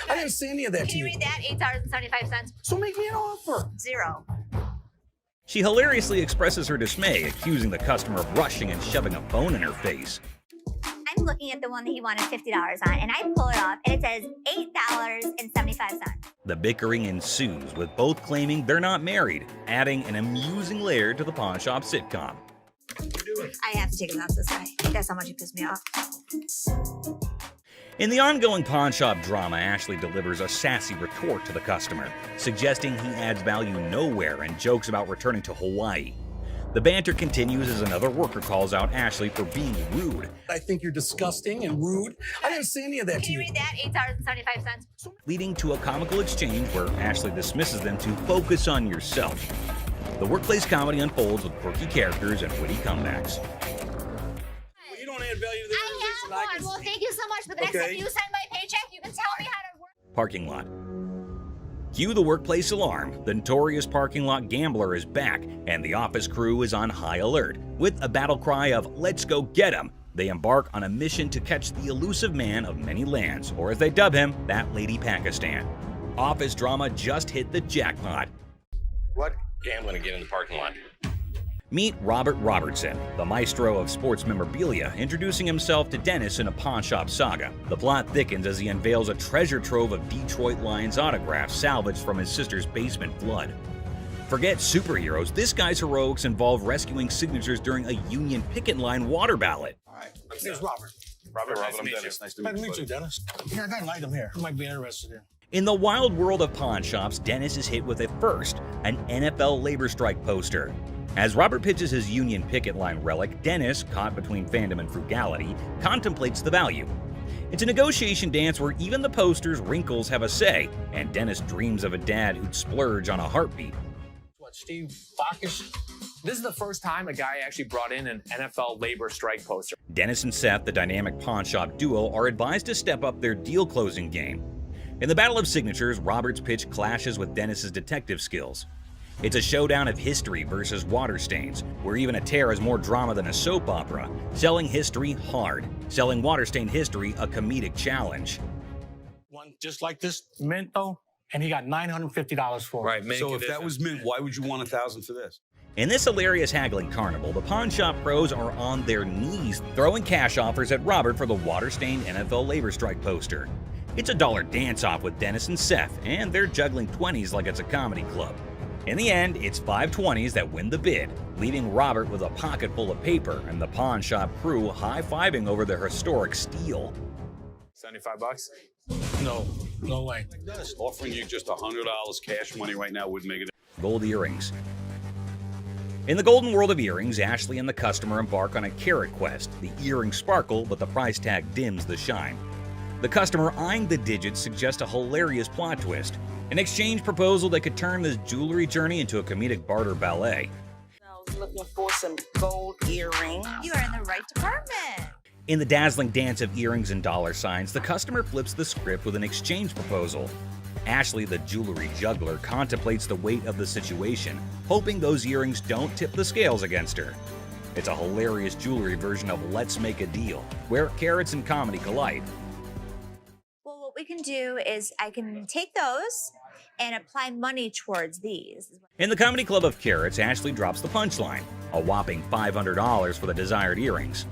Speaker 8: I didn't say any of that
Speaker 5: Can
Speaker 8: to
Speaker 5: you
Speaker 8: you.
Speaker 5: read that? $8.75.
Speaker 8: So make me an offer.
Speaker 5: 0.
Speaker 9: She hilariously expresses her dismay, accusing the customer of rushing and shoving a phone in her face.
Speaker 5: I'm looking at the one that he wanted $50 on, and I pull it off, and it says $8.75.
Speaker 9: The bickering ensues, with both claiming they're not married, adding an amusing layer to the pawn shop sitcom.
Speaker 5: I have to take it out this way. That's how much it pissed me off.
Speaker 9: In the ongoing pawn shop drama, Ashley delivers a sassy retort to the customer, suggesting he adds value nowhere and jokes about returning to Hawaii. The banter continues as another worker calls out Ashley for being rude.
Speaker 8: I think you're disgusting and rude. I didn't say any of that to you.
Speaker 5: Can you read that? $8.75.
Speaker 9: Leading to a comical exchange where Ashley dismisses them to focus on yourself. The workplace comedy unfolds with quirky characters and witty comebacks.
Speaker 8: Well, you don't add value to the organization.
Speaker 5: I have one. Well, thank you so much. But the next time you sign my paycheck, you can tell me how to work.
Speaker 9: Parking lot. Cue the workplace alarm. The notorious parking lot gambler is back, and the office crew is on high alert. With a battle cry of "Let's go get him!" they embark on a mission to catch the elusive man of many lands, or as they dub him, that lady Pakistan. Office drama just hit the jackpot.
Speaker 18: What gambling again in the parking lot?
Speaker 9: Meet Robert Robertson, the maestro of sports memorabilia, introducing himself to Dennis in a pawn shop saga. The plot thickens as he unveils a treasure trove of Detroit Lions autographs salvaged from his sister's basement flood. Forget superheroes, this guy's heroics involve rescuing signatures during a Union picket line water ballot.
Speaker 8: All right. Here's Robert.
Speaker 18: Robert, I'm Dennis. Nice to
Speaker 8: Meet you, Dennis. Yeah, I got an item here. You might be interested in.
Speaker 9: In the wild world of pawn shops, Dennis is hit with a first, an NFL labor strike poster. As Robert pitches his Union picket line relic, Dennis, caught between fandom and frugality, contemplates the value. It's a negotiation dance where even the poster's wrinkles have a say, and Dennis dreams of a dad who'd splurge on a heartbeat.
Speaker 4: What, Steve Backus? This is the first time a guy actually brought in an NFL labor strike poster.
Speaker 9: Dennis and Seth, the dynamic pawn shop duo, are advised to step up their deal-closing game. In the battle of signatures, Robert's pitch clashes with Dennis's detective skills. It's a showdown of history versus water stains, where even a tear is more drama than a soap opera. Selling history hard, selling water-stained history a comedic challenge.
Speaker 8: One just like this mint, though, and he got $950 for it.
Speaker 20: Right, so if that was mint, why would you want $1,000 for this?
Speaker 9: In this hilarious haggling carnival, the pawn shop pros are on their knees, throwing cash offers at Robert for the water-stained NFL labor strike poster. It's a dollar dance-off with Dennis and Seth, and they're juggling 20s like it's a comedy club. In the end, it's 5 20s that win the bid, leaving Robert with a pocket full of paper and the pawn shop crew high-fiving over their historic steal.
Speaker 4: $75?
Speaker 8: No way.
Speaker 20: Offering you just $100 cash money right now would make it.
Speaker 9: Gold earrings. In the golden world of earrings, Ashley and the customer embark on a carat quest. The earrings sparkle, but the price tag dims the shine. The customer eyeing the digits suggests a hilarious plot twist. An exchange proposal that could turn this jewelry journey into a comedic barter ballet.
Speaker 3: I was looking for some gold earrings.
Speaker 5: You are in the right department.
Speaker 9: In the dazzling dance of earrings and dollar signs, the customer flips the script with an exchange proposal. Ashley, the jewelry juggler, contemplates the weight of the situation, hoping those earrings don't tip the scales against her. It's a hilarious jewelry version of Let's Make a Deal, where carrots and comedy collide.
Speaker 5: Well, what we can do is I can take those and apply money towards these.
Speaker 9: In the comedy club of carrots, Ashley drops the punchline, a whopping $500 for the desired earrings.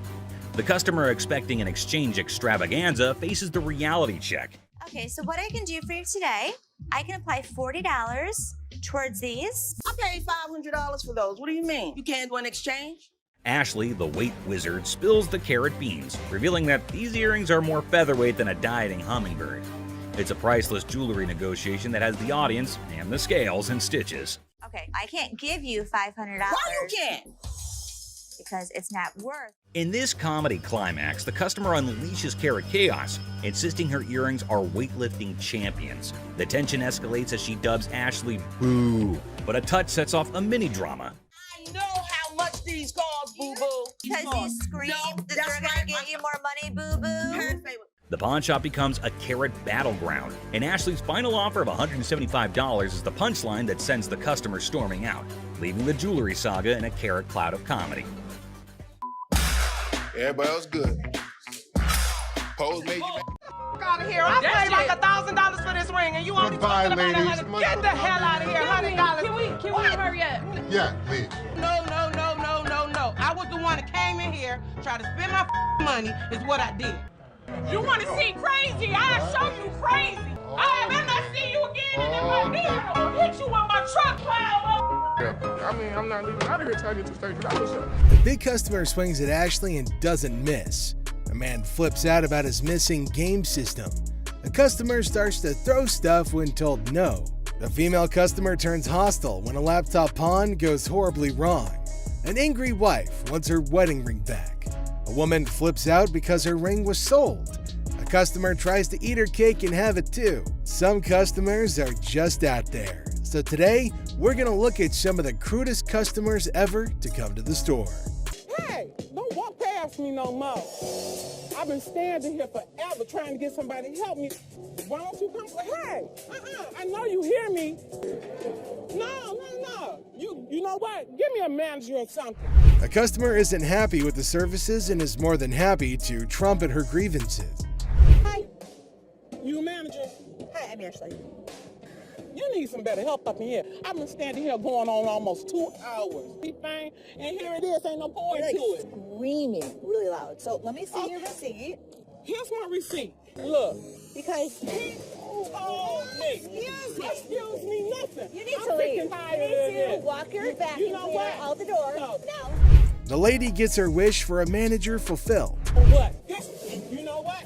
Speaker 9: The customer expecting an exchange extravaganza faces the reality check.
Speaker 5: Okay, so what I can do for you today, I can apply $40 towards these.
Speaker 3: I paid $500 for those. What do you mean? You can't do an exchange?
Speaker 9: Ashley, the weight wizard, spills the carrot beans, revealing that these earrings are more featherweight than a dieting hummingbird. It's a priceless jewelry negotiation that has the audience and the scales in stitches.
Speaker 5: Okay, I can't give you $500.
Speaker 3: Why you can't?
Speaker 5: Because it's not worth.
Speaker 9: In this comedy climax, the customer unleashes carrot chaos, insisting her earrings are weightlifting champions. The tension escalates as she dubs Ashley boo, but a touch sets off a mini drama.
Speaker 3: I know how much these cost, boo-boo.
Speaker 5: Because you scream that they're gonna get you more money, boo-boo.
Speaker 9: The pawn shop becomes a carrot battleground, and Ashley's final offer of $175 is the punchline that sends the customer storming out, leaving the jewelry saga in a carrot cloud of comedy.
Speaker 1: Everybody else good. Pose made you
Speaker 12: out of here. I paid like $1,000 for this ring, and you only talking about $100. Get the hell out of here, $100.
Speaker 3: Can we hurry up?
Speaker 13: Yeah, please.
Speaker 12: No. I was the one that came in here, tried to spend my money, is what I did. You want to see crazy? I'll show you crazy. I better not see you again in
Speaker 1: that. I mean, I'm not leaving out of here till I get to stage. That's what's up.
Speaker 2: The big customer swings at Ashley and doesn't miss. A man flips out about his missing game system. The customer starts to throw stuff when told no. The female customer turns hostile when a laptop pawn goes horribly wrong. An angry wife wants her wedding ring back. A woman flips out because her ring was sold. A customer tries to eat her cake and have it too. Some customers are just out there. So today, we're gonna look at some of the crudest customers ever to come to the store.
Speaker 12: Hey, don't walk past me no more. I've been standing here forever trying to get somebody to help me. Why don't you come? Hey, I know you hear me. No. You know what? Give me a manager or something.
Speaker 2: A customer isn't happy with the services and is more than happy to trumpet her grievances.
Speaker 12: Hi. You a manager? Hi, I'm Ashley. You need some better help up in here. I've been standing here going on almost 2 hours. And here it is, ain't no point to it.
Speaker 11: Screaming really loud. So let me see your receipt.
Speaker 12: Here's my receipt. Look.
Speaker 11: Because
Speaker 12: he told me. Excuse me, nothing.
Speaker 11: You need to leave. You need to walk your back out the door. No.
Speaker 2: The lady gets her wish for a manager fulfilled.
Speaker 12: What? You know what?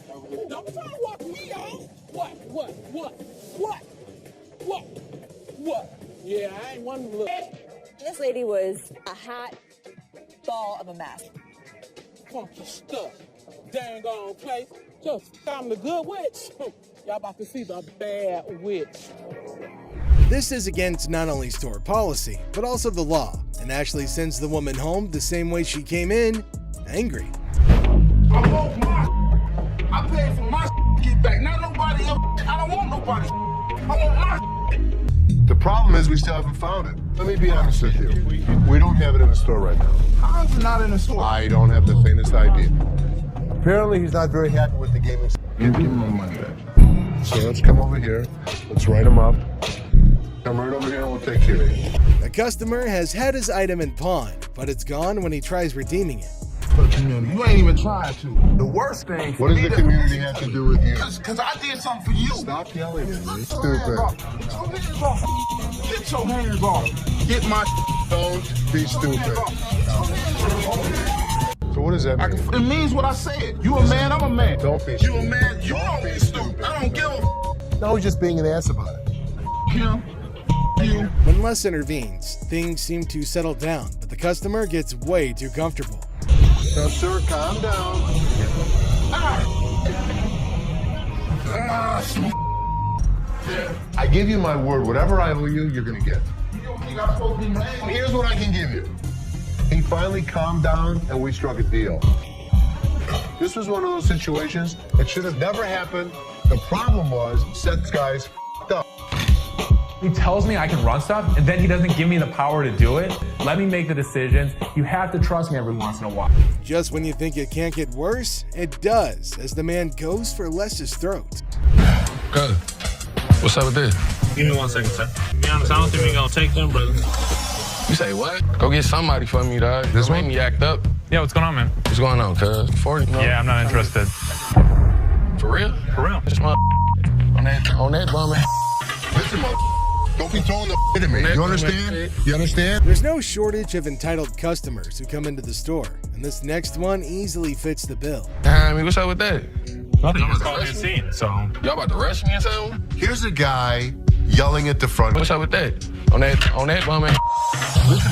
Speaker 12: Don't try to walk me out. What? Yeah, I ain't one to look.
Speaker 11: This lady was a hot ball of a mess.
Speaker 12: Bunch of stuff. Dang on place. Just I'm the good witch. Y'all about to see the bad witch.
Speaker 2: This is against not only store policy, but also the law, and Ashley sends the woman home the same way she came in, angry.
Speaker 1: I want my. I paid for my to get back. Not nobody else. I don't want nobody. I want my.
Speaker 13: The problem is we still haven't found it. Let me be honest with you. We don't have it in the store right now.
Speaker 1: How is it not in the store?
Speaker 13: I don't have the faintest idea. Apparently he's not very happy with the gaming.
Speaker 1: Give me my money back.
Speaker 13: So let's come over here. Let's write him up. Come right over here and we'll take care of you.
Speaker 2: The customer has had his item in pawn, but it's gone when he tries redeeming it.
Speaker 1: For the community. You ain't even trying to. The worst thing.
Speaker 13: What does the community have to do with you?
Speaker 1: Because I did something for you.
Speaker 13: Stop yelling at me. Stupid.
Speaker 1: Get your hands off. Get my.
Speaker 13: Don't be stupid. So what does that mean?
Speaker 1: It means what I said. You a man, I'm a man.
Speaker 13: Don't be
Speaker 1: You
Speaker 13: stupid.
Speaker 1: a man, you don't be stupid. I don't give a.
Speaker 13: No, he's just being an ass about it.
Speaker 1: Him. You.
Speaker 2: When Les intervenes, things seem to settle down, but the customer gets way too comfortable.
Speaker 13: Now, sir, calm down. I give you my word, whatever I owe you, you're gonna get. Here's what I can give you. He finally calmed down and we struck a deal. This was one of those situations that should have never happened. The problem was, Seth's guys f***ed up.
Speaker 15: He tells me I can run stuff, and then he doesn't give me the power to do it. Let me make the decisions. You have to trust me every once in a while.
Speaker 2: Just when you think it can't get worse, it does, as the man goes for Les's throat.
Speaker 18: Good. What's up with this?
Speaker 16: Give me 1 second, sir. To be honest, I don't think we're gonna take them, brother.
Speaker 18: You say what? Go get somebody for me, dog. This made me act up.
Speaker 15: Yeah, what's going on, man?
Speaker 18: What's going on, cuz? 40? No?
Speaker 15: Yeah, I'm not interested.
Speaker 18: For real?
Speaker 15: For real.
Speaker 18: This my on that bum.
Speaker 13: Listen, don't be throwing the at me. You understand? You understand?
Speaker 2: There's no shortage of entitled customers who come into the store, and this next one easily fits the bill.
Speaker 18: I mean, what's up with that?
Speaker 15: Nothing. I'm calling a scene, so.
Speaker 18: Y'all about to rush me or something?
Speaker 13: Here's a guy yelling at the front.
Speaker 18: What's up with that? On that bum.
Speaker 13: Listen,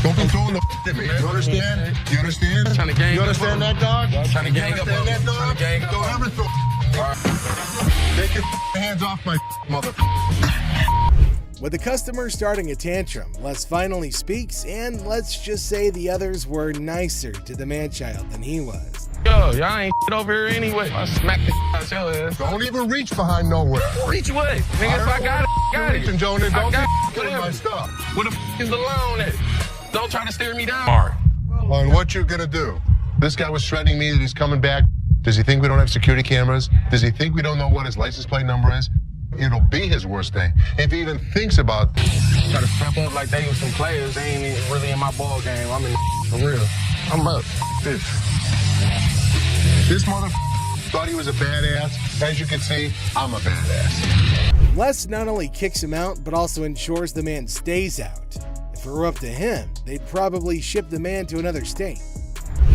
Speaker 13: don't be throwing the at me. You understand? You understand?
Speaker 18: Trying to gang
Speaker 13: You understand that, dog?
Speaker 18: Trying to gang up.
Speaker 13: You understand that, dog?
Speaker 18: Gang up.
Speaker 13: Don't ever throw. Take your hands off my mother.
Speaker 2: With the customer starting a tantrum, Les finally speaks, and let's just say the others were nicer to the man-child than he was.
Speaker 18: Yo, y'all ain't over here anyway. I smack the out your ass.
Speaker 13: Don't even reach behind nowhere.
Speaker 18: Reach what? Nigga, if I got it, got it.
Speaker 13: Jonas, don't
Speaker 18: I
Speaker 13: be killing my stuff.
Speaker 18: Where the is the loan at? Don't try to steer me down.
Speaker 15: Mark.
Speaker 13: And what you gonna do? This guy was threatening me that he's coming back. Does he think we don't have security cameras? Does he think we don't know what his license plate number is? It'll be his worst thing. If he even thinks about
Speaker 18: Try to step up like they was some players. They ain't even really in my ball game. I'm in for real. I'm up.
Speaker 13: this mother thought he was a badass. As you can see, I'm a badass.
Speaker 2: Les not only kicks him out, but also ensures the man stays out. If if it were up to him, they'd probably ship the man to another state.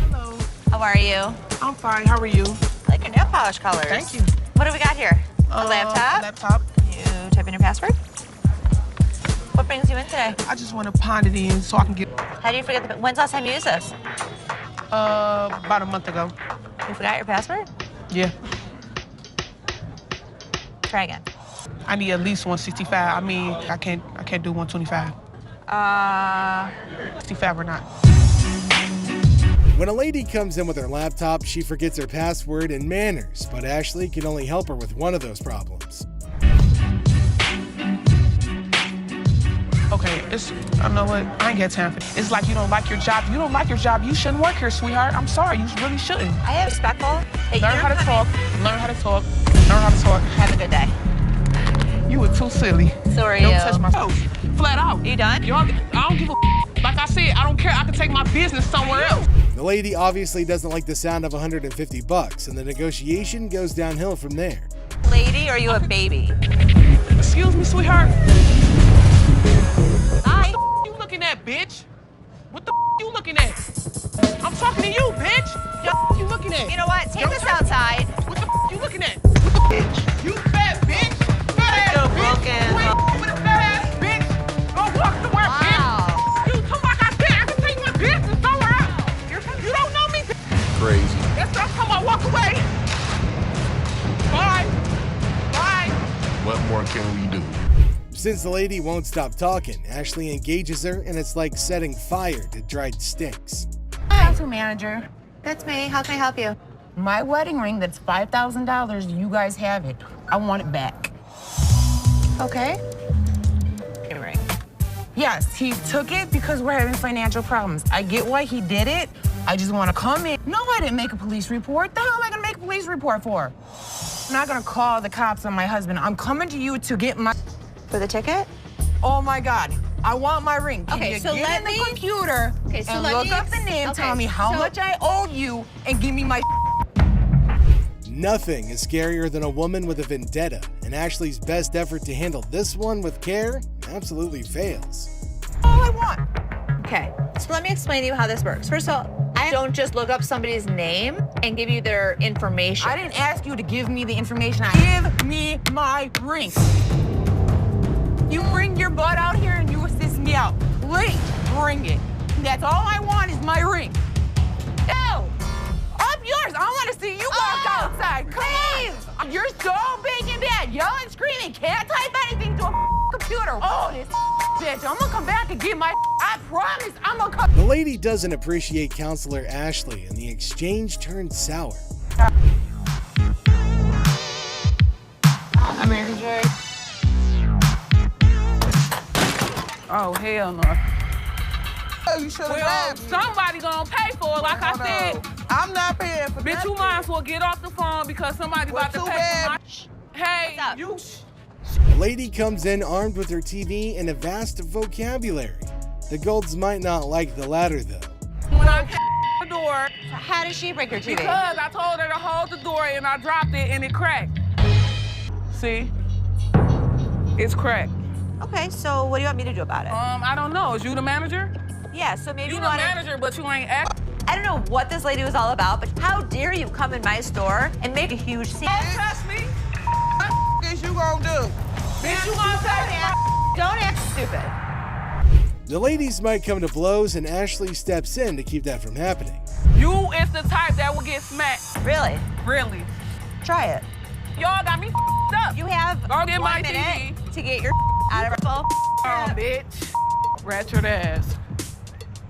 Speaker 5: Hello. How are you?
Speaker 12: I'm fine. How are you?
Speaker 5: I like your nail polish colors.
Speaker 12: Thank you.
Speaker 5: What do we got here? A laptop?
Speaker 12: Laptop.
Speaker 5: You type in your password? What brings you in today?
Speaker 12: I just want to pound it in so I can get.
Speaker 5: How do you forget when's the last time you used this?
Speaker 12: About a month ago.
Speaker 5: You forgot your password?
Speaker 12: Yeah.
Speaker 5: Try again.
Speaker 12: I need at least 165. I mean, I can't do 125. 65 or not.
Speaker 2: When a lady comes in with her laptop, she forgets her password and manners, but Ashley can only help her with one of those problems.
Speaker 12: Okay, I know what, I ain't got time for it. It's like you don't like your job. You don't like your job, you shouldn't work here, sweetheart. I'm sorry, you really shouldn't.
Speaker 5: I am respectful.
Speaker 12: Learn how to talk, learn how to talk, learn how to talk.
Speaker 5: Have a good day.
Speaker 12: You were too silly.
Speaker 5: So are
Speaker 12: Don't
Speaker 5: you.
Speaker 12: touch my toes. Flat out.
Speaker 5: You done?
Speaker 12: I don't give a like I said, I don't care. I can take my business somewhere else.
Speaker 2: The lady obviously doesn't like the sound of $150, and the negotiation goes downhill from there.
Speaker 5: Lady, or are you a baby?
Speaker 12: Excuse me, sweetheart.
Speaker 5: Hi.
Speaker 12: What the you looking at, bitch? What the you looking at? I'm talking to you, bitch. What you looking at?
Speaker 5: You know what? Take this outside.
Speaker 12: What the you looking at? What the bitch? You fat bitch. Fat ass bitch. Wait, with a fat ass bitch. Go walk somewhere, bitch. You come like I said, I can take my business somewhere else. You don't know me.
Speaker 20: Crazy.
Speaker 12: That's not come on, walk away. Bye. Bye.
Speaker 20: What more can we do?
Speaker 2: Since the lady won't stop talking, Ashley engages her, and it's like setting fire to dried sticks.
Speaker 19: Council manager.
Speaker 5: That's me. How can I help you?
Speaker 19: My wedding ring that's $5,000, you guys have it. I want it back.
Speaker 5: Okay. Your ring.
Speaker 19: Yes, he took it because we're having financial problems. I get why he did it. I just want to come in. No, I didn't make a police report. The hell am I going to make a police report for? I'm not going to call the cops on my husband. I'm coming to you to get my...
Speaker 5: For the ticket?
Speaker 19: Oh, my God. I want my ring. Can
Speaker 5: Okay,
Speaker 19: you
Speaker 5: so
Speaker 19: get
Speaker 5: let
Speaker 19: in the
Speaker 5: me-
Speaker 19: computer
Speaker 5: Okay, so
Speaker 19: and
Speaker 5: let
Speaker 19: look
Speaker 5: me
Speaker 19: up the name,
Speaker 5: okay,
Speaker 19: tell me how
Speaker 5: so-
Speaker 19: much I owe you, and give me my...
Speaker 2: Nothing is scarier than a woman with a vendetta, and Ashley's best effort to handle this one with care absolutely fails.
Speaker 19: All I want.
Speaker 5: Okay, so let me explain to you how this works. First of all, I don't just look up somebody's name and give you their information.
Speaker 19: I didn't ask you to give me the information. Give me my ring. You bring your butt out here and you assist me out. Please, bring it. That's all I want is my ring. No! Up yours. I want to see you walk outside. Come on. You're so big and bad. Yelling, screaming. Can't type anything to a computer. Oh, this bitch. I'm going to come back and get my... I promise I'm going to come...
Speaker 2: The lady doesn't appreciate Counselor Ashley, and the exchange turns sour.
Speaker 19: American Joy.
Speaker 12: Oh, hell no.
Speaker 19: You should have
Speaker 12: Well, somebody gonna pay for it, like I said.
Speaker 19: I'm not paying for
Speaker 12: Bitch, you might as well get off the phone because somebody about to pay for my... Hey, you...
Speaker 2: A lady comes in armed with her TV and a vast vocabulary. The Golds might not like the latter, though.
Speaker 12: When I came the door...
Speaker 5: So how did she break her TV?
Speaker 12: Because I told her to hold the door and I dropped it and it cracked. See? It's cracked.
Speaker 5: Okay, so what do you want me to do about it?
Speaker 12: I don't know. Is you the manager?
Speaker 5: Yeah, so maybe
Speaker 12: You
Speaker 5: you
Speaker 12: the
Speaker 5: want to...
Speaker 12: manager, but you ain't act...
Speaker 5: I don't know what this lady was all about, but how dare you come in my store and make a huge scene?
Speaker 12: Don't trust me.
Speaker 19: What is you gonna do?
Speaker 12: Bitch, you gonna say
Speaker 5: Don't act stupid.
Speaker 2: The ladies might come to blows, and Ashley steps in to keep that from happening.
Speaker 12: You is the type that will get smacked.
Speaker 5: Really?
Speaker 12: Really.
Speaker 5: Try it.
Speaker 12: Y'all got me up.
Speaker 5: You have
Speaker 12: Go get
Speaker 5: 1
Speaker 12: my
Speaker 5: minute
Speaker 12: TV.
Speaker 5: to get your out of her phone.
Speaker 12: Bitch. Ratchet ass.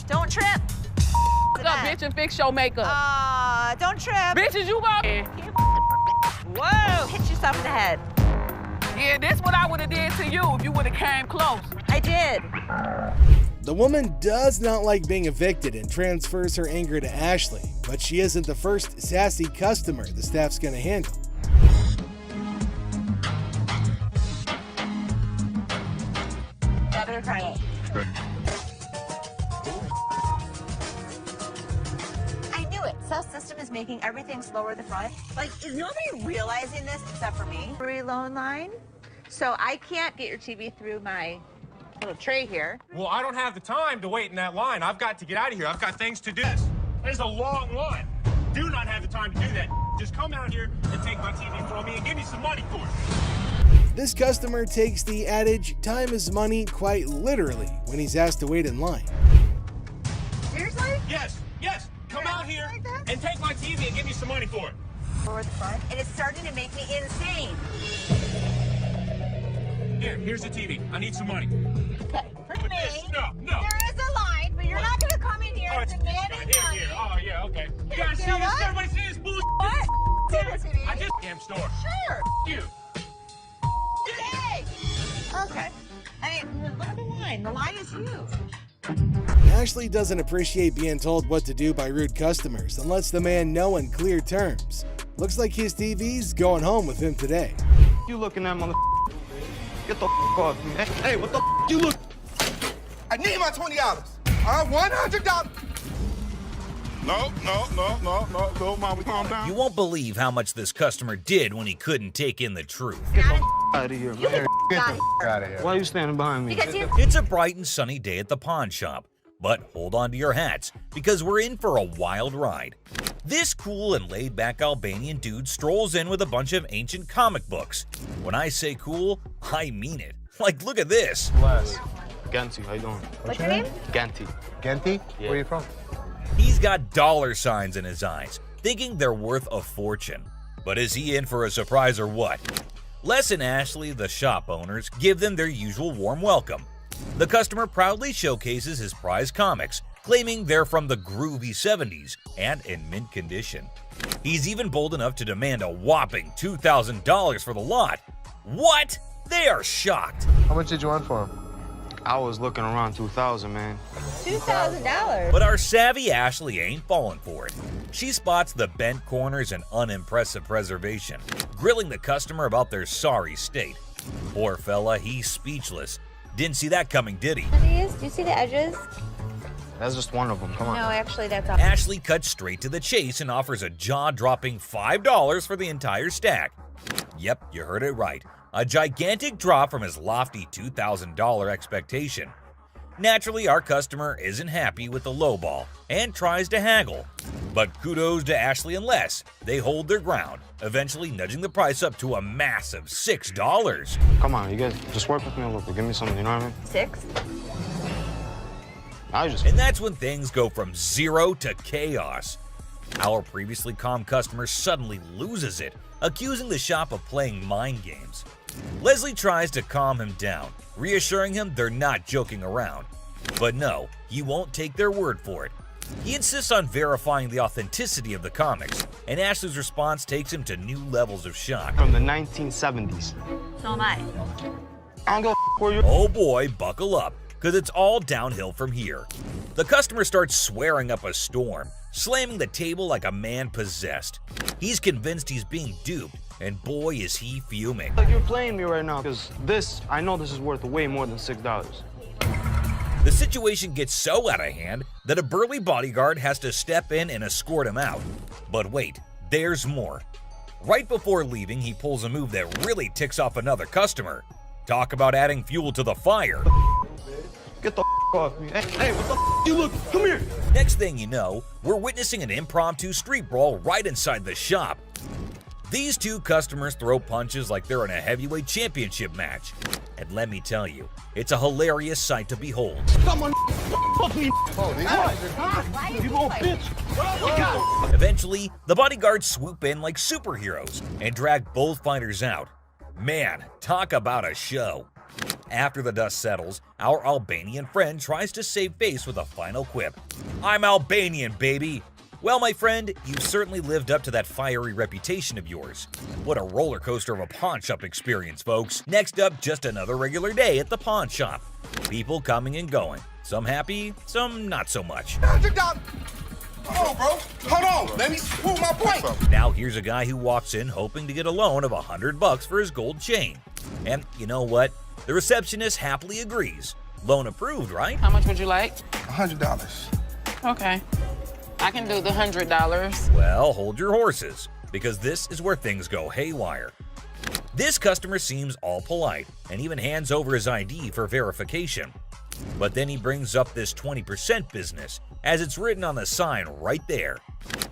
Speaker 5: Don't trip.
Speaker 12: What's up, bitch, and fix your makeup.
Speaker 5: Don't trip.
Speaker 12: Bitches, you go.
Speaker 5: Whoa. Hit yourself in the head.
Speaker 12: Yeah, this what I would have did to you if you would have came close.
Speaker 5: I did.
Speaker 2: The woman does not like being evicted and transfers her anger to Ashley, but she isn't the first sassy customer the staff's gonna handle.
Speaker 5: Better try it. I knew it. Self-system is making everything slower at the front. Like, is nobody realizing this except for me? Free loan line. So I can't get your TV through my
Speaker 19: little tray here.
Speaker 14: Well, I don't have the time to wait in that line. I've got to get out of here. I've got things to do. There's a long line. Do not have the time to do that. Just come out here and take my TV from me and give me some money for it.
Speaker 2: This customer takes the adage, time is money, quite literally when he's asked to wait in line.
Speaker 5: Seriously?
Speaker 14: Yes. Come out here and take my TV and give me some money for it.
Speaker 5: Over the front, and it's starting to make me insane.
Speaker 14: Here's the TV. I need some money.
Speaker 5: Okay, for me,
Speaker 14: No.
Speaker 5: there is a line, but you're not going to come in here and demand money.
Speaker 14: Here. Oh, yeah, okay. You guys see
Speaker 5: know
Speaker 14: this?
Speaker 5: what?
Speaker 14: Everybody see this bullshit?
Speaker 5: What? TV.
Speaker 14: I just damn store.
Speaker 5: Sure.
Speaker 14: You.
Speaker 5: Yay! Okay. I mean, look at the line. The line is huge.
Speaker 2: Ashley doesn't appreciate being told what to do by rude customers and lets the man know in clear terms. Looks like his TV's going home with him today.
Speaker 18: You looking at mother? Get the off me. Hey, what the you look?
Speaker 1: I need my $20. $100.
Speaker 20: No, Mom, calm down.
Speaker 9: You won't believe how much this customer did when he couldn't take in the truth.
Speaker 18: Out of here, man. Get the out of here. Why are you standing behind me?
Speaker 9: It's a bright and sunny day at the pawn shop, but hold on to your hats because we're in for a wild ride. This cool and laid-back Albanian dude strolls in with a bunch of ancient comic books. When I say cool, I mean it. Like, look at this.
Speaker 18: Les. Ganti, how you doing?
Speaker 5: What's your name?
Speaker 18: Ganti.
Speaker 13: Genty?
Speaker 18: Yeah.
Speaker 13: Where are you from?
Speaker 9: He's got dollar signs in his eyes, thinking they're worth a fortune. But is he in for a surprise or what? Les and Ashley, the shop owners, give them their usual warm welcome. The customer proudly showcases his prize comics, claiming they're from the groovy 70s and in mint condition. He's even bold enough to demand a whopping $2,000 for the lot. What? They are shocked.
Speaker 13: How much did you want for him?
Speaker 18: I was looking around 2,000, man.
Speaker 5: $2,000.
Speaker 9: But our savvy Ashley ain't falling for it. She spots the bent corners and unimpressive preservation, grilling the customer about their sorry state. Poor fella, he's speechless. Didn't see that coming, did he?
Speaker 5: Do you see the edges?
Speaker 18: That's just one of them. Come on.
Speaker 5: No, actually, that's all.
Speaker 9: Ashley cuts straight to the chase and offers a jaw-dropping $5 for the entire stack. Yep, you heard it right. A gigantic drop from his lofty $2,000 expectation. Naturally, our customer isn't happy with the lowball and tries to haggle. But kudos to Ashley and Les. They hold their ground, eventually nudging the price up to a massive $6.
Speaker 18: Come on, you guys, just work with me a little bit. Give me something, you know what I mean?
Speaker 5: 6?
Speaker 9: And that's when things go from zero to chaos. Our previously calm customer suddenly loses it, accusing the shop of playing mind games. Leslie tries to calm him down, reassuring him they're not joking around. But no, he won't take their word for it. He insists on verifying the authenticity of the comics, and Ashley's response takes him to new levels of shock.
Speaker 18: From the 1970s.
Speaker 5: So am I.
Speaker 18: I don't go for you.
Speaker 9: Oh boy, buckle up, because it's all downhill from here. The customer starts swearing up a storm, slamming the table like a man possessed. He's convinced he's being duped, and boy is he fuming.
Speaker 18: Like you're playing me right now, because I know this is worth way more than $6.
Speaker 9: The situation gets so out of hand that a burly bodyguard has to step in and escort him out. But wait, there's more. Right before leaving, he pulls a move that really ticks off another customer. Talk about adding fuel to the fire.
Speaker 18: Get the off me. Hey, what the you look? Come here.
Speaker 9: Next thing you know, we're witnessing an impromptu street brawl right inside the shop. These two customers throw punches like they're in a heavyweight championship match. And let me tell you, it's a hilarious sight to behold.
Speaker 18: Someone fuck me. You little bitch.
Speaker 9: Eventually, the bodyguards swoop in like superheroes and drag both fighters out. Man, talk about a show. After the dust settles, our Albanian friend tries to save face with a final quip. I'm Albanian, baby. Well, my friend, you've certainly lived up to that fiery reputation of yours. What a roller coaster of a pawn shop experience, folks. Next up, just another regular day at the pawn shop. People coming and going. Some happy, some not so much.
Speaker 1: $100. Hold on, bro. Hold on. Let me prove my point.
Speaker 9: Now here's a guy who walks in hoping to get a loan of $100 for his gold chain. And you know what? The receptionist happily agrees. Loan approved, right?
Speaker 19: How much would you like?
Speaker 1: $100.
Speaker 19: Okay. I can do the $100.
Speaker 9: Well, hold your horses, because this is where things go haywire. This customer seems all polite and even hands over his ID for verification. But then he brings up this 20% business, as it's written on the sign right there.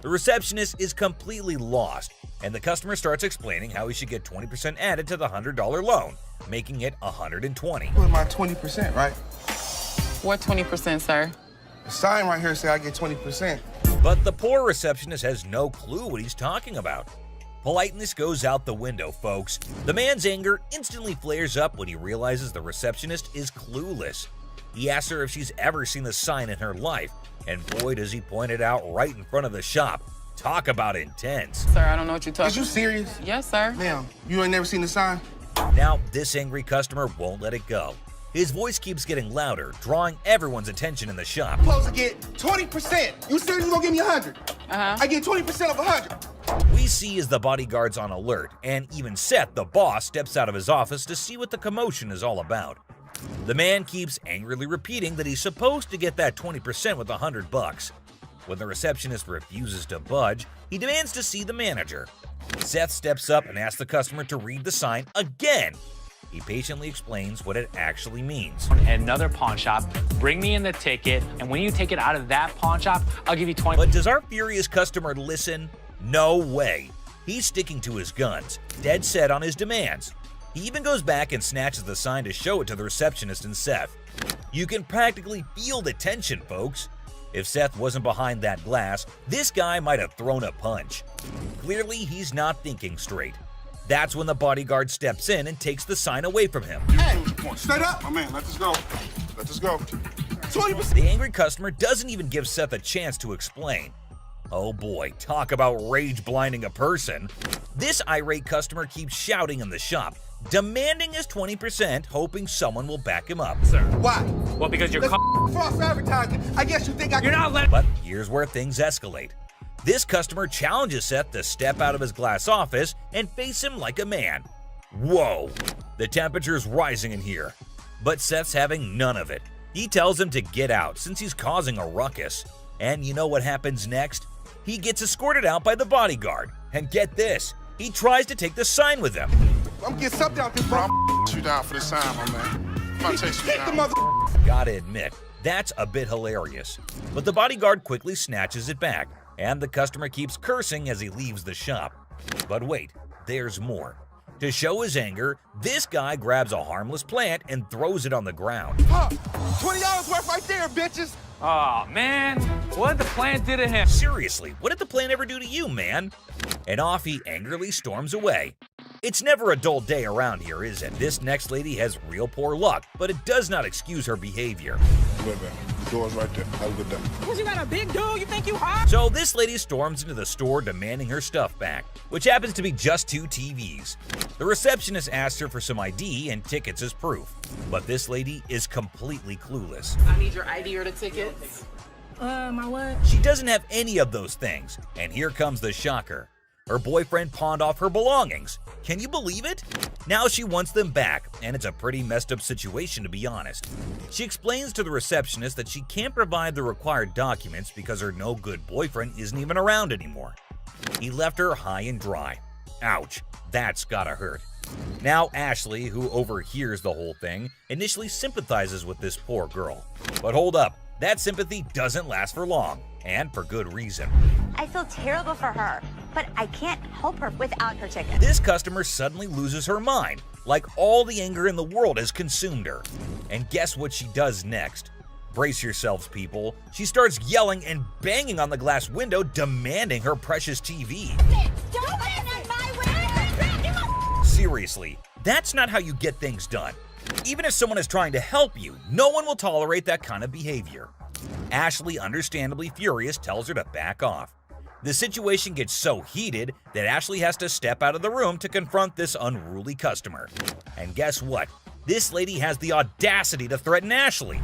Speaker 9: The receptionist is completely lost, and the customer starts explaining how he should get 20% added to the $100 loan, making it $120.
Speaker 18: Put my 20%, right?
Speaker 19: What 20%, sir?
Speaker 18: The sign right here say I get 20%.
Speaker 9: But the poor receptionist has no clue what he's talking about. Politeness goes out the window, folks. The man's anger instantly flares up when he realizes the receptionist is clueless. He asks her if she's ever seen the sign in her life, and boy does he point it out right in front of the shop. Talk about intense.
Speaker 19: Sir, I don't know what you're talking about.
Speaker 18: Is you serious?
Speaker 19: Yes, sir.
Speaker 18: Ma'am, you ain't never seen the sign?
Speaker 9: Now, this angry customer won't let it go. His voice keeps getting louder, drawing everyone's attention in the shop.
Speaker 18: I'm supposed to get 20%. You serious? You gonna give me 100? I get 20% of 100.
Speaker 9: We see as the bodyguard's on alert, and even Seth, the boss, steps out of his office to see what the commotion is all about. The man keeps angrily repeating that he's supposed to get that 20% with $100. When the receptionist refuses to budge, he demands to see the manager. Seth steps up and asks the customer to read the sign again. He patiently explains what it actually means.
Speaker 4: At another pawn shop, bring me in the ticket, and when you take it out of that pawn shop, I'll give you 20.
Speaker 9: But does our furious customer listen? No way. He's sticking to his guns, dead set on his demands. He even goes back and snatches the sign to show it to the receptionist and Seth. You can practically feel the tension, folks. If Seth wasn't behind that glass, this guy might have thrown a punch. Clearly, he's not thinking straight. That's when the bodyguard steps in and takes the sign away from him.
Speaker 24: Hey, straight up, my man. Let this go. Let this go. 20%.
Speaker 9: The angry customer doesn't even give Seth a chance to explain. Oh boy, talk about rage blinding a person. This irate customer keeps shouting in the shop, demanding his 20%, hoping someone will back him up.
Speaker 4: Sir.
Speaker 18: Why?
Speaker 4: Well, because you're
Speaker 18: false advertising. I guess you think I can.
Speaker 4: You're not letting.
Speaker 9: But here's where things escalate. This customer challenges Seth to step out of his glass office and face him like a man. Whoa, the temperature's rising in here. But Seth's having none of it. He tells him to get out since he's causing a ruckus. And you know what happens next? He gets escorted out by the bodyguard. And get this, he tries to take the sign with him.
Speaker 18: I'm getting something out there, bro.
Speaker 24: I'm you down for this time, my man. I'm gonna take you down.
Speaker 9: Gotta admit, that's a bit hilarious. But the bodyguard quickly snatches it back, and the customer keeps cursing as he leaves the shop. But wait, there's more. To show his anger, this guy grabs a harmless plant and throws it on the ground.
Speaker 18: $20 worth right there, bitches.
Speaker 4: Oh, man. What did the plant do to him?
Speaker 9: Seriously, what did the plant ever do to you, man? And off he angrily storms away. It's never a dull day around here, is it? This next lady has real poor luck, but it does not excuse her behavior.
Speaker 24: Wait, man. The door's right there. Have a good day.
Speaker 19: Because you got a big dude, you think you hot?
Speaker 9: So this lady storms into the store demanding her stuff back, which happens to be just 2 TVs. The receptionist asks her for some ID and tickets as proof, but this lady is completely clueless.
Speaker 19: I need your ID or the tickets. My what?
Speaker 9: She doesn't have any of those things, and here comes the shocker. Her boyfriend pawned off her belongings. Can you believe it? Now she wants them back, and it's a pretty messed up situation to be honest. She explains to the receptionist that she can't provide the required documents because her no-good boyfriend isn't even around anymore. He left her high and dry. Ouch, that's gotta hurt. Now Ashley, who overhears the whole thing, initially sympathizes with this poor girl. But hold up, that sympathy doesn't last for long, and for good reason.
Speaker 5: I feel terrible for her, but I can't help her without her ticket.
Speaker 9: This customer suddenly loses her mind, like all the anger in the world has consumed her. And guess what she does next? Brace yourselves, people. She starts yelling and banging on the glass window, demanding her precious TV. Seriously, that's not how you get things done. Even if someone is trying to help you, no one will tolerate that kind of behavior. Ashley, understandably furious, tells her to back off. The situation gets so heated that Ashley has to step out of the room to confront this unruly customer. And guess what? This lady has the audacity to threaten Ashley.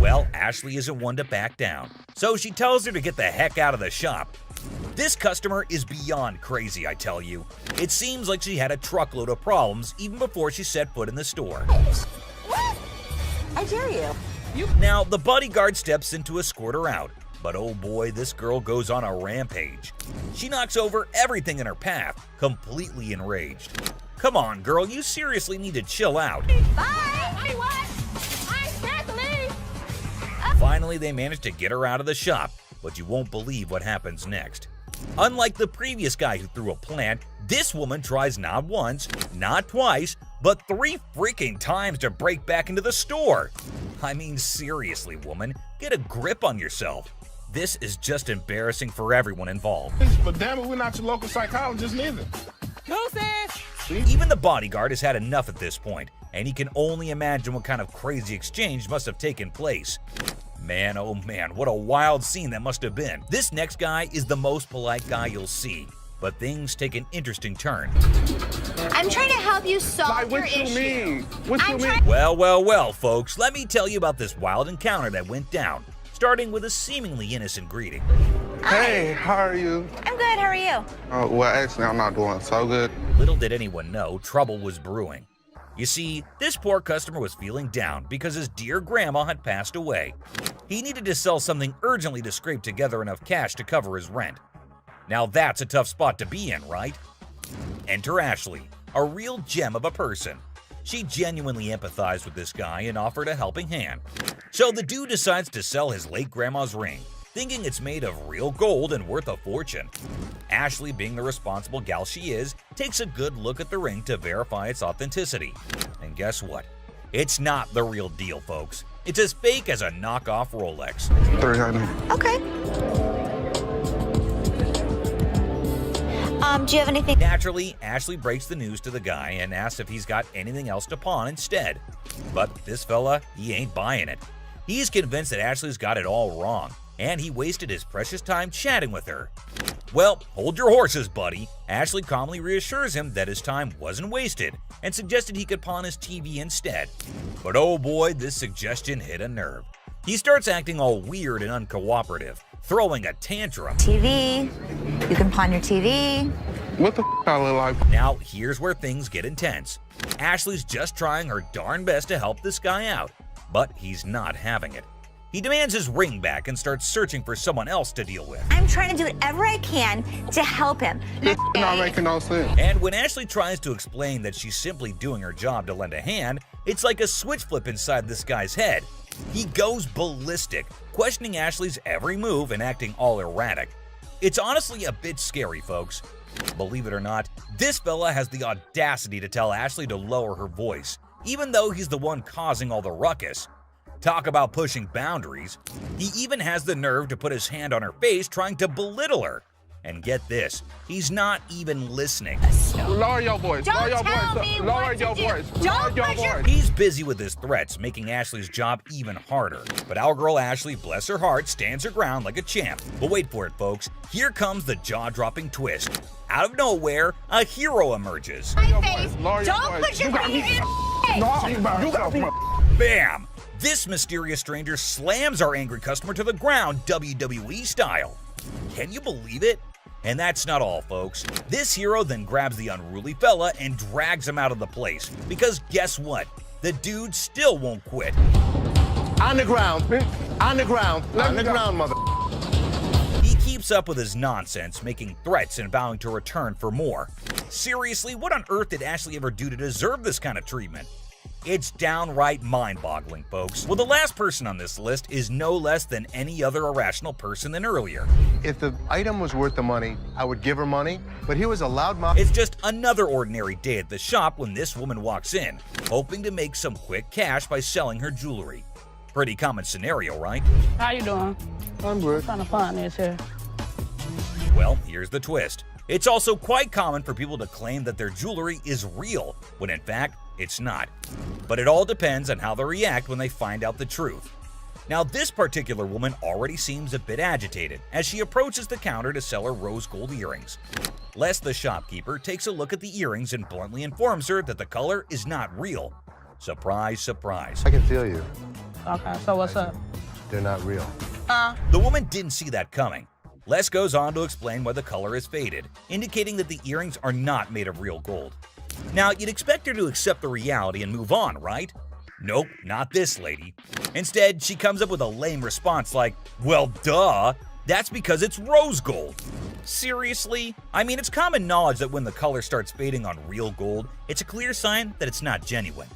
Speaker 9: Well, Ashley isn't one to back down, so she tells her to get the heck out of the shop. This customer is beyond crazy, I tell you. It seems like she had a truckload of problems even before she set foot in the store.
Speaker 5: What? I dare you.
Speaker 9: Now, the bodyguard steps in to escort her out, But oh boy, this girl goes on a rampage. She knocks over everything in her path, completely enraged. Come on, girl, you seriously need to chill out.
Speaker 5: Bye! What? I'm scared to leave.
Speaker 9: Finally, they manage to get her out of the shop, but you won't believe what happens next. Unlike the previous guy who threw a plant, this woman tries not once, not twice, but 3 freaking times to break back into the store. I mean, seriously, woman, get a grip on yourself. This is just embarrassing for everyone involved.
Speaker 1: But damn it, we're not your local psychologist neither.
Speaker 9: Even the bodyguard has had enough at this point, and he can only imagine what kind of crazy exchange must have taken place. Man, oh man, what a wild scene that must have been. This next guy is the most polite guy you'll see, but things take an interesting turn.
Speaker 5: I'm trying to help you solve your issue.
Speaker 1: What you mean?
Speaker 9: Well, folks, let me tell you about this wild encounter that went down, starting with a seemingly innocent greeting.
Speaker 17: Hey, how are you?
Speaker 5: I'm good, how are you?
Speaker 17: Well, actually, I'm not doing so good.
Speaker 9: Little did anyone know, trouble was brewing. You see, this poor customer was feeling down because his dear grandma had passed away. He needed to sell something urgently to scrape together enough cash to cover his rent. Now that's a tough spot to be in, right? Enter Ashley, a real gem of a person. She genuinely empathized with this guy and offered a helping hand. So the dude decides to sell his late grandma's ring, thinking it's made of real gold and worth a fortune. Ashley, being the responsible gal she is, takes a good look at the ring to verify its authenticity. And guess what? It's not the real deal, folks. It's as fake as a knockoff Rolex.
Speaker 5: Okay. Do you have anything?
Speaker 9: Naturally, Ashley breaks the news to the guy and asks if he's got anything else to pawn instead. But this fella, he ain't buying it. He's convinced that Ashley's got it all wrong, and he wasted his precious time chatting with her. Well, hold your horses, buddy. Ashley calmly reassures him that his time wasn't wasted and suggested he could pawn his TV instead. But oh boy, this suggestion hit a nerve. He starts acting all weird and uncooperative, throwing a tantrum.
Speaker 5: TV. You can pawn your TV.
Speaker 17: What the I look like?
Speaker 9: Now, here's where things get intense. Ashley's just trying her darn best to help this guy out, but he's not having it. He demands his ring back and starts searching for someone else to deal with.
Speaker 5: I'm trying to do whatever I can to help him.
Speaker 17: This not making no sense.
Speaker 9: And when Ashley tries to explain that she's simply doing her job to lend a hand, it's like a switch flip inside this guy's head. He goes ballistic, questioning Ashley's every move and acting all erratic. It's honestly a bit scary, folks. Believe it or not, this fella has the audacity to tell Ashley to lower her voice, even though he's the one causing all the ruckus. Talk about pushing boundaries. He even has the nerve to put his hand on her face trying to belittle her. And get this, he's not even listening.
Speaker 17: Lower your voice.
Speaker 5: Don't
Speaker 17: Lower your
Speaker 5: tell
Speaker 17: voice.
Speaker 5: me
Speaker 17: Lower
Speaker 5: what
Speaker 17: your
Speaker 5: to do.
Speaker 17: voice.
Speaker 5: Don't
Speaker 17: Lower your
Speaker 5: push your-
Speaker 17: voice.
Speaker 9: He's busy with his threats, making Ashley's job even harder. But our girl Ashley, bless her heart, stands her ground like a champ. But wait for it, folks. Here comes the jaw-dropping twist. Out of nowhere, a hero emerges.
Speaker 5: My face.
Speaker 17: Lower your
Speaker 5: Don't
Speaker 17: voice.
Speaker 5: put your
Speaker 17: You got
Speaker 5: finger
Speaker 17: me.
Speaker 5: in
Speaker 17: No,
Speaker 5: my face.
Speaker 17: you got me.
Speaker 9: Bam! This mysterious stranger slams our angry customer to the ground WWE style. Can you believe it? And that's not all, folks. This hero then grabs the unruly fella and drags him out of the place. Because guess what? The dude still won't quit.
Speaker 17: On the ground. On the ground. On the ground, mother.
Speaker 9: He keeps up with his nonsense, making threats and vowing to return for more. Seriously, what on earth did Ashley ever do to deserve this kind of treatment? It's downright mind-boggling, folks. Well, the last person on this list is no less than any other irrational person than earlier.
Speaker 13: If the item was worth the money, I would give her money, but he was a loudmouth.
Speaker 9: It's just another ordinary day at the shop when this woman walks in, hoping to make some quick cash by selling her jewelry. Pretty common scenario, right?
Speaker 16: How you doing?
Speaker 13: I'm good.
Speaker 16: Trying to find this here.
Speaker 9: Well, here's the twist. It's also quite common for people to claim that their jewelry is real, when in fact, it's not. But it all depends on how they react when they find out the truth. Now, this particular woman already seems a bit agitated as she approaches the counter to sell her rose gold earrings. Les, the shopkeeper, takes a look at the earrings and bluntly informs her that the color is not real. Surprise, surprise.
Speaker 13: I can feel you.
Speaker 16: Okay, so what's up?
Speaker 13: They're not real.
Speaker 9: The woman didn't see that coming. Les goes on to explain why the color is faded, indicating that the earrings are not made of real gold. Now, you'd expect her to accept the reality and move on, right? Nope, not this lady. Instead, she comes up with a lame response like, well, duh, that's because it's rose gold. Seriously? I mean, it's common knowledge that when the color starts fading on real gold, it's a clear sign that it's not genuine.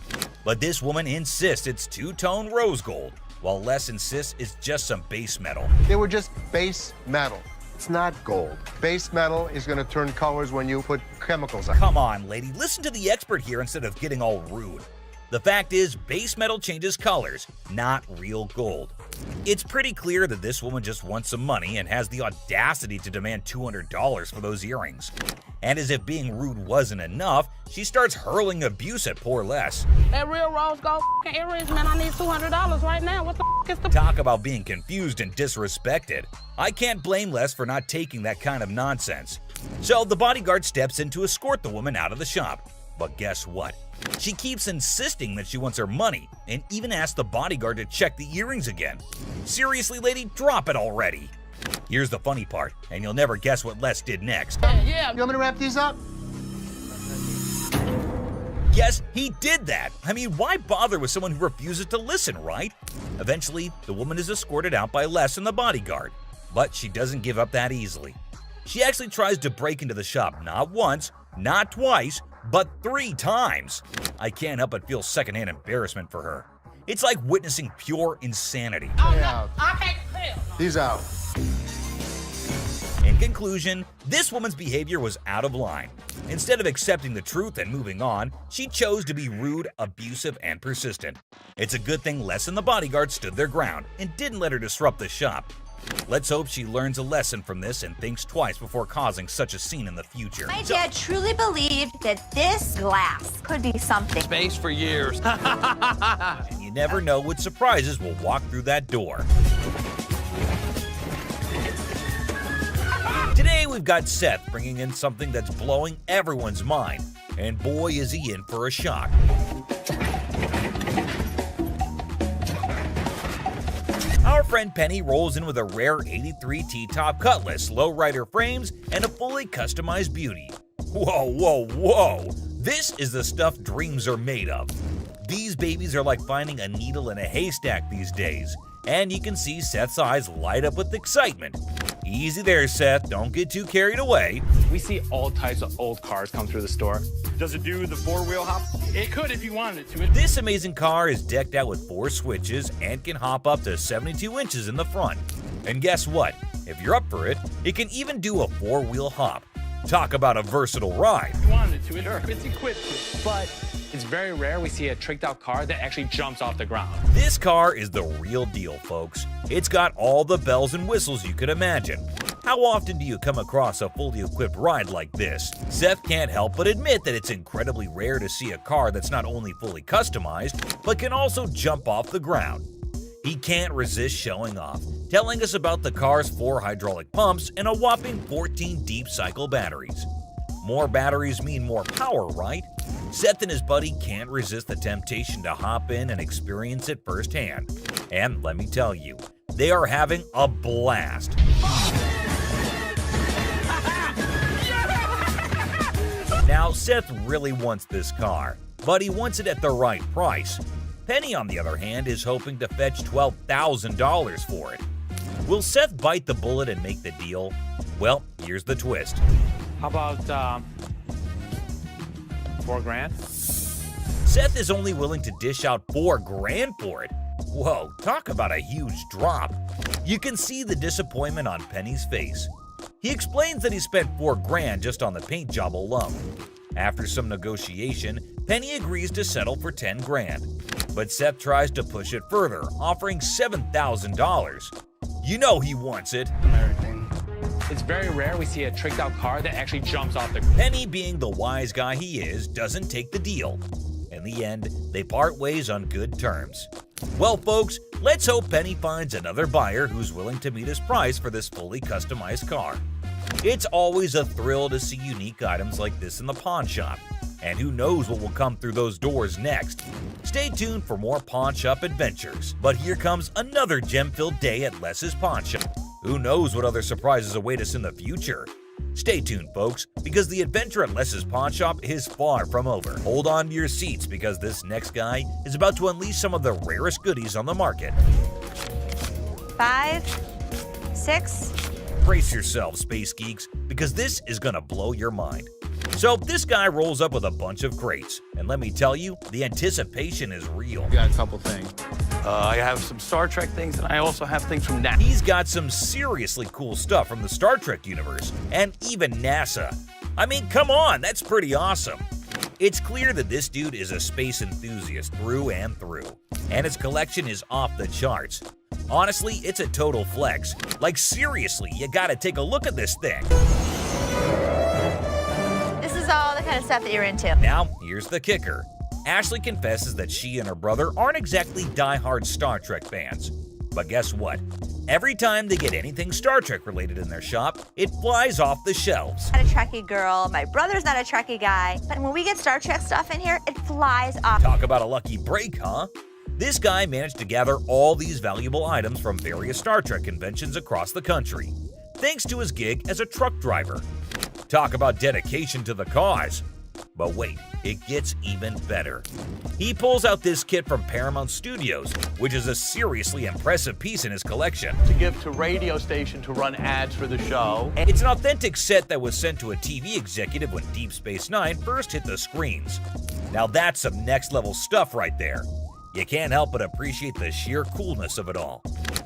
Speaker 9: But this woman insists it's two-tone rose gold, while Les insists it's just some base metal.
Speaker 17: They were just base metal. It's not gold. Base metal is going to turn colors when you put chemicals on it.
Speaker 9: Come on, lady, listen to the expert here instead of getting all rude. The fact is, base metal changes colors, not real gold. It's pretty clear that this woman just wants some money and has the audacity to demand $200 for those earrings. And as if being rude wasn't enough, she starts hurling abuse at poor Les.
Speaker 16: That real rose gold earrings, man, I need $200 right now. What the is the...
Speaker 9: Talk about being confused and disrespected. I can't blame Les for not taking that kind of nonsense. So the bodyguard steps in to escort the woman out of the shop. But guess what? She keeps insisting that she wants her money and even asks the bodyguard to check the earrings again. Seriously, lady, drop it already. Here's the funny part, and you'll never guess what Les did next.
Speaker 16: Yeah.
Speaker 17: You want me to wrap these up?
Speaker 9: Yes, he did that. I mean, why bother with someone who refuses to listen, right? Eventually, the woman is escorted out by Les and the bodyguard. But she doesn't give up that easily. She actually tries to break into the shop not once, not twice, but 3 times. I can't help but feel secondhand embarrassment for her. It's like witnessing pure insanity.
Speaker 16: I can't tell.
Speaker 17: He's out.
Speaker 9: In conclusion, this woman's behavior was out of line. Instead of accepting the truth and moving on, she chose to be rude, abusive, and persistent. It's a good thing Les and the bodyguard stood their ground and didn't let her disrupt the shop. Let's hope she learns a lesson from this and thinks twice before causing such a scene in the future.
Speaker 5: My dad truly believed that this glass could be something.
Speaker 18: Space for years.
Speaker 9: And you never know what surprises will walk through that door. Today we've got Seth bringing in something that's blowing everyone's mind, and boy is he in for a shock. Our friend Penny rolls in with a rare 83 T-top Cutlass, lowrider frames, and a fully customized beauty. Whoa, whoa, whoa! This is the stuff dreams are made of. These babies are like finding a needle in a haystack these days, and you can see Seth's eyes light up with excitement. Easy there, Seth, don't get too carried away.
Speaker 4: We see all types of old cars come through the store.
Speaker 20: Does it do the 4-wheel hop?
Speaker 4: It could if you wanted it to.
Speaker 9: This amazing car is decked out with 4 switches and can hop up to 72 inches in the front. And guess what? If you're up for it, it can even do a 4-wheel hop. Talk about a versatile ride.
Speaker 4: If you wanted it to, it's equipped to. But it's very rare we see a tricked out car that actually jumps off the ground.
Speaker 9: This car is the real deal, folks. It's got all the bells and whistles you could imagine. How often do you come across a fully equipped ride like this? Seth can't help but admit that it's incredibly rare to see a car that's not only fully customized, but can also jump off the ground. He can't resist showing off, telling us about the car's 4 hydraulic pumps and a whopping 14 deep cycle batteries. More batteries mean more power, right? Seth and his buddy can't resist the temptation to hop in and experience it firsthand. And let me tell you, they are having a blast. Now, Seth really wants this car, but he wants it at the right price. Penny, on the other hand, is hoping to fetch $12,000 for it. Will Seth bite the bullet and make the deal? Well, here's the twist.
Speaker 4: How about $4,000?
Speaker 9: Seth is only willing to dish out $4,000 for it. Whoa, talk about a huge drop. You can see the disappointment on Penny's face. He explains that he spent $4,000 just on the paint job alone. After some negotiation, Penny agrees to settle for $10,000. But Seth tries to push it further, offering $7,000. You know he wants it.
Speaker 4: It's very rare we see a tricked out car that actually jumps off the ground.
Speaker 9: Penny, being the wise guy he is, doesn't take the deal. In the end, they part ways on good terms. Well, folks, let's hope Penny finds another buyer who's willing to meet his price for this fully customized car. It's always a thrill to see unique items like this in the pawn shop. And who knows what will come through those doors next. Stay tuned for more pawn shop adventures. But here comes another gem-filled day at Les's Pawn Shop. Who knows what other surprises await us in the future? Stay tuned, folks, because the adventure at Les's Pawn Shop is far from over. Hold on to your seats because this next guy is about to unleash some of the rarest goodies on the market.
Speaker 5: 5, 6.
Speaker 9: Brace yourselves, space geeks, because this is gonna blow your mind. So this guy rolls up with a bunch of crates, and let me tell you, the anticipation is real.
Speaker 6: Got a couple things. I have some Star Trek things, and I also have things from NASA.
Speaker 9: He's got some seriously cool stuff from the Star Trek universe, and even NASA. I mean, come on, that's pretty awesome. It's clear that this dude is a space enthusiast through and through, and his collection is off the charts. Honestly, it's a total flex. Like seriously, you gotta take a look at this thing.
Speaker 5: This is all the kind of stuff that you're into.
Speaker 9: Now, here's the kicker. Ashley confesses that she and her brother aren't exactly die-hard Star Trek fans. But guess what? Every time they get anything Star Trek related in their shop, it flies off the shelves.
Speaker 5: I'm not a Trekkie girl, my brother's not a Trekkie guy, but when we get Star Trek stuff in here, it flies off.
Speaker 9: Talk about a lucky break, huh? This guy managed to gather all these valuable items from various Star Trek conventions across the country, thanks to his gig as a truck driver. Talk about dedication to the cause. But wait, it gets even better. He pulls out this kit from Paramount Studios, which is a seriously impressive piece in his collection.
Speaker 6: To give to radio station to run ads for the show.
Speaker 9: And it's an authentic set that was sent to a TV executive when Deep Space Nine first hit the screens. Now that's some next level stuff right there. You can't help but appreciate the sheer coolness of it all.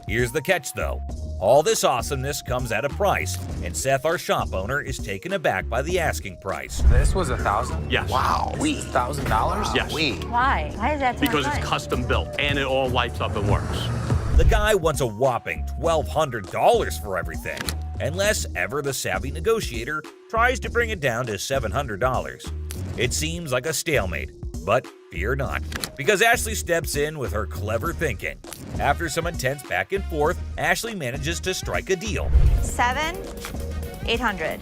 Speaker 9: Here's the catch though. All this awesomeness comes at a price, and Seth, our shop owner, is taken aback by the asking price.
Speaker 6: This was $1,000? Yes.
Speaker 17: Wow.
Speaker 6: $1,000? Yes.
Speaker 5: Why? Why is that so
Speaker 6: Because
Speaker 5: much?
Speaker 6: it's custom built and it all lights up and works.
Speaker 9: The guy wants a whopping $1,200 for everything, unless ever the savvy negotiator tries to bring it down to $700. It seems like a stalemate, but fear not, because Ashley steps in with her clever thinking. After some intense back and forth, Ashley manages to strike a deal.
Speaker 5: 7,800.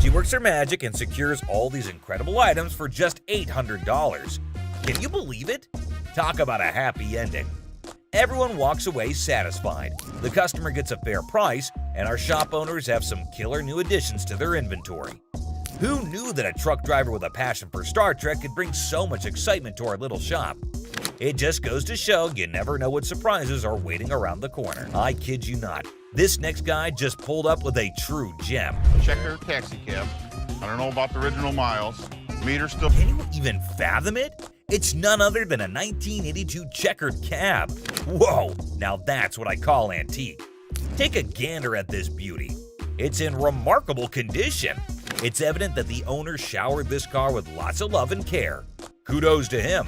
Speaker 9: She works her magic and secures all these incredible items for just $800. Can you believe it? Talk about a happy ending. Everyone walks away satisfied. The customer gets a fair price, and our shop owners have some killer new additions to their inventory. Who knew that a truck driver with a passion for Star Trek could bring so much excitement to our little shop? It just goes to show you never know what surprises are waiting around the corner. I kid you not. This next guy just pulled up with a true gem.
Speaker 21: Checker taxi cab. I don't know about the original miles. Meter still.
Speaker 9: Can you even fathom it? It's none other than a 1982 checkered cab. Whoa, now that's what I call antique. Take a gander at this beauty. It's in remarkable condition. It's evident that the owner showered this car with lots of love and care. Kudos to him.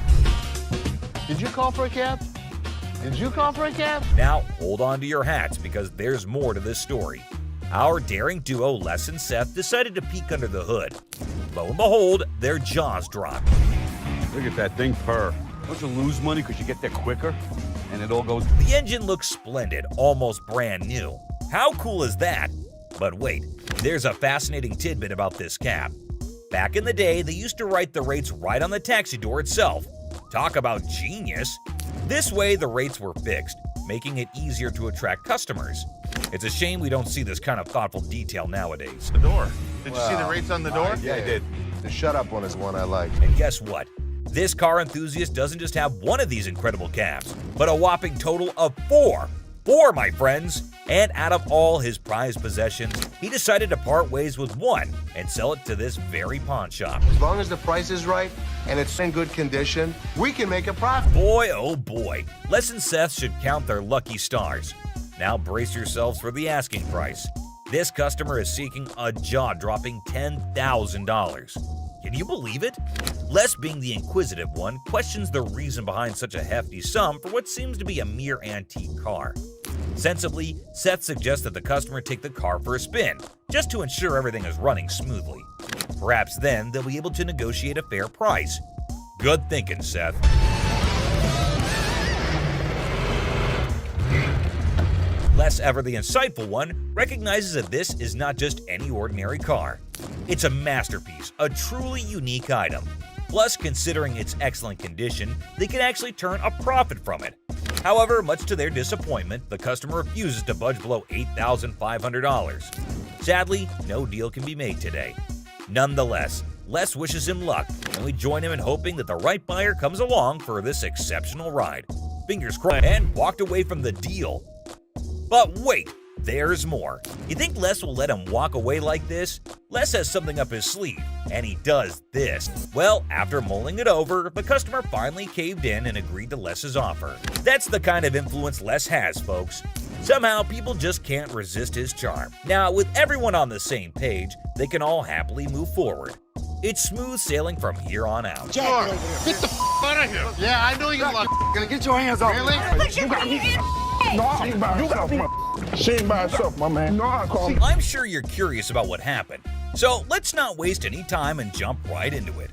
Speaker 17: Did you call for a cab? Did you call for a cab?
Speaker 9: Now, hold on to your hats because there's more to this story. Our daring duo, Les and Seth, decided to peek under the hood. Lo and behold, their jaws dropped.
Speaker 20: Look at that thing purr. Don't you lose money because you get there quicker? And it all goes...
Speaker 9: The engine looks splendid, almost brand new. How cool is that? But wait, there's a fascinating tidbit about this cab. Back in the day, they used to write the rates right on the taxi door itself. Talk about genius. This way, the rates were fixed, making it easier to attract customers. It's a shame we don't see this kind of thoughtful detail nowadays.
Speaker 21: The door. Did you see the rates on the door?
Speaker 17: Yeah, I did. The shut up one is one I like.
Speaker 9: And guess what? This car enthusiast doesn't just have one of these incredible cabs, but a whopping total of 4. 4, my friends! And out of all his prized possessions, he decided to part ways with one and sell it to this very pawn shop.
Speaker 17: As long as the price is right and it's in good condition, we can make a profit.
Speaker 9: Boy, oh boy, Les and Seth should count their lucky stars. Now brace yourselves for the asking price. This customer is seeking a jaw-dropping $10,000. Can you believe it? Les, being the inquisitive one, questions the reason behind such a hefty sum for what seems to be a mere antique car. Sensibly, Seth suggests that the customer take the car for a spin, just to ensure everything is running smoothly. Perhaps then they'll be able to negotiate a fair price. Good thinking, Seth. Les, ever the insightful one, recognizes that this is not just any ordinary car. It's a masterpiece, a truly unique item. Plus, considering its excellent condition, they can actually turn a profit from it. However, much to their disappointment, the customer refuses to budge below $8,500. Sadly, no deal can be made today. Nonetheless, Les wishes him luck, and we join him in hoping that the right buyer comes along for this exceptional ride. Fingers crossed, and walked away from the deal. But wait, there's more. You think Les will let him walk away like this? Les has something up his sleeve, and he does this. Well, after mulling it over, the customer finally caved in and agreed to Les's offer. That's the kind of influence Les has, folks. Somehow, people just can't resist his charm. Now, with everyone on the same page, they can all happily move forward. It's smooth sailing from here on out.
Speaker 24: Jack, get the out of here. Yeah, I know you like gonna get your hands off. Really? You got me. No, she ain't by herself. She ain't by herself, my man. No, I call me.
Speaker 9: I'm sure you're curious about what happened. So let's not waste any time and jump right into it.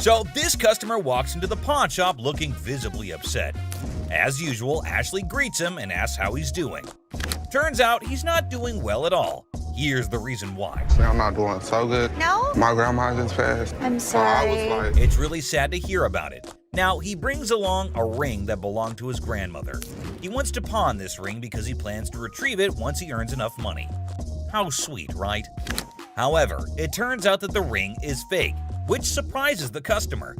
Speaker 9: So this customer walks into the pawn shop looking visibly upset. As usual, Ashley greets him and asks how he's doing. Turns out he's not doing well at all. Here's the reason why.
Speaker 18: I'm not doing so good.
Speaker 5: No?
Speaker 18: My grandma just passed.
Speaker 5: I'm sorry.
Speaker 9: It's really sad to hear about it. Now, he brings along a ring that belonged to his grandmother. He wants to pawn this ring because he plans to retrieve it once he earns enough money. How sweet, right? However, it turns out that the ring is fake, which surprises the customer.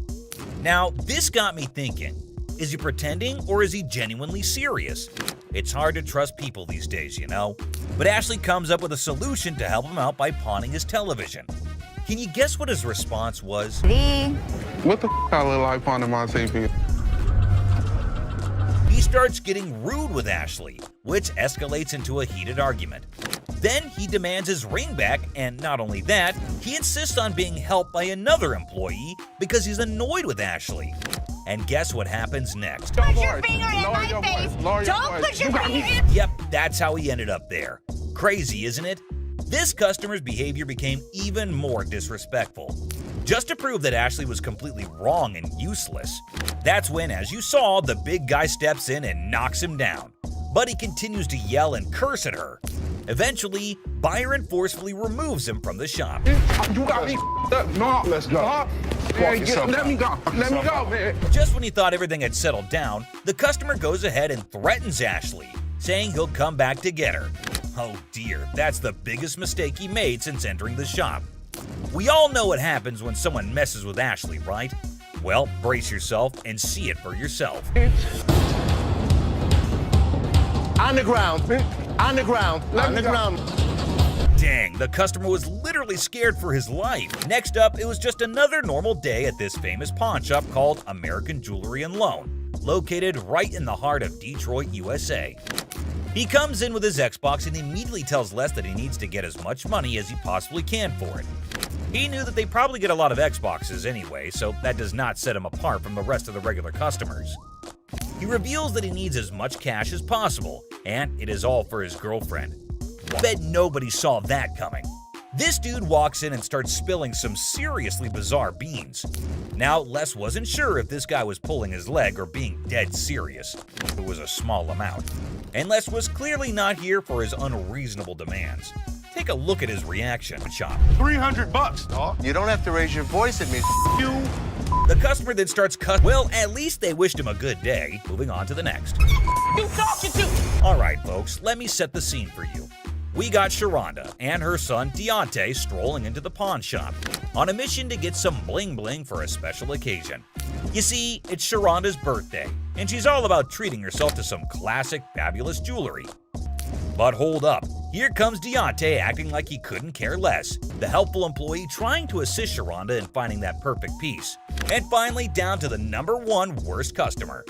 Speaker 9: Now, this got me thinking. Is he pretending or is he genuinely serious? It's hard to trust people these days, you know? But Ashley comes up with a solution to help him out by pawning his television. Can you guess what his response was?
Speaker 18: What the I look like pawning my TV?
Speaker 9: He starts getting rude with Ashley, which escalates into a heated argument. Then he demands his ring back, and not only that, he insists on being helped by another employee because he's annoyed with Ashley. And guess what happens next?
Speaker 3: Put your finger in my face! Don't put your finger in...
Speaker 9: Yep, that's how he ended up there. Crazy, isn't it? This customer's behavior became even more disrespectful. Just to prove that Ashley was completely wrong and useless, that's when, as you saw, the big guy steps in and knocks him down. But he continues to yell and curse at her. Eventually, Byron forcefully removes him from the shop.
Speaker 24: You got me up. No, let's go. Man, let me go. Let me go, man.
Speaker 9: Just when he thought everything had settled down, the customer goes ahead and threatens Ashley, saying he'll come back to get her. Oh dear, that's the biggest mistake he made since entering the shop. We all know what happens when someone messes with Ashley, right? Well, brace yourself and see it for yourself.
Speaker 24: On the ground. On the ground. On the ground.
Speaker 9: Dang, the customer was literally scared for his life. Next up, it was just another normal day at this famous pawn shop called American Jewelry and Loan, located right in the heart of Detroit, USA. He comes in with his Xbox and immediately tells Les that he needs to get as much money as he possibly can for it. He knew that they probably get a lot of Xboxes anyway, so that does not set him apart from the rest of the regular customers. He reveals that he needs as much cash as possible, and it is all for his girlfriend. I bet nobody saw that coming. This dude walks in and starts spilling some seriously bizarre beans. Now, Les wasn't sure if this guy was pulling his leg or being dead serious. It was a small amount. And Les was clearly not here for his unreasonable demands. Take a look at his reaction, Chop.
Speaker 24: $300, dog.
Speaker 17: You don't have to raise your voice at me.
Speaker 24: You.
Speaker 9: The customer then starts Well, at least they wished him a good day. Moving on to the next.
Speaker 16: You talking to?
Speaker 9: All right, folks, let me set the scene for you. We got Sharonda and her son Deontay strolling into the pawn shop on a mission to get some bling bling for a special occasion. You see, it's Sharonda's birthday, and she's all about treating herself to some classic, fabulous jewelry. But hold up, here comes Deontay acting like he couldn't care less, the helpful employee trying to assist Sharonda in finding that perfect piece. And finally, down to the #1 worst customer.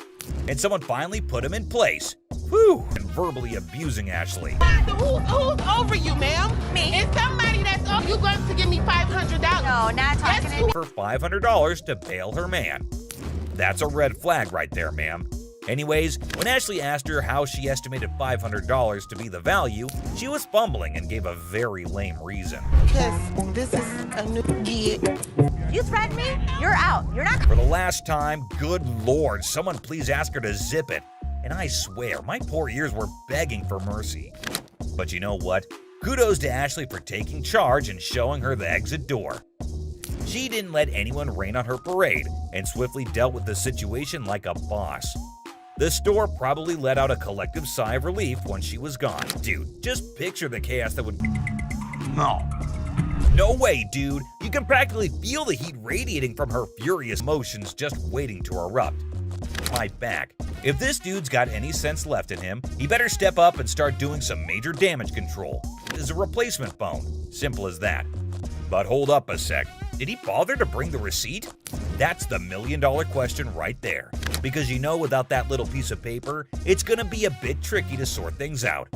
Speaker 9: And someone finally put him in place. Whew, and verbally abusing Ashley.
Speaker 12: Who's over you, ma'am? Me. It's somebody that's over you going to give me $500.
Speaker 5: No, not talking to me.
Speaker 9: For $500 to bail her man. That's a red flag right there, ma'am. Anyways, when Ashley asked her how she estimated $500 to be the value, she was fumbling and gave a very lame reason.
Speaker 12: Because this is a new gig.
Speaker 5: You threaten me? You're out. You're not.
Speaker 9: For the last time, good lord, someone please ask her to zip it. And I swear, my poor ears were begging for mercy. But you know what? Kudos to Ashley for taking charge and showing her the exit door. She didn't let anyone rain on her parade and swiftly dealt with the situation like a boss. The store probably let out a collective sigh of relief once she was gone. Dude, just picture the chaos that would... No way, dude. You can practically feel the heat radiating from her furious motions just waiting to erupt. Fight back. If this dude's got any sense left in him, he better step up and start doing some major damage control. This is a replacement phone. Simple as that. But hold up a sec. Did he bother to bring the receipt? That's the million-dollar question right there. Because you know, without that little piece of paper, it's gonna be a bit tricky to sort things out.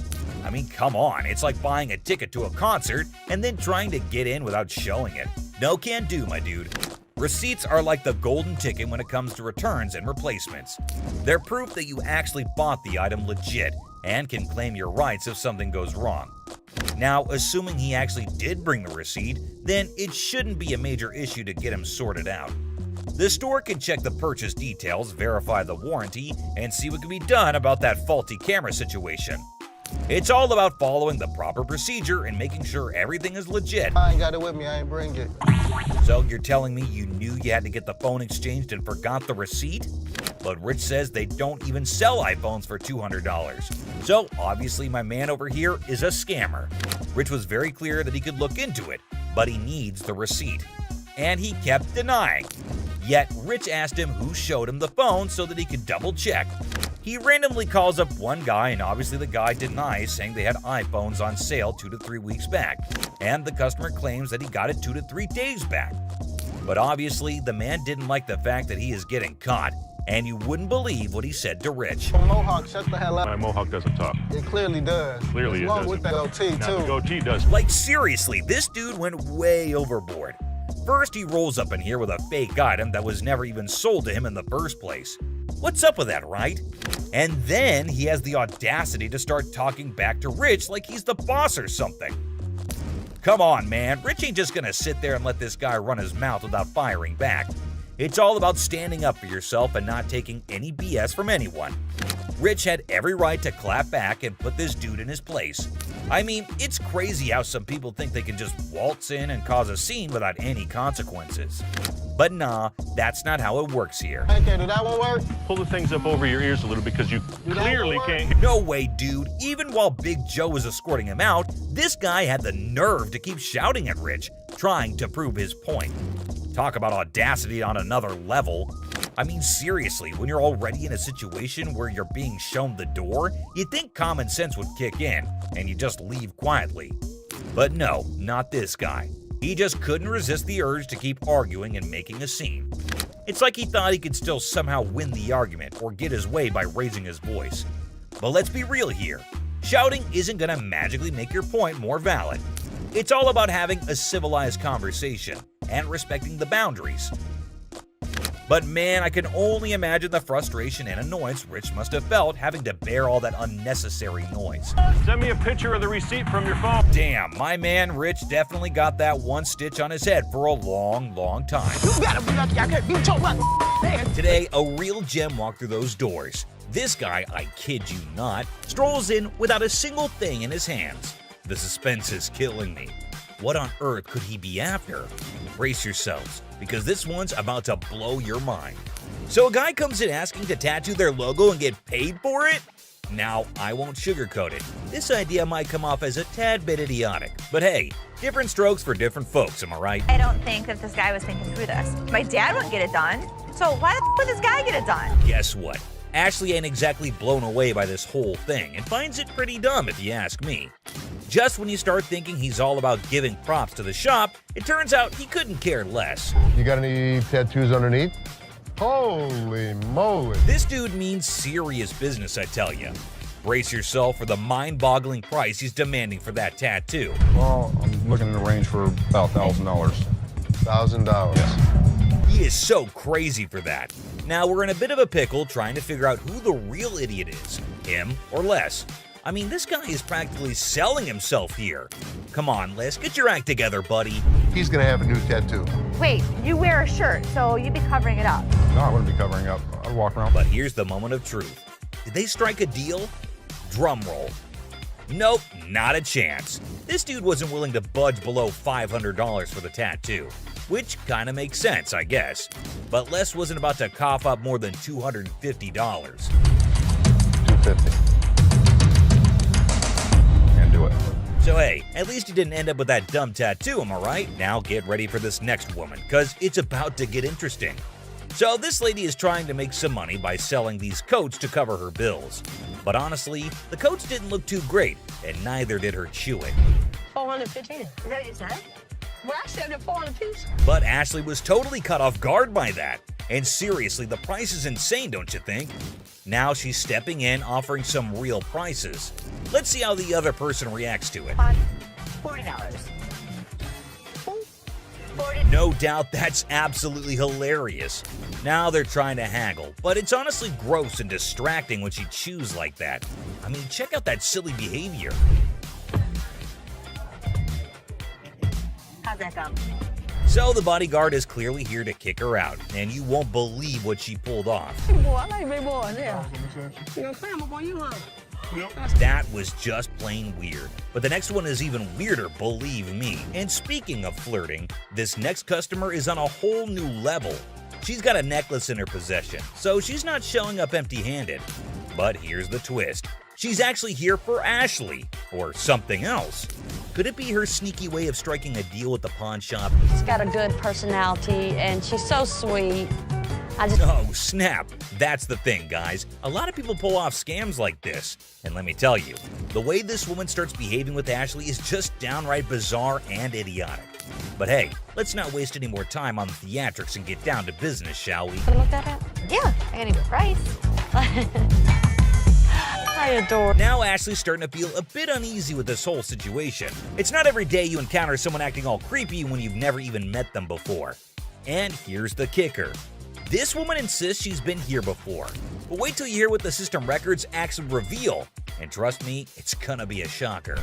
Speaker 9: I mean, come on, it's like buying a ticket to a concert and then trying to get in without showing it. No can do, my dude. Receipts are like the golden ticket when it comes to returns and replacements. They're proof that you actually bought the item legit and can claim your rights if something goes wrong. Now, assuming he actually did bring the receipt, then it shouldn't be a major issue to get him sorted out. The store can check the purchase details, verify the warranty, and see what can be done about that faulty camera situation. It's all about following the proper procedure and making sure everything is legit.
Speaker 17: I ain't got it with me, I ain't bring it.
Speaker 9: So you're telling me you knew you had to get the phone exchanged and forgot the receipt? But Rich says they don't even sell iPhones for $200. So obviously my man over here is a scammer. Rich was very clear that he could look into it, but he needs the receipt. And he kept denying. Yet Rich asked him who showed him the phone so that he could double check. He randomly calls up one guy, and obviously the guy denies, saying they had iPhones on sale 2 to 3 weeks back, and the customer claims that he got it 2 to 3 days back. But obviously, the man didn't like the fact that he is getting caught, and you wouldn't believe what he said to Rich.
Speaker 17: Mohawk, shut the hell up.
Speaker 20: My Mohawk doesn't talk.
Speaker 17: It clearly does.
Speaker 20: Clearly it
Speaker 17: Along
Speaker 20: doesn't.
Speaker 17: with that goatee,
Speaker 20: Now,
Speaker 17: too.
Speaker 20: the goatee does.
Speaker 9: Like seriously, this dude went way overboard. First, he rolls up in here with a fake item that was never even sold to him in the first place. What's up with that, right? And then he has the audacity to start talking back to Rich like he's the boss or something. Come on, man. Rich ain't just gonna sit there and let this guy run his mouth without firing back. It's all about standing up for yourself and not taking any BS from anyone. Rich had every right to clap back and put this dude in his place. I mean, it's crazy how some people think they can just waltz in and cause a scene without any consequences. But nah, that's not how it works here.
Speaker 17: Okay, did that one work?
Speaker 20: Pull the things up over your ears a little because you clearly can't.
Speaker 9: No way, dude. Even while Big Joe was escorting him out, this guy had the nerve to keep shouting at Rich, trying to prove his point. Talk about audacity on another level. I mean, seriously, when you're already in a situation where you're being shown the door, you'd think common sense would kick in, and you just leave quietly. But no, not this guy. He just couldn't resist the urge to keep arguing and making a scene. It's like he thought he could still somehow win the argument or get his way by raising his voice. But let's be real here. Shouting isn't gonna magically make your point more valid. It's all about having a civilized conversation and respecting the boundaries. But man, I can only imagine the frustration and annoyance Rich must have felt having to bear all that unnecessary noise.
Speaker 20: Send me a picture of the receipt from your phone.
Speaker 9: Damn, my man Rich definitely got that one stitch on his head for a long, long time.
Speaker 19: You better be lucky I can't beat your butt.
Speaker 9: Today, a real gem walked through those doors. This guy, I kid you not, strolls in without a single thing in his hands. The suspense is killing me. What on earth could he be after? Brace yourselves, because this one's about to blow your mind. So a guy comes in asking to tattoo their logo and get paid for it? Now, I won't sugarcoat it. This idea might come off as a tad bit idiotic, but hey, different strokes for different folks, am I right?
Speaker 5: I don't think that this guy was thinking through this. My dad wouldn't get it done, so why the would this guy get it done?
Speaker 9: Guess what? Ashley ain't exactly blown away by this whole thing and finds it pretty dumb if you ask me. Just when you start thinking he's all about giving props to the shop, it turns out he couldn't care less.
Speaker 13: You got any tattoos underneath? Holy moly.
Speaker 9: This dude means serious business, I tell you. Brace yourself for the mind-boggling price he's demanding for that tattoo.
Speaker 24: Well, I'm looking in the range for about $1,000.
Speaker 13: $1,000.
Speaker 24: Yes.
Speaker 9: He is so crazy for that. Now we're in a bit of a pickle trying to figure out who the real idiot is, him or Les. I mean, this guy is practically selling himself here. Come on, Les, get your act together, buddy.
Speaker 13: He's gonna have a new tattoo.
Speaker 5: Wait, you wear a shirt, so you'd be covering it up.
Speaker 24: No, I wouldn't be covering up. I'd walk around.
Speaker 9: But here's the moment of truth. Did they strike a deal? Drum roll. Nope, not a chance. This dude wasn't willing to budge below $500 for the tattoo, which kinda makes sense, I guess. But Les wasn't about to cough up more than $250.
Speaker 17: 150. Can't do it.
Speaker 9: So hey, at least you didn't end up with that dumb tattoo, am I right? Now get ready for this next woman, cause it's about to get interesting. So this lady is trying to make some money by selling these coats to cover her bills. But honestly, the coats didn't look too great, and neither did her chewing.
Speaker 11: 415. Is that what you said? Well, I said it 400 piece.
Speaker 9: But Ashley was totally caught off guard by that. And seriously, the price is insane, don't you think? Now she's stepping in, offering some real prices. Let's see how the other person reacts to it.
Speaker 11: $40.
Speaker 9: No doubt that's absolutely hilarious. Now they're trying to haggle, but it's honestly gross and distracting when she chews like that. I mean, check out that silly behavior.
Speaker 11: How's that go?
Speaker 9: So the bodyguard is clearly here to kick her out, and you won't believe what she pulled off.
Speaker 11: Boy, I like big boys, yeah. You know, climb up on you, huh?
Speaker 9: That was just plain weird. But the next one is even weirder, believe me. And speaking of flirting, this next customer is on a whole new level. She's got a necklace in her possession, so she's not showing up empty-handed. But here's the twist. She's actually here for Ashley, or something else. Could it be her sneaky way of striking a deal with the pawn shop?
Speaker 7: She's got a good personality, and she's so sweet.
Speaker 9: Oh, snap. That's the thing, guys. A lot of people pull off scams like this. And let me tell you, the way this woman starts behaving with Ashley is just downright bizarre and idiotic. But hey, let's not waste any more time on the theatrics and get down to business, shall we?
Speaker 7: Wanna look that up?
Speaker 5: Yeah, I gotta give a price.
Speaker 7: I adore.
Speaker 9: Now Ashley's starting to feel a bit uneasy with this whole situation. It's not every day you encounter someone acting all creepy when you've never even met them before. And here's the kicker. This woman insists she's been here before. But wait till you hear what the system records actually reveal. And trust me, it's gonna be a shocker.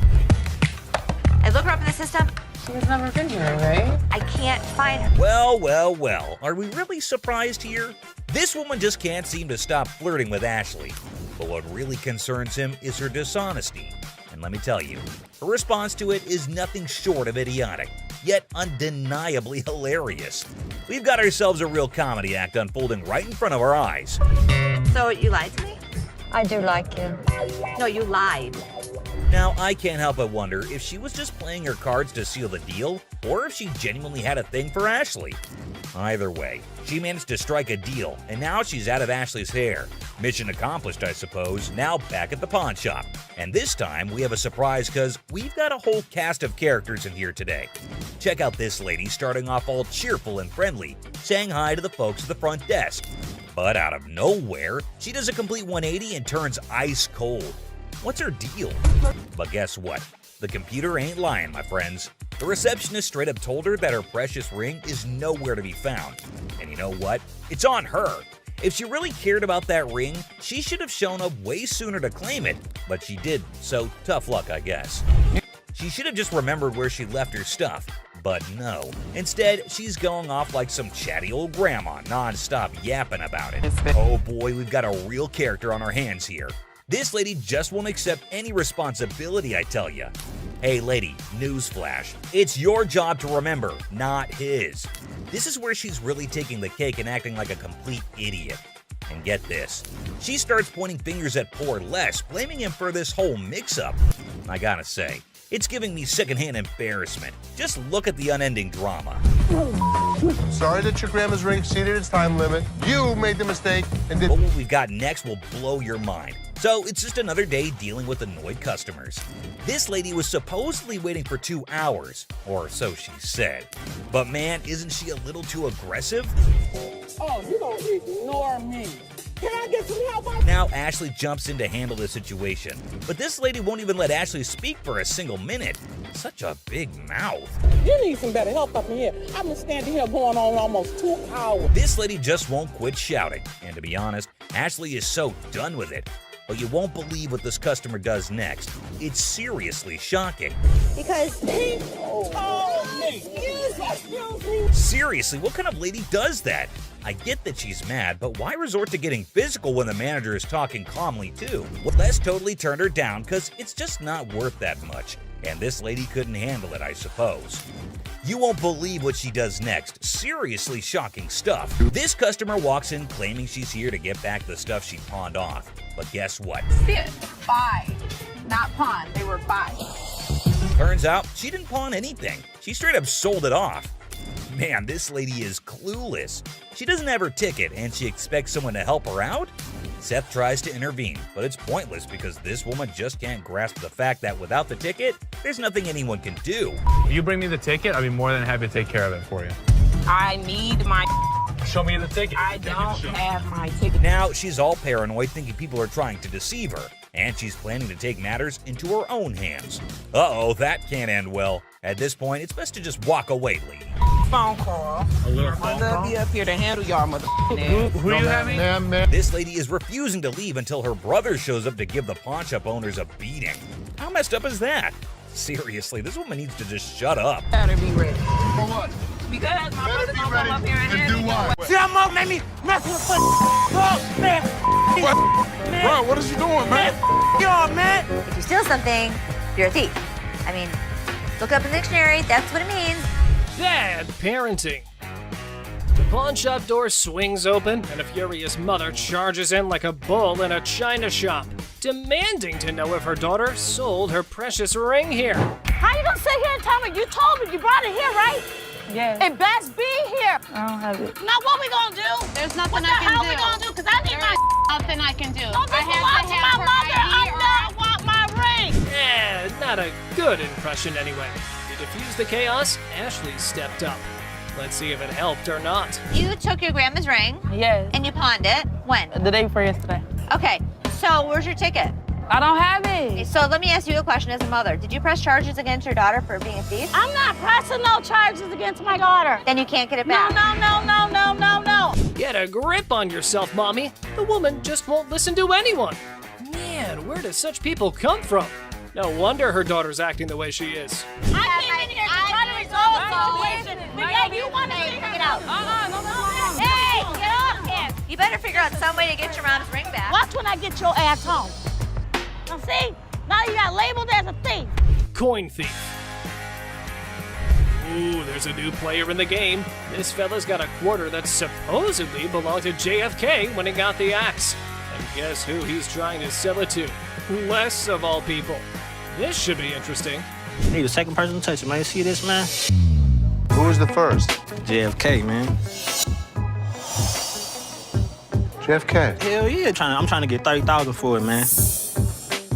Speaker 5: I look her up in the system.
Speaker 19: She's never been here, right?
Speaker 5: I can't find her.
Speaker 9: Well, well, well. Are we really surprised here? This woman just can't seem to stop flirting with Ashley. But what really concerns him is her dishonesty. And let me tell you, her response to it is nothing short of idiotic, yet undeniably hilarious. We've got ourselves a real comedy act unfolding right in front of our eyes.
Speaker 5: So you lied to me?
Speaker 7: I do like you.
Speaker 5: No, you lied.
Speaker 9: Now, I can't help but wonder if she was just playing her cards to seal the deal, or if she genuinely had a thing for Ashley. Either way, she managed to strike a deal, and now she's out of Ashley's hair. Mission accomplished, I suppose. Now back at the pawn shop. And this time, we have a surprise because we've got a whole cast of characters in here today. Check out this lady starting off all cheerful and friendly, saying hi to the folks at the front desk. But out of nowhere, she does a complete 180 and turns ice cold. What's her deal? But guess what? The computer ain't lying, my friends. The receptionist straight up told her that her precious ring is nowhere to be found. And you know what? It's on her. If she really cared about that ring, she should have shown up way sooner to claim it. But she didn't, so tough luck, I guess. She should have just remembered where she left her stuff. But no. Instead, she's going off like some chatty old grandma, non-stop yapping about it. Oh boy, we've got a real character on our hands here. This lady just won't accept any responsibility, I tell ya. Hey lady, newsflash. It's your job to remember, not his. This is where she's really taking the cake and acting like a complete idiot. And get this, she starts pointing fingers at poor Les, blaming him for this whole mix-up. I gotta say, it's giving me secondhand embarrassment. Just look at the unending drama.
Speaker 17: Sorry that your grandma's ring exceeded its time limit. You made the mistake and did.
Speaker 9: But what we've got next will blow your mind. So it's just another day dealing with annoyed customers. This lady was supposedly waiting for 2 hours, or so she said. But man, isn't she a little too aggressive?
Speaker 12: Oh, you don't ignore me. Can I get some help?
Speaker 9: Now Ashley jumps in to handle the situation. But this lady won't even let Ashley speak for a single minute. Such a big mouth.
Speaker 12: You need some better help up in here. I've been standing here going on almost 2 hours.
Speaker 9: This lady just won't quit shouting. And to be honest, Ashley is so done with it. But you won't believe what this customer does next. It's seriously shocking.
Speaker 11: Because he told me. Excuse me.
Speaker 9: Seriously, what kind of lady does that? I get that she's mad, but why resort to getting physical when the manager is talking calmly too? Well, Les totally turned her down because it's just not worth that much. And this lady couldn't handle it, I suppose. You won't believe what she does next. Seriously shocking stuff. This customer walks in claiming she's here to get back the stuff she pawned off. But guess what?
Speaker 19: Bid. Buy. Not pawn. They were buy.
Speaker 9: Turns out she didn't pawn anything. She straight up sold it off. Man, this lady is clueless. She doesn't have her ticket and she expects someone to help her out? Seth tries to intervene, but it's pointless because this woman just can't grasp the fact that without the ticket, there's nothing anyone can do.
Speaker 15: If you bring me the ticket, I'd be more than happy to take care of it for you.
Speaker 19: I need my.
Speaker 15: Show me the ticket.
Speaker 19: I don't have my ticket.
Speaker 9: Now she's all paranoid, thinking people are trying to deceive her, and she's planning to take matters into her own hands. Uh-oh, that can't end well. At this point, it's best to just walk away, lady.
Speaker 19: Phone call.
Speaker 15: A little phone call?
Speaker 19: Be up here to handle y'all mother.
Speaker 15: Who you having?
Speaker 9: This lady is refusing to leave until her brother shows up to give the pawn shop owners a beating. How messed up is that? Seriously, this woman needs to just shut up.
Speaker 19: Better be ready.
Speaker 24: For what?
Speaker 19: Because my brother's gonna come up here and
Speaker 24: To do what?
Speaker 19: See how Mo made me mess with the man.
Speaker 24: What? Bro, what is you doing, man?
Speaker 19: Yo, man.
Speaker 5: If you steal something, you're a thief. I mean, look up in the dictionary, that's what it means.
Speaker 8: Bad parenting. The pawn shop door swings open, and a furious mother charges in like a bull in a china shop, demanding to know if her daughter sold her precious ring here.
Speaker 3: How you gonna sit here and tell me? You told me you brought it here, right?
Speaker 19: Yeah.
Speaker 3: It best be here.
Speaker 19: I don't have it.
Speaker 3: Now what we gonna do?
Speaker 10: There's nothing
Speaker 3: What the
Speaker 10: I can
Speaker 3: hell
Speaker 10: do.
Speaker 3: we gonna do? Because I need my
Speaker 10: Nothing I can do.
Speaker 3: Don't
Speaker 10: I
Speaker 3: this
Speaker 10: have
Speaker 3: belong
Speaker 10: to
Speaker 3: to
Speaker 10: have
Speaker 3: my
Speaker 10: her
Speaker 3: mother.
Speaker 10: ID or
Speaker 3: I want my ring.
Speaker 8: Not a good impression anyway. To defuse the chaos, Ashley stepped up. Let's see if it helped or not.
Speaker 5: You took your grandma's ring.
Speaker 19: Yes.
Speaker 5: And you pawned it. When?
Speaker 19: The day before yesterday.
Speaker 5: Okay, so where's your ticket?
Speaker 19: I don't have it.
Speaker 5: So let me ask you a question as a mother. Did you press charges against your daughter for being a thief?
Speaker 3: I'm not pressing no charges against my daughter.
Speaker 5: Then you can't get it back.
Speaker 3: No.
Speaker 8: Get a grip on yourself, Mommy. The woman just won't listen to anyone. Man, where do such people come from? No wonder her daughter's acting the way she is.
Speaker 3: I came in here to try to resolve the situation. But yeah, you want to figure it out.
Speaker 5: No. Hey, get off him. You better figure out some way to get your mom's ring back.
Speaker 3: Watch when I get your ass home. Now see? Now you got labeled as a thief.
Speaker 8: Coin thief. Ooh, there's a new player in the game. This fella's got a quarter that supposedly belonged to JFK when he got the axe. And guess who he's trying to sell it to? Les, of all people. This should be interesting.
Speaker 22: Hey, the second person to touch it, man. You see this, man?
Speaker 17: Who was the first?
Speaker 22: JFK, man.
Speaker 17: JFK.
Speaker 22: Hell yeah, I'm trying to get 30,000 for it, man.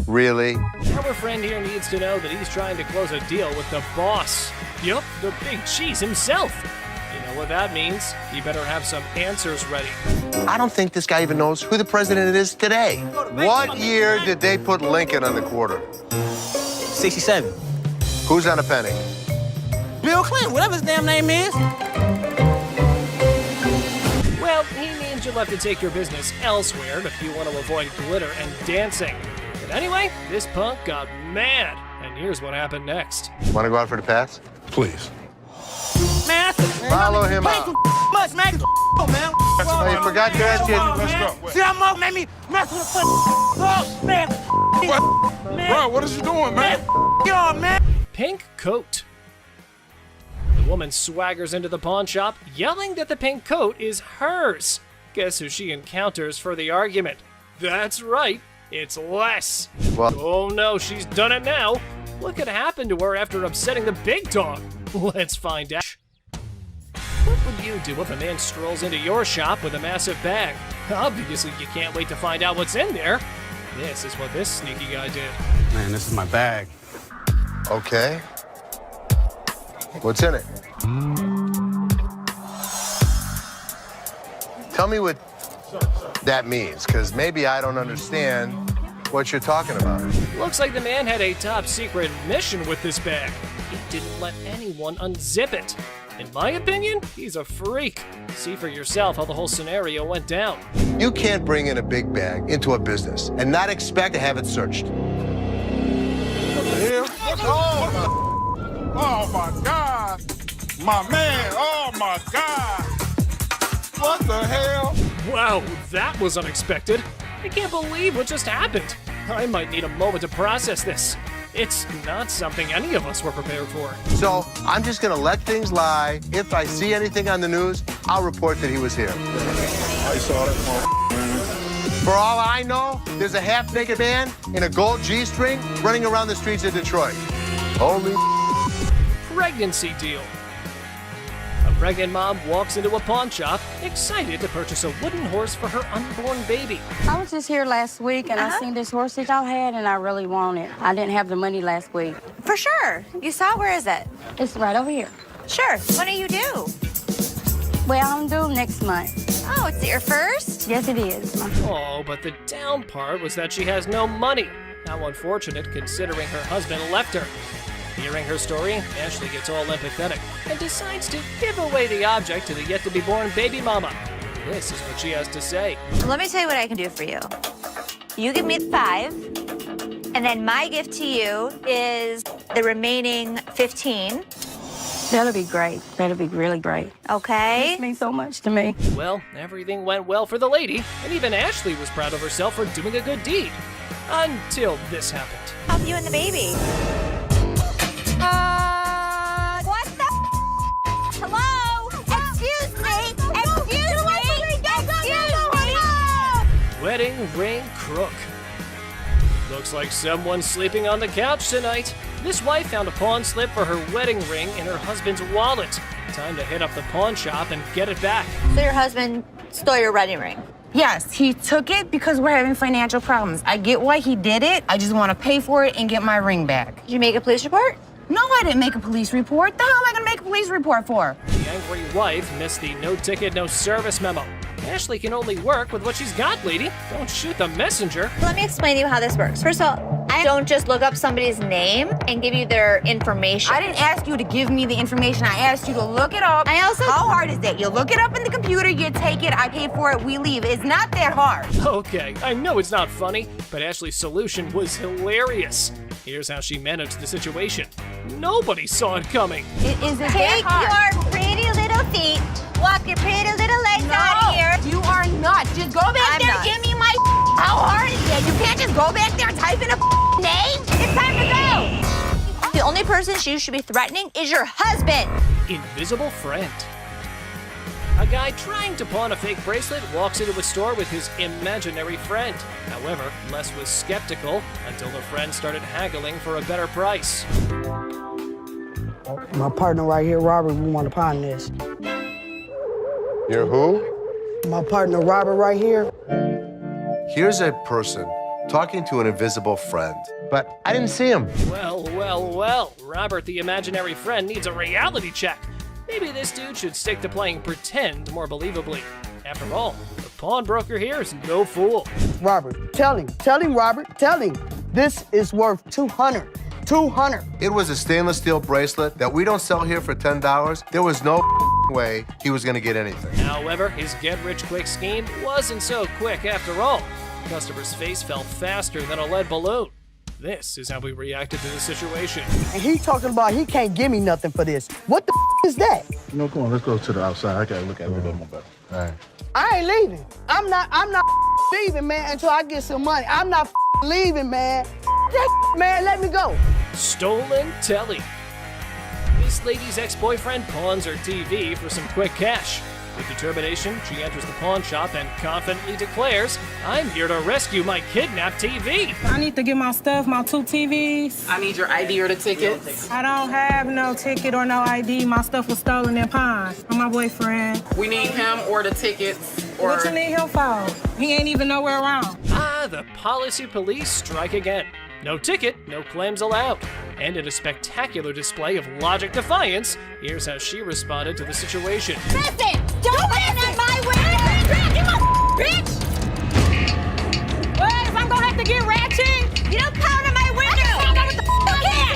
Speaker 17: Really?
Speaker 8: Our friend here needs to know that he's trying to close a deal with the boss. Yup, the big cheese himself. You know what that means? You better have some answers ready.
Speaker 17: I don't think this guy even knows who the president is today. What year did they put Lincoln on the quarter?
Speaker 22: 67.
Speaker 17: Who's on a penny?
Speaker 22: Bill Clinton, whatever his damn name is.
Speaker 8: Well, he means you'll have to take your business elsewhere if you want to avoid glitter and dancing. But anyway, this punk got mad, and here's what happened next.
Speaker 17: Want to go out for the pass?
Speaker 24: Please.
Speaker 22: Man,
Speaker 17: Follow him out.
Speaker 22: Much, man. Man.
Speaker 17: Oh, you forgot to ask you.
Speaker 22: Let's go. See how Mo made me mess with the man.
Speaker 24: What? Bro, what is you doing, man?
Speaker 22: Yo, man.
Speaker 8: Pink coat. The woman swaggers into the pawn shop, yelling that the pink coat is hers. Guess who she encounters for the argument? That's right, it's Les.
Speaker 17: Well,
Speaker 8: oh no, she's done it now. What could happen to her after upsetting the big dog? Let's find out. What would you do if a man strolls into your shop with a massive bag? Obviously, you can't wait to find out what's in there. This is what this sneaky guy did.
Speaker 20: Man, this is my bag.
Speaker 17: Okay. What's in it? Tell me what that means, because maybe I don't understand what you're talking about.
Speaker 8: Looks like the man had a top secret mission with this bag. He didn't let anyone unzip it. In my opinion, he's a freak. See for yourself how the whole scenario went down.
Speaker 17: You can't bring in a big bag into a business and not expect to have it searched.
Speaker 24: Oh my God. My man, oh my God. What the hell?
Speaker 8: Wow, that was unexpected. I can't believe what just happened. I might need a moment to process this. It's not something any of us were prepared for.
Speaker 17: So I'm just gonna let things lie. If I see anything on the news, I'll report that he was here.
Speaker 24: I saw that, man.
Speaker 17: For all I know, there's a half-naked man in a gold G-string running around the streets of Detroit. Holy
Speaker 8: Pregnancy deal. A pregnant mom walks into a pawn shop, excited to purchase a wooden horse for her unborn baby.
Speaker 7: I was just here last week and I seen this horse that y'all had and I really want it. I didn't have the money last week.
Speaker 5: For sure. You saw? Where is it?
Speaker 7: It's right over here.
Speaker 5: Sure. When are you due?
Speaker 7: Well, I'm due next month.
Speaker 5: Oh, it's your first?
Speaker 7: Yes, it is.
Speaker 8: Oh, but the down part was that she has no money. How unfortunate considering her husband left her. Hearing her story, Ashley gets all empathetic and decides to give away the object to the yet-to-be-born baby mama. This is what she has to say.
Speaker 5: Let me tell you what I can do for you. You give me 5, and then my gift to you is the remaining 15.
Speaker 7: That'll be great. That'll be really great.
Speaker 5: Okay?
Speaker 7: It means so much to me.
Speaker 8: Well, everything went well for the lady, and even Ashley was proud of herself for doing a good deed. Until this happened.
Speaker 5: Help you and the baby. What the? Hello? Excuse me? Excuse me?
Speaker 8: Wedding ring crook. Looks like someone's sleeping on the couch tonight. This wife found a pawn slip for her wedding ring in her husband's wallet. Time to hit up the pawn shop and get it back.
Speaker 5: So your husband stole your wedding ring?
Speaker 19: Yes, he took it because we're having financial problems. I get why he did it. I just want to pay for it and get my ring back.
Speaker 5: Did you make a police report?
Speaker 19: No, I didn't make a police report. The hell am I going to make a police report for?
Speaker 8: The angry wife missed the no ticket, no service memo. Ashley can only work with what she's got, lady. Don't shoot the messenger.
Speaker 5: Let me explain to you how this works. First of all, I don't just look up somebody's name and give you their information.
Speaker 19: I didn't ask you to give me the information. I asked you to look it up. How hard is that? You look it up in the computer, you take it, I pay for it, we leave. It's not that hard.
Speaker 8: Okay, I know it's not funny, but Ashley's solution was hilarious. Here's how she managed the situation. Nobody saw it coming.
Speaker 19: It isn't
Speaker 5: Take
Speaker 19: that hard.
Speaker 5: your pretty little feet, walk your pretty little legs out of here.
Speaker 19: You are not. Just go back there and give me my How hard is that? You can't just go back there and type in a name?
Speaker 5: It's time to go. The only person you should be threatening is your husband.
Speaker 8: Invisible friend. A guy trying to pawn a fake bracelet walks into a store with his imaginary friend. However, Les was skeptical until the friend started haggling for a better price.
Speaker 2: My partner right here, Robert, we want to pawn this.
Speaker 17: You're who?
Speaker 2: My partner, Robert, right here.
Speaker 17: Here's a person talking to an invisible friend, but I didn't see him.
Speaker 8: Well, well, well. Robert, the imaginary friend, needs a reality check. Maybe this dude should stick to playing pretend more believably. After all, the pawnbroker here is no fool.
Speaker 2: Robert, tell him, Robert, tell him. This is worth $200.
Speaker 17: It was a stainless steel bracelet that we don't sell here for $10. There was no way he was gonna get anything.
Speaker 8: However, his get-rich-quick scheme wasn't so quick after all. The customer's face fell faster than a lead balloon. This is how we reacted to the situation.
Speaker 2: And he talking about he can't give me nothing for this. What the is that?
Speaker 24: No, come on, let's go to the outside. I gotta look at it a little more better.
Speaker 17: All right.
Speaker 2: I ain't leaving. I'm not leaving, man, until I get some money. I'm not leaving, man. That man, let me go.
Speaker 8: Stolen telly. This lady's ex-boyfriend pawns her TV for some quick cash. With determination, she enters the pawn shop and confidently declares, "I'm here to rescue my kidnapped TV."
Speaker 10: I need to get my stuff, my 2 TVs.
Speaker 19: I need your ID or the tickets.
Speaker 10: I don't have no ticket or no ID. My stuff was stolen and pawned from my boyfriend.
Speaker 19: We need him or the tickets. Or...
Speaker 10: What you need him for? He ain't even nowhere around.
Speaker 8: Ah, the policy police strike again. No ticket, no claims allowed. And in a spectacular display of logic defiance, here's how she responded to the situation.
Speaker 5: Listen! Don't land on my window! You bitch!
Speaker 10: What? If I'm gonna have to get ratchet?
Speaker 5: You don't pound on my window!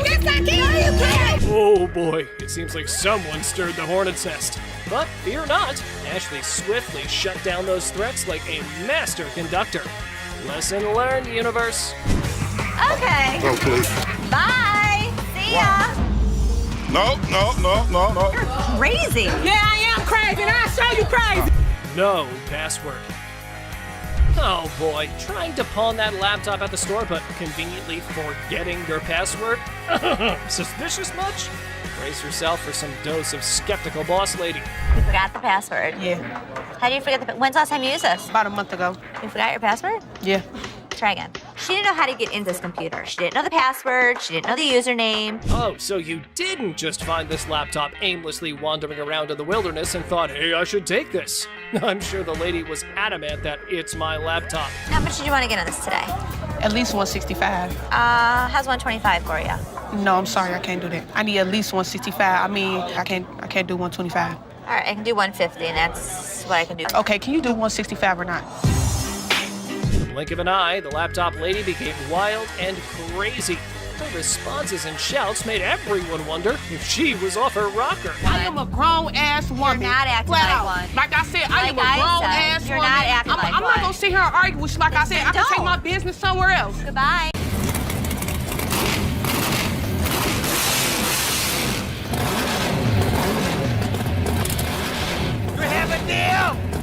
Speaker 5: Yes, I can! No, you can't!
Speaker 8: Oh boy, it seems like someone stirred the hornet's nest. But fear not, Ashley swiftly shut down those threats like a master conductor. Lesson learned, universe.
Speaker 5: Okay.
Speaker 24: Oh, please.
Speaker 5: Bye. See ya.
Speaker 24: No.
Speaker 5: You're crazy.
Speaker 10: Yeah, I am crazy, and I'll show you crazy.
Speaker 8: No password. Oh boy, trying to pawn that laptop at the store, but conveniently forgetting your password? Suspicious much? Brace yourself for some dose of skeptical boss lady.
Speaker 5: You forgot the password.
Speaker 10: Yeah.
Speaker 5: How do you forget the... When's the last time you used this?
Speaker 19: About a month ago.
Speaker 5: You forgot your password?
Speaker 19: Yeah.
Speaker 5: Try again. She didn't know how to get into this computer. She didn't know the password. She didn't know the username.
Speaker 8: Oh, so you didn't just find this laptop aimlessly wandering around in the wilderness and thought, hey, I should take this. I'm sure the lady was adamant that it's my laptop.
Speaker 5: How much did you want to get on this today?
Speaker 19: At least 165.
Speaker 5: How's 125 for you?
Speaker 19: No, I'm sorry, I can't do that. I need at least 165. I mean, I can't do 125.
Speaker 5: All right, I can do 150, and that's what I can do.
Speaker 19: Okay, can you do 165 or not?
Speaker 8: In the blink of an eye, the laptop lady became wild and crazy. Her responses and shouts made everyone wonder if she was off her rocker.
Speaker 19: I am a grown-ass woman.
Speaker 5: You're not acting
Speaker 19: flat
Speaker 5: like
Speaker 19: out.
Speaker 5: one.
Speaker 19: Like I said, I am a grown-ass woman.
Speaker 5: You're not acting like
Speaker 19: I'm
Speaker 5: one.
Speaker 19: not gonna sit here and argue with you. Like I said, I can take my business somewhere else.
Speaker 5: Goodbye.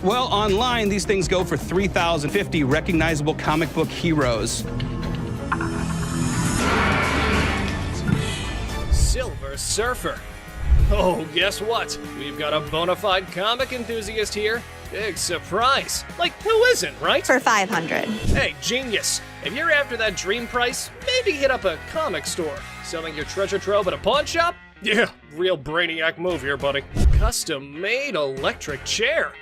Speaker 1: Well, online, these things go for $3,050 recognizable comic book heroes.
Speaker 8: Silver Surfer. Oh, guess what? We've got a bona fide comic enthusiast here. Big surprise. Like, who isn't, right?
Speaker 5: For 500.
Speaker 8: Hey, genius. If you're after that dream price, maybe hit up a comic store. Selling your treasure trove at a pawn shop? Yeah, real brainiac move here, buddy. Custom-made electric chair.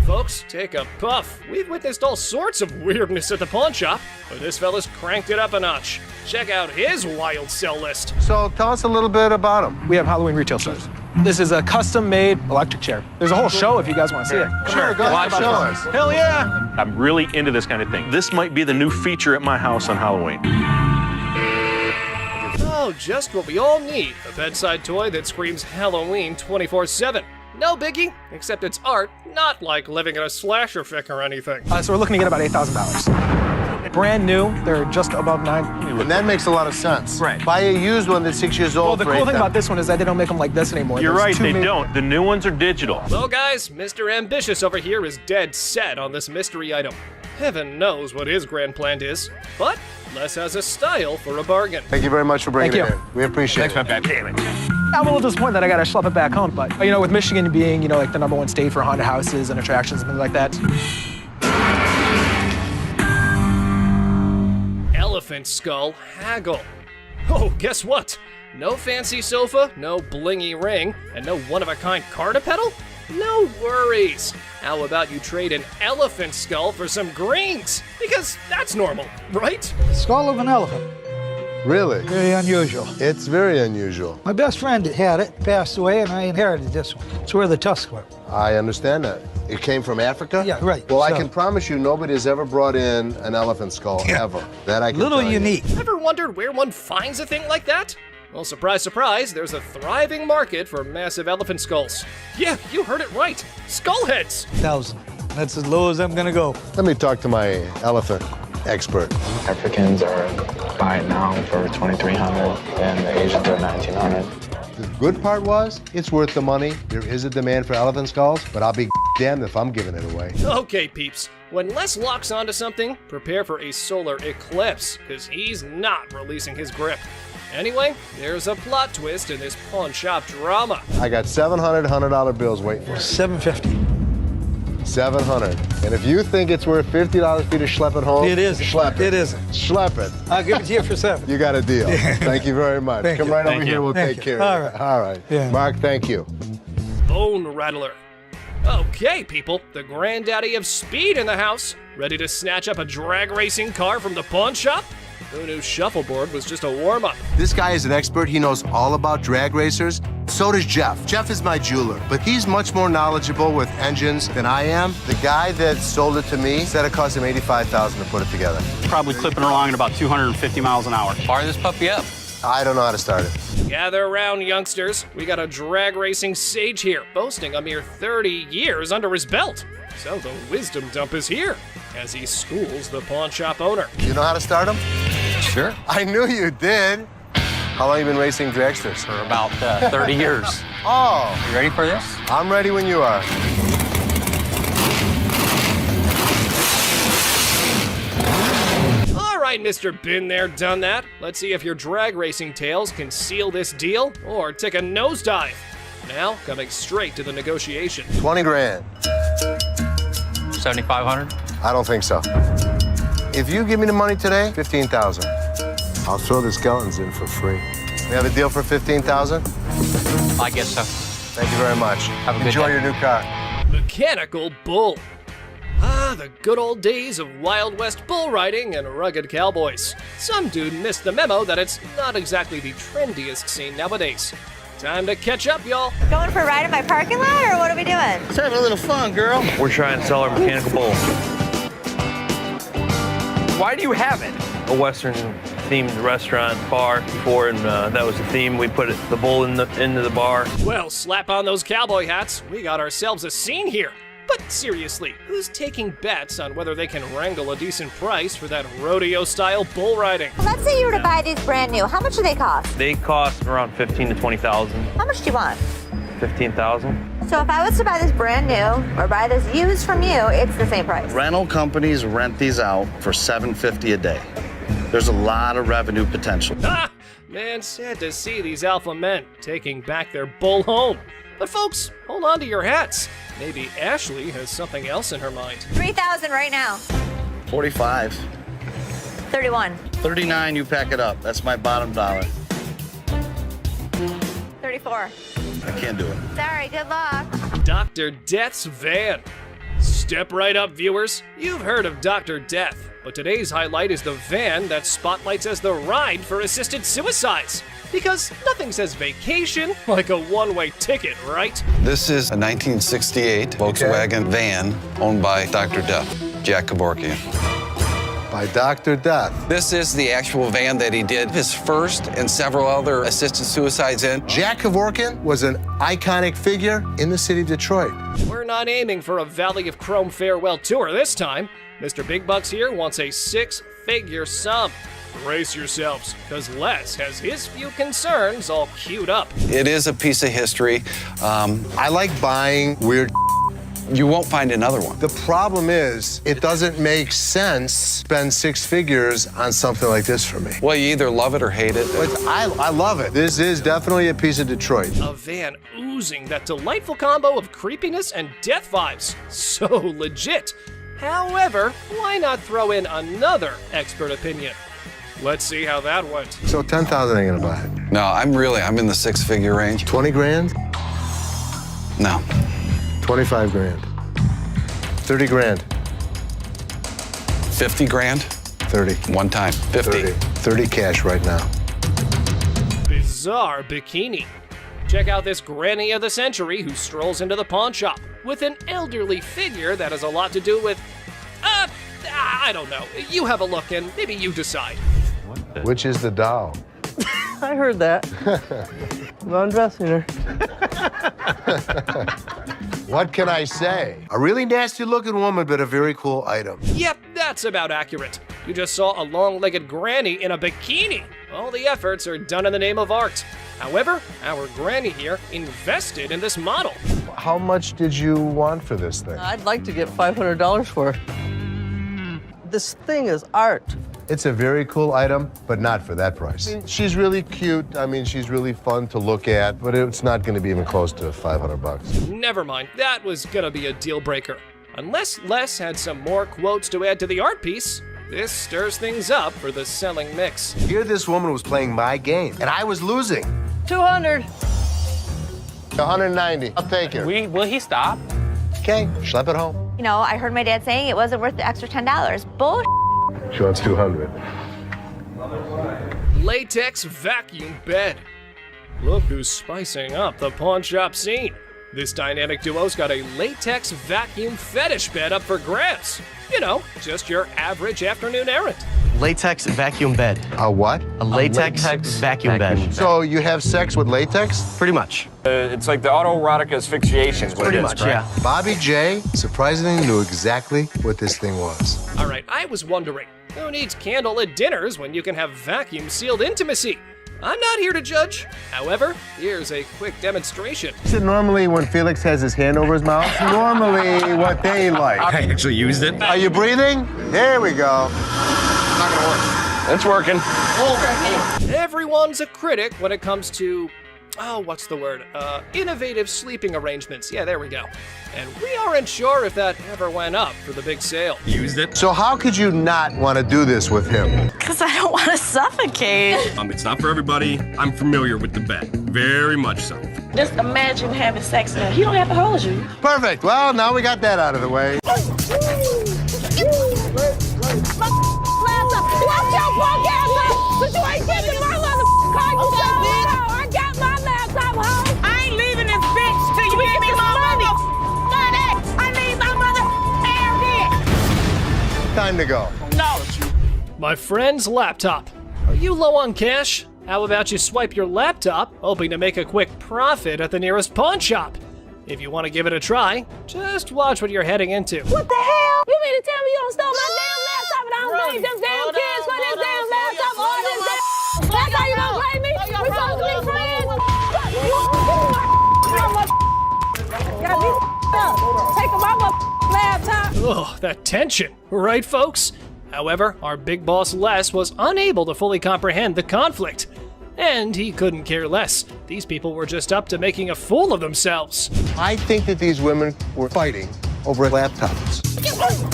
Speaker 8: Folks, take a puff. We've witnessed all sorts of weirdness at the pawn shop, but this fella's cranked it up a notch. Check out his wild sell list.
Speaker 17: So tell us a little bit about them.
Speaker 4: We have Halloween retail stores. This is a custom-made electric chair. There's a whole show if you guys want to see it.
Speaker 17: Sure, go ahead, show us.
Speaker 4: Hell yeah!
Speaker 14: I'm really into this kind of thing. This might be the new feature at my house on Halloween.
Speaker 8: Oh, just what we all need. A bedside toy that screams Halloween 24/7. No biggie, except it's art, not like living in a slasher fic or anything.
Speaker 4: So we're looking to get about $8,000. Brand new, they're just above $9,000.
Speaker 17: And that makes a lot of sense.
Speaker 4: Right.
Speaker 17: Buy a used one that's 6 years old.
Speaker 4: Well, the
Speaker 17: for
Speaker 4: cool thing
Speaker 17: $8,000.
Speaker 4: about this one is that they don't make them like this anymore.
Speaker 14: You're
Speaker 4: There's
Speaker 14: right,
Speaker 4: two
Speaker 14: they don't. The new ones are digital.
Speaker 8: Well, guys, Mr. Ambitious over here is dead set on this mystery item. Heaven knows what his grand plan is, but Les has a style for a bargain.
Speaker 17: Thank you very much for bringing
Speaker 4: Thank
Speaker 17: it
Speaker 4: you.
Speaker 17: in. We appreciate it.
Speaker 14: Damn it.
Speaker 4: I'm a little disappointed that I gotta schlep it back home, but you know, with Michigan being, you know, like the #1 state for haunted houses and attractions and things like that.
Speaker 8: Elephant skull haggle. Oh, guess what? No fancy sofa, no blingy ring, and no one-of-a-kind Carta pedal? No worries. How about you trade an elephant skull for some greens? Because that's normal, right?
Speaker 23: Skull of an elephant.
Speaker 17: Really?
Speaker 23: Very unusual.
Speaker 17: It's very unusual.
Speaker 23: My best friend had it, passed away, and I inherited this one. It's where the tusks were.
Speaker 17: I understand that. It came from Africa?
Speaker 23: Yeah, right.
Speaker 17: Well, I
Speaker 23: So-
Speaker 17: can promise you nobody has ever brought in an elephant skull, ever. That I can
Speaker 23: Little
Speaker 17: tell you.
Speaker 23: unique.
Speaker 8: Ever wondered where one finds a thing like that? Well, surprise, surprise, there's a thriving market for massive elephant skulls. Yeah, you heard it right. Skull heads.
Speaker 23: 1,000. That's as low as I'm gonna go.
Speaker 17: Let me talk to my elephant expert.
Speaker 25: Africans are buying now for $2,300 and the Asians are $1,900.
Speaker 17: The good part was, it's worth the money. There is a demand for elephant skulls, but I'll be damned if I'm giving it away.
Speaker 8: Okay, peeps. When Les locks onto something, prepare for a solar eclipse, because he's not releasing his grip. Anyway, there's a plot twist in this pawn shop drama.
Speaker 17: I got $700 bills waiting for me.
Speaker 23: $750.
Speaker 17: $700. And if you think it's worth $50 for you to schlep it home,
Speaker 23: It isn't.
Speaker 17: Schlep it.
Speaker 23: It isn't.
Speaker 17: Schlep it.
Speaker 23: I'll give it to you for $7.
Speaker 17: You got a deal. Thank you very much.
Speaker 23: Thank
Speaker 17: Come
Speaker 23: you.
Speaker 17: right
Speaker 23: Thank
Speaker 17: over
Speaker 23: you.
Speaker 17: here. We'll
Speaker 23: Thank
Speaker 17: take
Speaker 23: you.
Speaker 17: care
Speaker 23: All
Speaker 17: of
Speaker 23: right.
Speaker 17: it. All right.
Speaker 23: Yeah.
Speaker 17: Mark, thank you.
Speaker 8: Bone Rattler. Okay, people, the granddaddy of speed in the house. Ready to snatch up a drag racing car from the pawn shop? Who knew shuffleboard was just a warm-up?
Speaker 17: This guy is an expert. He knows all about drag racers. So does Jeff. Jeff is my jeweler, but he's much more knowledgeable with engines than I am. The guy that sold it to me said it cost him $85,000 to put it together.
Speaker 26: Probably clipping along at about 250 miles an hour. Fire this puppy up.
Speaker 17: I don't know how to start it.
Speaker 8: Gather around, youngsters. We got a drag racing sage here, boasting a mere 30 years under his belt. So the wisdom dump is here, as he schools the pawn shop owner.
Speaker 17: You know how to start him?
Speaker 26: Sure.
Speaker 17: I knew you did. How long have you been racing dragsters?
Speaker 26: For about 30 years.
Speaker 17: Oh.
Speaker 26: You ready for this?
Speaker 17: I'm ready when you are.
Speaker 8: All right, Mr. Been There, Done That. Let's see if your drag racing tales can seal this deal or take a nosedive. Now, coming straight to the negotiation.
Speaker 17: 20 grand.
Speaker 26: 7,500.
Speaker 17: I don't think so. If you give me the money today, 15,000. I'll throw the skeletons in for free. We have a deal for 15,000?
Speaker 26: I guess so.
Speaker 17: Thank you very much.
Speaker 26: Have a good
Speaker 17: Enjoy
Speaker 26: day.
Speaker 17: your new car.
Speaker 8: Mechanical bull. Ah, the good old days of Wild West bull riding and rugged cowboys. Some dude missed the memo that it's not exactly the trendiest scene nowadays. Time to catch up, y'all.
Speaker 5: Going for a ride in my parking lot, or what are we doing?
Speaker 22: Let's have a little fun, girl.
Speaker 6: We're trying to sell our mechanical bull. Why do you have it? A Western-themed restaurant bar before, and that was the theme. We put the bull into the bar.
Speaker 8: Well, slap on those cowboy hats. We got ourselves a scene here. But seriously, who's taking bets on whether they can wrangle a decent price for that rodeo-style bull riding?
Speaker 5: Let's say you were to buy these brand new. How much do they cost?
Speaker 6: They cost around $15,000 to $20,000.
Speaker 5: How much do you want?
Speaker 6: $15,000.
Speaker 5: So if I was to buy this brand new or buy this used from you, it's the same price.
Speaker 22: Rental companies rent these out for $750 a day. There's a lot of revenue potential.
Speaker 8: Ah, man, sad to see these alpha men taking back their bull home. But folks, hold on to your hats. Maybe Ashley has something else in her mind.
Speaker 5: 3,000 right now.
Speaker 22: 45.
Speaker 5: 31.
Speaker 22: 39, you pack it up. That's my bottom dollar.
Speaker 5: 34.
Speaker 22: I can't do it.
Speaker 5: Sorry, good luck.
Speaker 8: Dr. Death's van. Step right up, viewers. You've heard of Dr. Death, but today's highlight is the van that spotlights as the ride for assisted suicides. Because nothing says vacation like a one-way ticket, right?
Speaker 12: This is a 1968 Volkswagen van owned by Dr. Death, Jack Kevorkian.
Speaker 17: By Dr. Death.
Speaker 12: This is the actual van that he did his first and several other assisted suicides in.
Speaker 17: Jack Kevorkian was an iconic figure in the city of Detroit.
Speaker 8: We're not aiming for a Valley of Chrome farewell tour this time. Mr. Big Bucks here wants a six-figure sum. Brace yourselves, because Les has his few concerns all queued up.
Speaker 12: It is a piece of history.
Speaker 17: I like buying weird.
Speaker 12: You won't find another one.
Speaker 17: The problem is, it doesn't make sense to spend six figures on something like this for me.
Speaker 12: Well, you either love it or hate it.
Speaker 17: But I love it. This is definitely a piece of Detroit.
Speaker 8: A van oozing that delightful combo of creepiness and death vibes. So legit. However, why not throw in another expert opinion? Let's see how that went.
Speaker 17: So 10,000 ain't gonna buy it.
Speaker 12: No, I'm in the six-figure range.
Speaker 17: 20 grand?
Speaker 12: No.
Speaker 17: 25 grand. 30 grand.
Speaker 12: 50 grand?
Speaker 17: 30.
Speaker 12: One time. 50.
Speaker 17: 30 cash right now.
Speaker 8: Bizarre bikini. Check out this granny of the century who strolls into the pawn shop with an elderly figure that has a lot to do with, I don't know. You have a look and maybe you decide.
Speaker 17: Which is the doll?
Speaker 13: I heard that. I'm undressing her.
Speaker 17: What can I say? A really nasty looking woman, but a very cool item.
Speaker 8: Yep, that's about accurate. You just saw a long-legged granny in a bikini. All the efforts are done in the name of art. However, our granny here invested in this model.
Speaker 17: How much did you want for this thing?
Speaker 13: I'd like to get $500 for it. This thing is art.
Speaker 17: It's a very cool item, but not for that price. She's really cute. I mean, she's really fun to look at, but it's not going to be even close to 500 bucks.
Speaker 8: Never mind, that was gonna be a deal breaker. Unless Les had some more quotes to add to the art piece, this stirs things up for the selling mix.
Speaker 17: Here this woman was playing my game, and I was losing.
Speaker 13: 200.
Speaker 17: 190. I'll take it.
Speaker 26: Will he stop?
Speaker 17: Okay, schlep it home.
Speaker 5: You know, I heard my dad saying it wasn't worth the extra $10. Bull.
Speaker 17: She wants 200.
Speaker 8: Latex vacuum bed. Look who's spicing up the pawn shop scene. This dynamic duo's got a latex vacuum fetish bed up for grabs. You know, just your average afternoon errand.
Speaker 16: Latex vacuum bed.
Speaker 17: A what?
Speaker 16: A latex vacuum bed.
Speaker 17: So you have sex with latex?
Speaker 16: Pretty much.
Speaker 18: It's like the autoerotic asphyxiation is what
Speaker 16: Pretty
Speaker 18: it is,
Speaker 16: much,
Speaker 18: right?
Speaker 16: yeah.
Speaker 17: Bobby J surprisingly knew exactly what this thing was.
Speaker 8: All right, I was wondering, who needs candlelit dinners when you can have vacuum-sealed intimacy? I'm not here to judge. However, here's a quick demonstration.
Speaker 17: Is it normally when Felix has his hand over his mouth? Normally what they like.
Speaker 18: I actually used it.
Speaker 17: Are you breathing? There we go. Not gonna work.
Speaker 18: It's working.
Speaker 8: Everyone's a critic when it comes to what's the word? Innovative sleeping arrangements. Yeah, there we go. And we aren't sure if that ever went up for the big sale.
Speaker 18: Used it.
Speaker 17: So how could you not want to do this with him?
Speaker 7: Because I don't want to suffocate.
Speaker 18: It's not for everybody. I'm familiar with the bed. Very much so.
Speaker 7: Just imagine having sex and he don't have to hold you.
Speaker 17: Perfect. Well, now we got that out of the way.
Speaker 2: Watch your punk ass up, but you ain't getting my motherfucking car. I got my laptop home.
Speaker 19: I ain't leaving this bitch till you give me my money. I need my mother air.
Speaker 17: Time to go.
Speaker 19: No.
Speaker 8: My friend's laptop. Are you low on cash? How about you swipe your laptop, hoping to make a quick profit at the nearest pawn shop? If you want to give it a try, just watch what you're heading into.
Speaker 2: What the hell? You mean to tell me you don't steal my damn laptop and I don't need them damn kids for this damn laptop or this damn... That's how you gonna play me? We supposed to be friends? Got me up. Take my laptop.
Speaker 8: Ugh, that tension, right, folks? However, our big boss Les was unable to fully comprehend the conflict. And he couldn't care less. These people were just up to making a fool of themselves.
Speaker 17: I think that these women were fighting over laptops.
Speaker 2: Watch your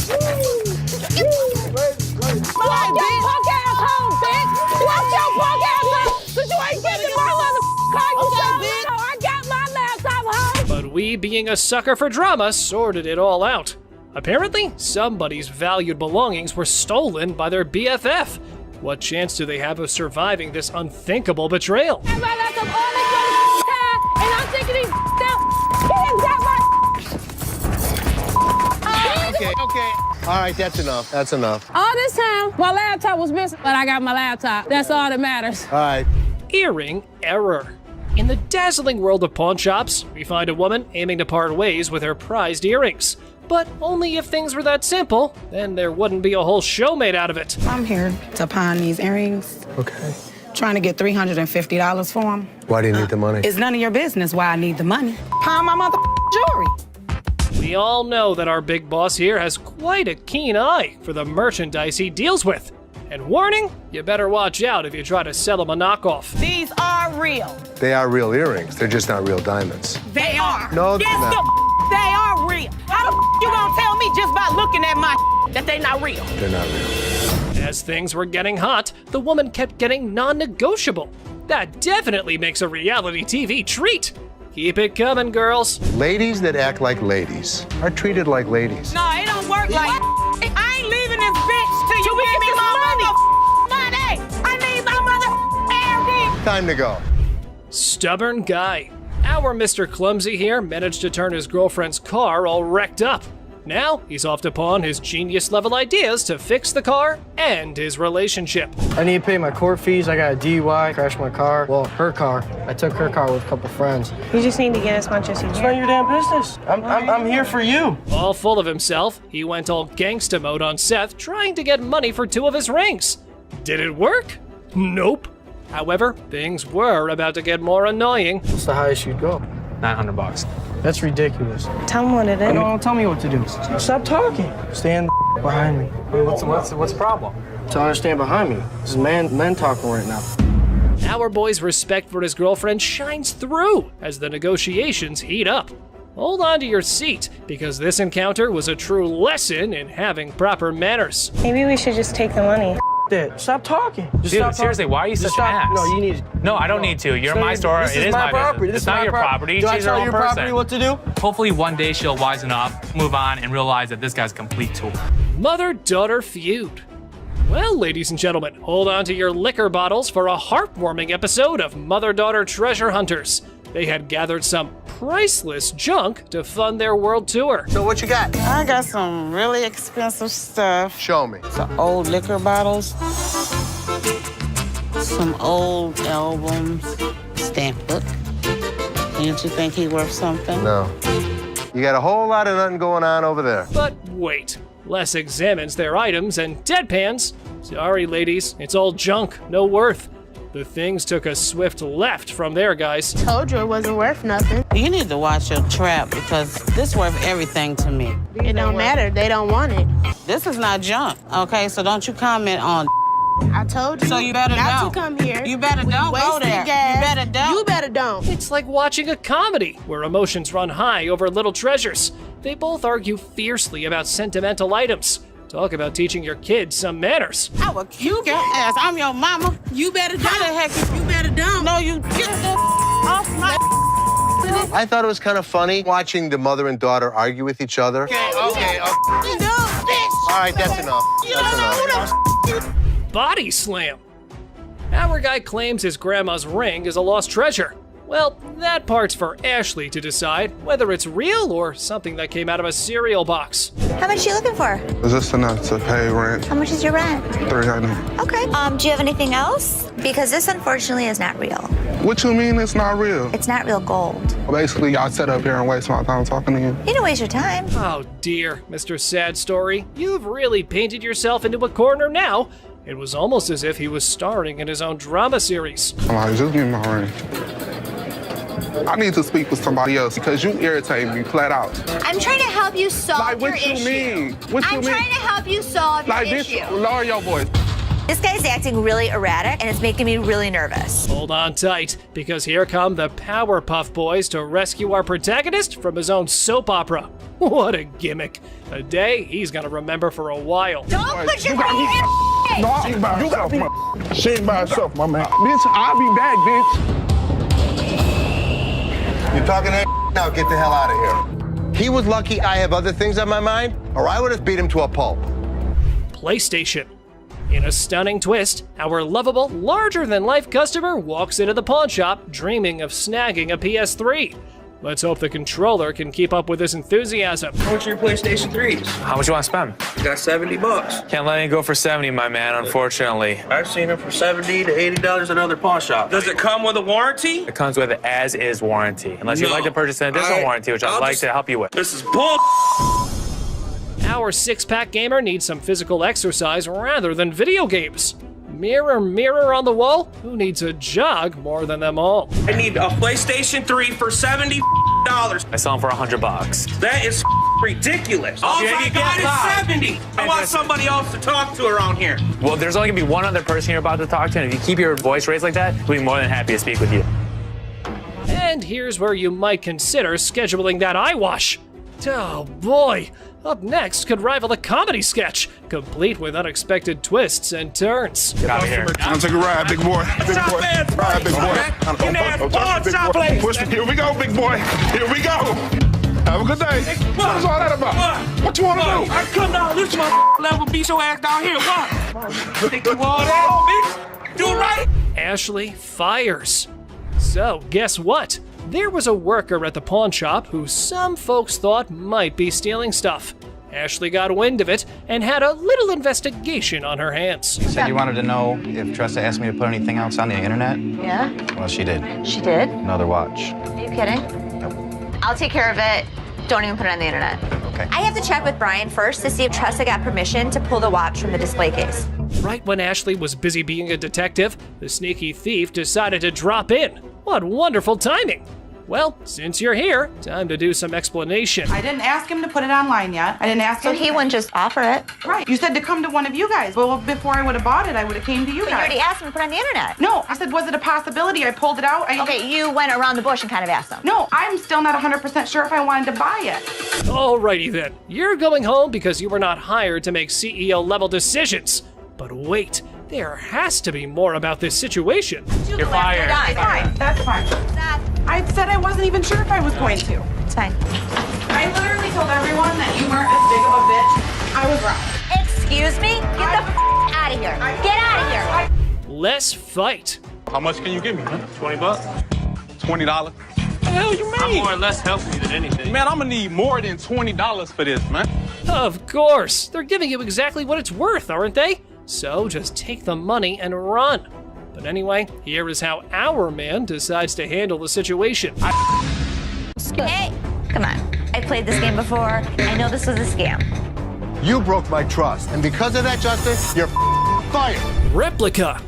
Speaker 2: punk ass home, bitch. Watch your punk ass home, but you ain't getting my motherfucking car. I got my laptop home.
Speaker 8: But we, being a sucker for drama, sorted it all out. Apparently, somebody's valued belongings were stolen by their BFF. What chance do they have of surviving this unthinkable betrayal?
Speaker 2: I my laptop all this time, and I'm thinking these damn
Speaker 17: Okay. All right, that's enough. That's enough.
Speaker 2: all this time, my laptop was missing, but I got my laptop. That's all that matters.
Speaker 17: All right.
Speaker 8: Earring error. In the dazzling world of pawn shops, we find a woman aiming to part ways with her prized earrings. But only if things were that simple, then there wouldn't be a whole show made out of it.
Speaker 19: I'm here to pawn these earrings.
Speaker 17: Okay.
Speaker 19: Trying to get $350 for them.
Speaker 17: Why do you need the money?
Speaker 19: It's none of your business why I need the money. Pawn my mother jewelry.
Speaker 8: We all know that our big boss here has quite a keen eye for the merchandise he deals with. And warning, you better watch out if you try to sell him a knockoff.
Speaker 19: These are real.
Speaker 17: They are real earrings. They're just not real diamonds.
Speaker 19: They are.
Speaker 17: No, they're
Speaker 19: yes,
Speaker 17: not.
Speaker 19: they are real. How the you gonna tell me just by looking at my that they not real?
Speaker 17: They're not real.
Speaker 8: As things were getting hot, the woman kept getting non-negotiable. That definitely makes a reality TV treat. Keep it coming, girls.
Speaker 17: Ladies that act like ladies are treated like ladies.
Speaker 19: No, it don't work like I ain't leaving this bitch till you give me my money. I need my mother air.
Speaker 17: Time to go.
Speaker 8: Stubborn guy. Our Mr. Clumsy here managed to turn his girlfriend's car all wrecked up. Now, he's off to pawn his genius-level ideas to fix the car and his relationship.
Speaker 4: I need to pay my court fees. I got a DUI, crashed my car. Well, her car. I took her car with a couple friends.
Speaker 10: You just need to get as much as you can.
Speaker 4: It's not your damn business. I'm here for you.
Speaker 8: All full of himself, he went all gangsta mode on Seth, trying to get money for 2 of his rings. Did it work? Nope. However, things were about to get more annoying.
Speaker 4: What's the highest you'd go?
Speaker 26: $900.
Speaker 4: That's ridiculous.
Speaker 10: Tell them what it is.
Speaker 4: No, don't tell me what to do. Stop talking. Stand behind me.
Speaker 26: What's the problem?
Speaker 4: Tell her to stand behind me. This is men talking right now.
Speaker 8: Our boy's respect for his girlfriend shines through as the negotiations heat up. Hold on to your seat, because this encounter was a true lesson in having proper manners.
Speaker 10: Maybe we should just take the money.
Speaker 4: That. Stop talking. Just
Speaker 26: Dude,
Speaker 4: stop
Speaker 26: seriously,
Speaker 4: talking.
Speaker 26: why are you
Speaker 4: Just
Speaker 26: such an
Speaker 4: stop.
Speaker 26: ass?
Speaker 4: No, you need.
Speaker 26: No, I don't need to. You're in my store.
Speaker 4: This
Speaker 26: It is
Speaker 4: my property.
Speaker 26: business. It's not your property.
Speaker 4: Do I
Speaker 26: She's her
Speaker 4: tell
Speaker 26: own
Speaker 4: your
Speaker 26: person.
Speaker 4: property what to do?
Speaker 26: Hopefully one day she'll wisen up, move on, and realize that this guy's a complete tool.
Speaker 8: Mother-daughter feud. Well, ladies and gentlemen, hold on to your liquor bottles for a heartwarming episode of Mother-Daughter Treasure Hunters. They had gathered some priceless junk to fund their world tour.
Speaker 17: So what you got?
Speaker 19: I got some really expensive stuff.
Speaker 17: Show me.
Speaker 19: Some old liquor bottles. Some old albums. Stamp book. Don't you think he worth something?
Speaker 17: No. You got a whole lot of nothing going on over there.
Speaker 8: But wait. Les examines their items and deadpans. Sorry, ladies, it's all junk, no worth. The things took a swift left from there, guys.
Speaker 2: Told you it wasn't worth nothing.
Speaker 19: You need to watch your trap because this worth everything to me.
Speaker 2: It don't matter. They don't want it.
Speaker 19: This is not junk, okay? So don't you comment on
Speaker 2: I told you.
Speaker 19: So you better
Speaker 2: not
Speaker 19: don't.
Speaker 2: to come here.
Speaker 19: You better don't go there.
Speaker 2: Gas.
Speaker 19: You better don't.
Speaker 2: You better don't.
Speaker 8: It's like watching a comedy where emotions run high over little treasures. They both argue fiercely about sentimental items. Talk about teaching your kids some manners.
Speaker 19: I will kill your ass. I'm your mama. You better don't. How the heck you better don't? No, you get the off my.
Speaker 17: I thought it was kind of funny watching the mother and daughter argue with each other.
Speaker 19: Okay.
Speaker 17: All right, that's enough. That's enough.
Speaker 8: Body slam. Our guy claims his grandma's ring is a lost treasure. Well, that part's for Ashley to decide whether it's real or something that came out of a cereal box.
Speaker 5: How much are you looking for?
Speaker 24: Is this enough to pay rent?
Speaker 5: How much is your rent?
Speaker 24: $300.
Speaker 5: Okay. Do you have anything else? Because this unfortunately is not real.
Speaker 24: What you mean it's not real?
Speaker 5: It's not real gold.
Speaker 24: Basically, y'all sit up here and waste my time talking to you.
Speaker 5: You don't waste your time.
Speaker 8: Oh dear, Mr. Sad Story. You've really painted yourself into a corner now. It was almost as if he was starring in his own drama series.
Speaker 24: I'm like, just give me my ring. I need to speak with somebody else because you irritate me flat out.
Speaker 5: I'm trying to help you solve your issue.
Speaker 24: What you mean? What you mean?
Speaker 5: I'm trying to help you solve your issue.
Speaker 24: Lower your voice.
Speaker 5: This guy's acting really erratic and it's making me really nervous.
Speaker 8: Hold on tight, because here come the Powerpuff Boys to rescue our protagonist from his own soap opera. What a gimmick. A day he's gonna remember for a while.
Speaker 5: Don't put your finger in
Speaker 24: No, you got me. She ain't by herself, my man. Bitch, I'll be back, bitch.
Speaker 17: You're talking that now, get the hell out of here. He was lucky I have other things on my mind, or I would have beat him to a pulp.
Speaker 8: PlayStation. In a stunning twist, our lovable, larger-than-life customer walks into the pawn shop dreaming of snagging a PS3. Let's hope the controller can keep up with his enthusiasm.
Speaker 3: How much are your PlayStation 3s?
Speaker 9: How much you want to spend?
Speaker 3: You got $70.
Speaker 9: Can't let it go for 70, my man, unfortunately.
Speaker 3: I've seen it for $70 to $80 at other pawn shops. Does it come with a warranty?
Speaker 9: It comes with an as-is warranty, unless you'd like to purchase an additional warranty, which I'd like to help you with.
Speaker 3: This is bull.
Speaker 8: Our six-pack gamer needs some physical exercise rather than video games. Mirror, mirror on the wall, who needs a jog more than them all?
Speaker 3: I need a PlayStation 3 for $70.
Speaker 9: I sell them for $100.
Speaker 3: That is ridiculous. All I got is $70. I want somebody else to talk to around here.
Speaker 9: Well, there's only gonna be one other person you're about to talk to, and if you keep your voice raised like that, we'll be more than happy to speak with you.
Speaker 8: And here's where you might consider scheduling that eye wash. Oh boy, up next could rival a comedy sketch, complete with unexpected twists and turns.
Speaker 9: Get out of here.
Speaker 24: I'll take a ride, big boy. Big boy. Ride, big boy. Here we go, big boy. Here we go. Have a good day. What's all that about? What you want to do?
Speaker 3: I come down this my level, beat your ass down here. What? Take you all that, bitch. Do it right.
Speaker 8: Ashley fires. So, guess what? There was a worker at the pawn shop who some folks thought might be stealing stuff. Ashley got wind of it and had a little investigation on her hands.
Speaker 11: You said you wanted to know if Tressa asked me to put anything else on the internet?
Speaker 5: Yeah?
Speaker 11: Well, she did.
Speaker 5: She did?
Speaker 11: Another watch.
Speaker 5: Are you kidding?
Speaker 11: Nope.
Speaker 5: I'll take care of it. Don't even put it on the internet.
Speaker 11: Okay.
Speaker 5: I have to check with Brian first to see if Tressa got permission to pull the watch from the display case.
Speaker 8: Right when Ashley was busy being a detective, the sneaky thief decided to drop in. What wonderful timing! Well, since you're here, time to do some explanation.
Speaker 19: I didn't ask him to put it online yet. I didn't ask him.
Speaker 5: So he wouldn't just offer it?
Speaker 19: Right. You said to come to one of you guys. Well, before I would have bought it, I would have came to you
Speaker 5: But
Speaker 19: guys.
Speaker 5: you already asked him to put it on the internet.
Speaker 19: No, I said, was it a possibility? I pulled it out.
Speaker 5: Okay, you went around the bush and kind of asked him.
Speaker 19: No, I'm still not 100% sure if I wanted to buy it.
Speaker 8: Alrighty then, you're going home because you were not hired to make CEO-level decisions. But wait, there has to be more about this situation.
Speaker 9: You're fired.
Speaker 19: That's fine. That's fine. I said I wasn't even sure if I was going to.
Speaker 5: It's fine.
Speaker 19: I literally told everyone that you weren't as big of a bitch. I was wrong.
Speaker 5: Excuse me? Get the out of here. Get out of here.
Speaker 8: Let's fight.
Speaker 14: How much can you give me, man? $20? $20?
Speaker 18: What the hell you mean?
Speaker 14: I'm more or less helping you than anything.
Speaker 18: Man, I'm gonna need more than $20 for this, man.
Speaker 8: Of course, they're giving you exactly what it's worth, aren't they? So just take the money and run. But anyway, here is how our man decides to handle the situation.
Speaker 5: Hey, come on. I played this game before. I know this was a scam.
Speaker 17: You broke my trust, and because of that, Justin, you're fired.
Speaker 8: Replica.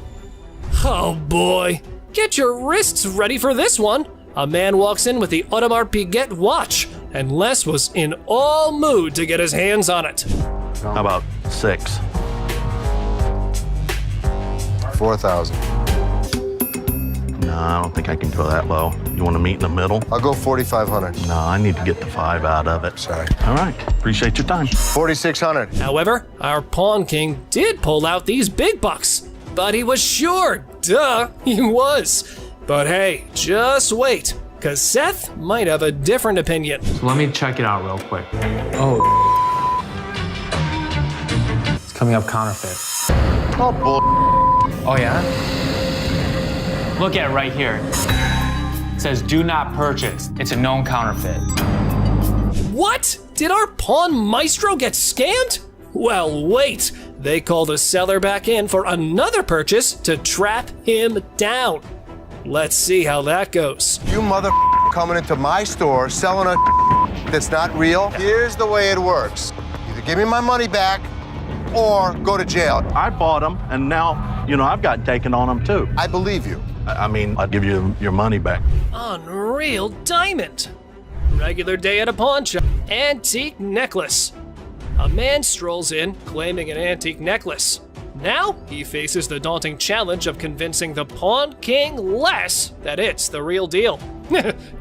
Speaker 8: Oh boy. Get your wrists ready for this one. A man walks in with the Audemars Piguet watch, and Les was in all mood to get his hands on it.
Speaker 6: How about 6?
Speaker 17: 4,000.
Speaker 1: No, I don't think I can go that low. You want to meet in the middle?
Speaker 17: I'll go 4,500.
Speaker 1: No, I need to get the 5 out of it.
Speaker 17: Sorry.
Speaker 1: All right. Appreciate your time.
Speaker 17: 4,600.
Speaker 8: However, our Pawn King did pull out these big bucks. But he was sure. Duh, he was. But hey, just wait, because Seth might have a different opinion.
Speaker 9: So let me check it out real quick. Oh. It's coming up counterfeit.
Speaker 17: Oh, bull.
Speaker 9: Oh, yeah? Look at it right here. It says do not purchase. It's a known counterfeit.
Speaker 8: What? Did our pawn maestro get scammed? Well, wait. They call the seller back in for another purchase to trap him down. Let's see how that goes.
Speaker 17: You mother coming into my store selling a that's not real. Here's the way it works. Either give me my money back or go to jail.
Speaker 1: I bought them, and now, I've got taken on them too.
Speaker 17: I believe you.
Speaker 1: I mean, I'll give you your money back.
Speaker 8: Unreal diamond. Regular day at a pawn shop. Antique necklace. A man strolls in claiming an antique necklace. Now he faces the daunting challenge of convincing the Pawn King Les that it's the real deal.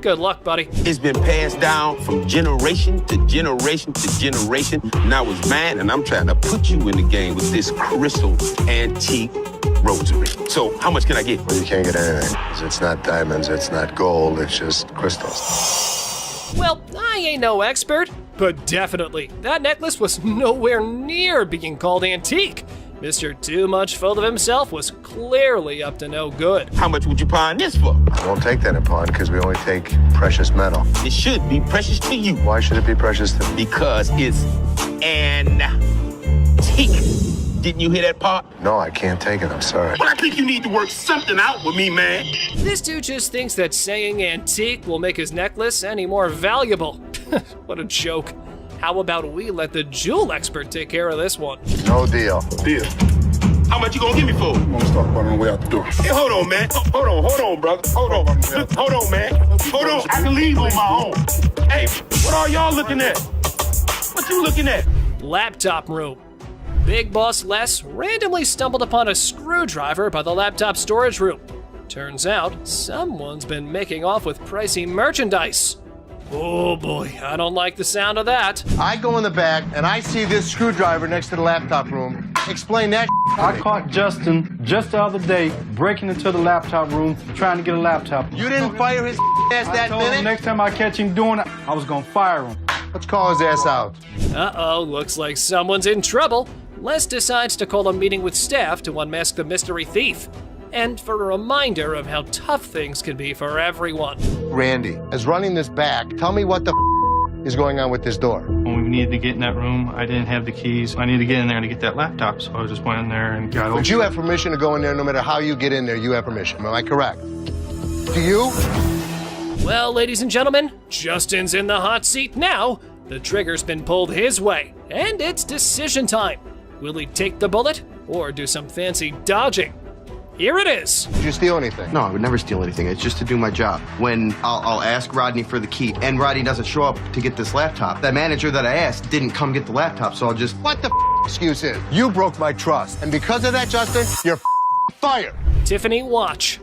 Speaker 8: Good luck, buddy.
Speaker 15: It's been passed down from generation to generation to generation. Now it's mine, and I'm trying to put you in the game with this crystal antique rosary. So how much can I get?
Speaker 17: Well, you can't get anything. It's not diamonds, it's not gold, it's just crystals.
Speaker 8: Well, I ain't no expert, but definitely, that necklace was nowhere near being called antique. Mr. Too Much Full of Himself was clearly up to no good.
Speaker 15: How much would you pawn this for?
Speaker 17: I won't take that in pawn because we only take precious metal.
Speaker 15: It should be precious to you.
Speaker 17: Why should it be precious to me?
Speaker 15: Because it's antique. Didn't you hear that part?
Speaker 17: No, I can't take it. I'm sorry.
Speaker 15: But I think you need to work something out with me, man.
Speaker 8: This dude just thinks that saying antique will make his necklace any more valuable. What a joke. How about we let the jewel expert take care of this one?
Speaker 17: No deal.
Speaker 15: Deal. How much you gonna give me for it?
Speaker 24: I'm gonna start on the way out the door.
Speaker 15: Hey, hold on, man. Hold on, brother. Hold on. Look, hold on, man. Hold on. I can leave on my own. Hey, what are y'all looking at? What you looking at?
Speaker 8: Laptop room. Big Boss Les randomly stumbled upon a screwdriver by the laptop storage room. Turns out, someone's been making off with pricey merchandise. Oh boy, I don't like the sound of that.
Speaker 17: I go in the back and I see this screwdriver next to the laptop room. Explain that.
Speaker 20: I caught Justin just the other day breaking into the laptop room trying to get a laptop.
Speaker 17: You didn't fire his ass that minute?
Speaker 20: Next time I catch him doing it, I was gonna fire him.
Speaker 17: Let's call his ass out.
Speaker 8: Uh-oh, looks like someone's in trouble. Les decides to call a meeting with staff to unmask the mystery thief. And for a reminder of how tough things can be for everyone.
Speaker 17: Randy, as running this back, tell me what the is going on with this door.
Speaker 20: When we needed to get in that room, I didn't have the keys. I needed to get in there to get that laptop, so I just went in there and got over.
Speaker 17: But you have permission to go in there no matter how you get in there, you have permission. Am I correct? Do you?
Speaker 8: Well, ladies and gentlemen, Justin's in the hot seat now. The trigger's been pulled his way, and it's decision time. Will he take the bullet or do some fancy dodging? Here it is.
Speaker 17: Did you steal anything?
Speaker 21: No, I would never steal anything. It's just to do my job. When I'll ask Rodney for the key, and Rodney doesn't show up to get this laptop. That manager that I asked didn't come get the laptop, so I'll just...
Speaker 17: What the excuse is? You broke my trust. And because of that, Justin, you're fired.
Speaker 8: Tiffany watch.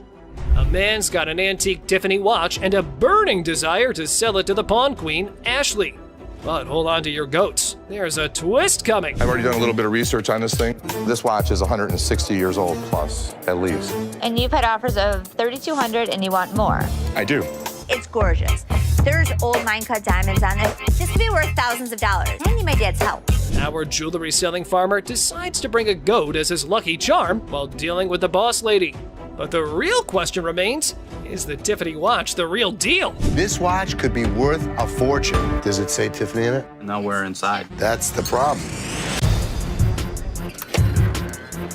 Speaker 8: A man's got an antique Tiffany watch and a burning desire to sell it to the pawn queen, Ashley. But hold on to your goats. There's a twist coming.
Speaker 24: I've already done a little bit of research on this thing. This watch is 160 years old plus, at least.
Speaker 5: And you've had offers of $3,200 and you want more.
Speaker 24: I do.
Speaker 5: It's gorgeous. There's old mine-cut diamonds on this. This could be worth thousands of dollars. I need my dad's help.
Speaker 8: Our jewelry-selling farmer decides to bring a goat as his lucky charm while dealing with the boss lady. But the real question remains, is the Tiffany watch the real deal?
Speaker 17: This watch could be worth a fortune. Does it say Tiffany in it?
Speaker 26: Nowhere inside.
Speaker 17: That's the problem.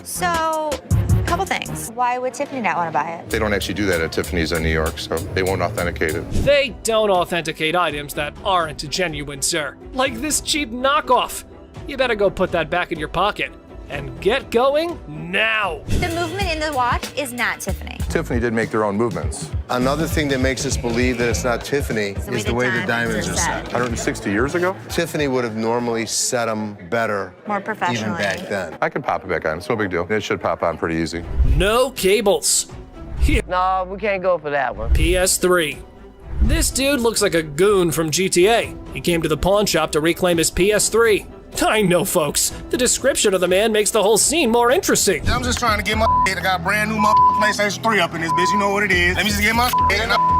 Speaker 5: So, a couple things. Why would Tiffany not want to buy it?
Speaker 24: They don't actually do that at Tiffany's in New York, so they won't authenticate it.
Speaker 8: They don't authenticate items that aren't genuine, sir. Like this cheap knockoff. You better go put that back in your pocket. And get going now.
Speaker 5: The movement in the watch is not Tiffany.
Speaker 24: Tiffany did make their own movements.
Speaker 17: Another thing that makes us believe that it's not Tiffany is the way the diamonds are set.
Speaker 24: 160 years ago?
Speaker 17: Tiffany would have normally set them better,
Speaker 5: More professionally.
Speaker 17: even back then.
Speaker 24: I can pop it back on. It's no big deal. It should pop on pretty easy.
Speaker 8: No cables. Here.
Speaker 12: No, we can't go for that one.
Speaker 8: PS3. This dude looks like a goon from GTA. He came to the pawn shop to reclaim his PS3. I know, folks. The description of the man makes the whole scene more interesting.
Speaker 24: I'm just trying to get my I got a brand new PlayStation 3 up in this bitch. You know what it is. Let me just get my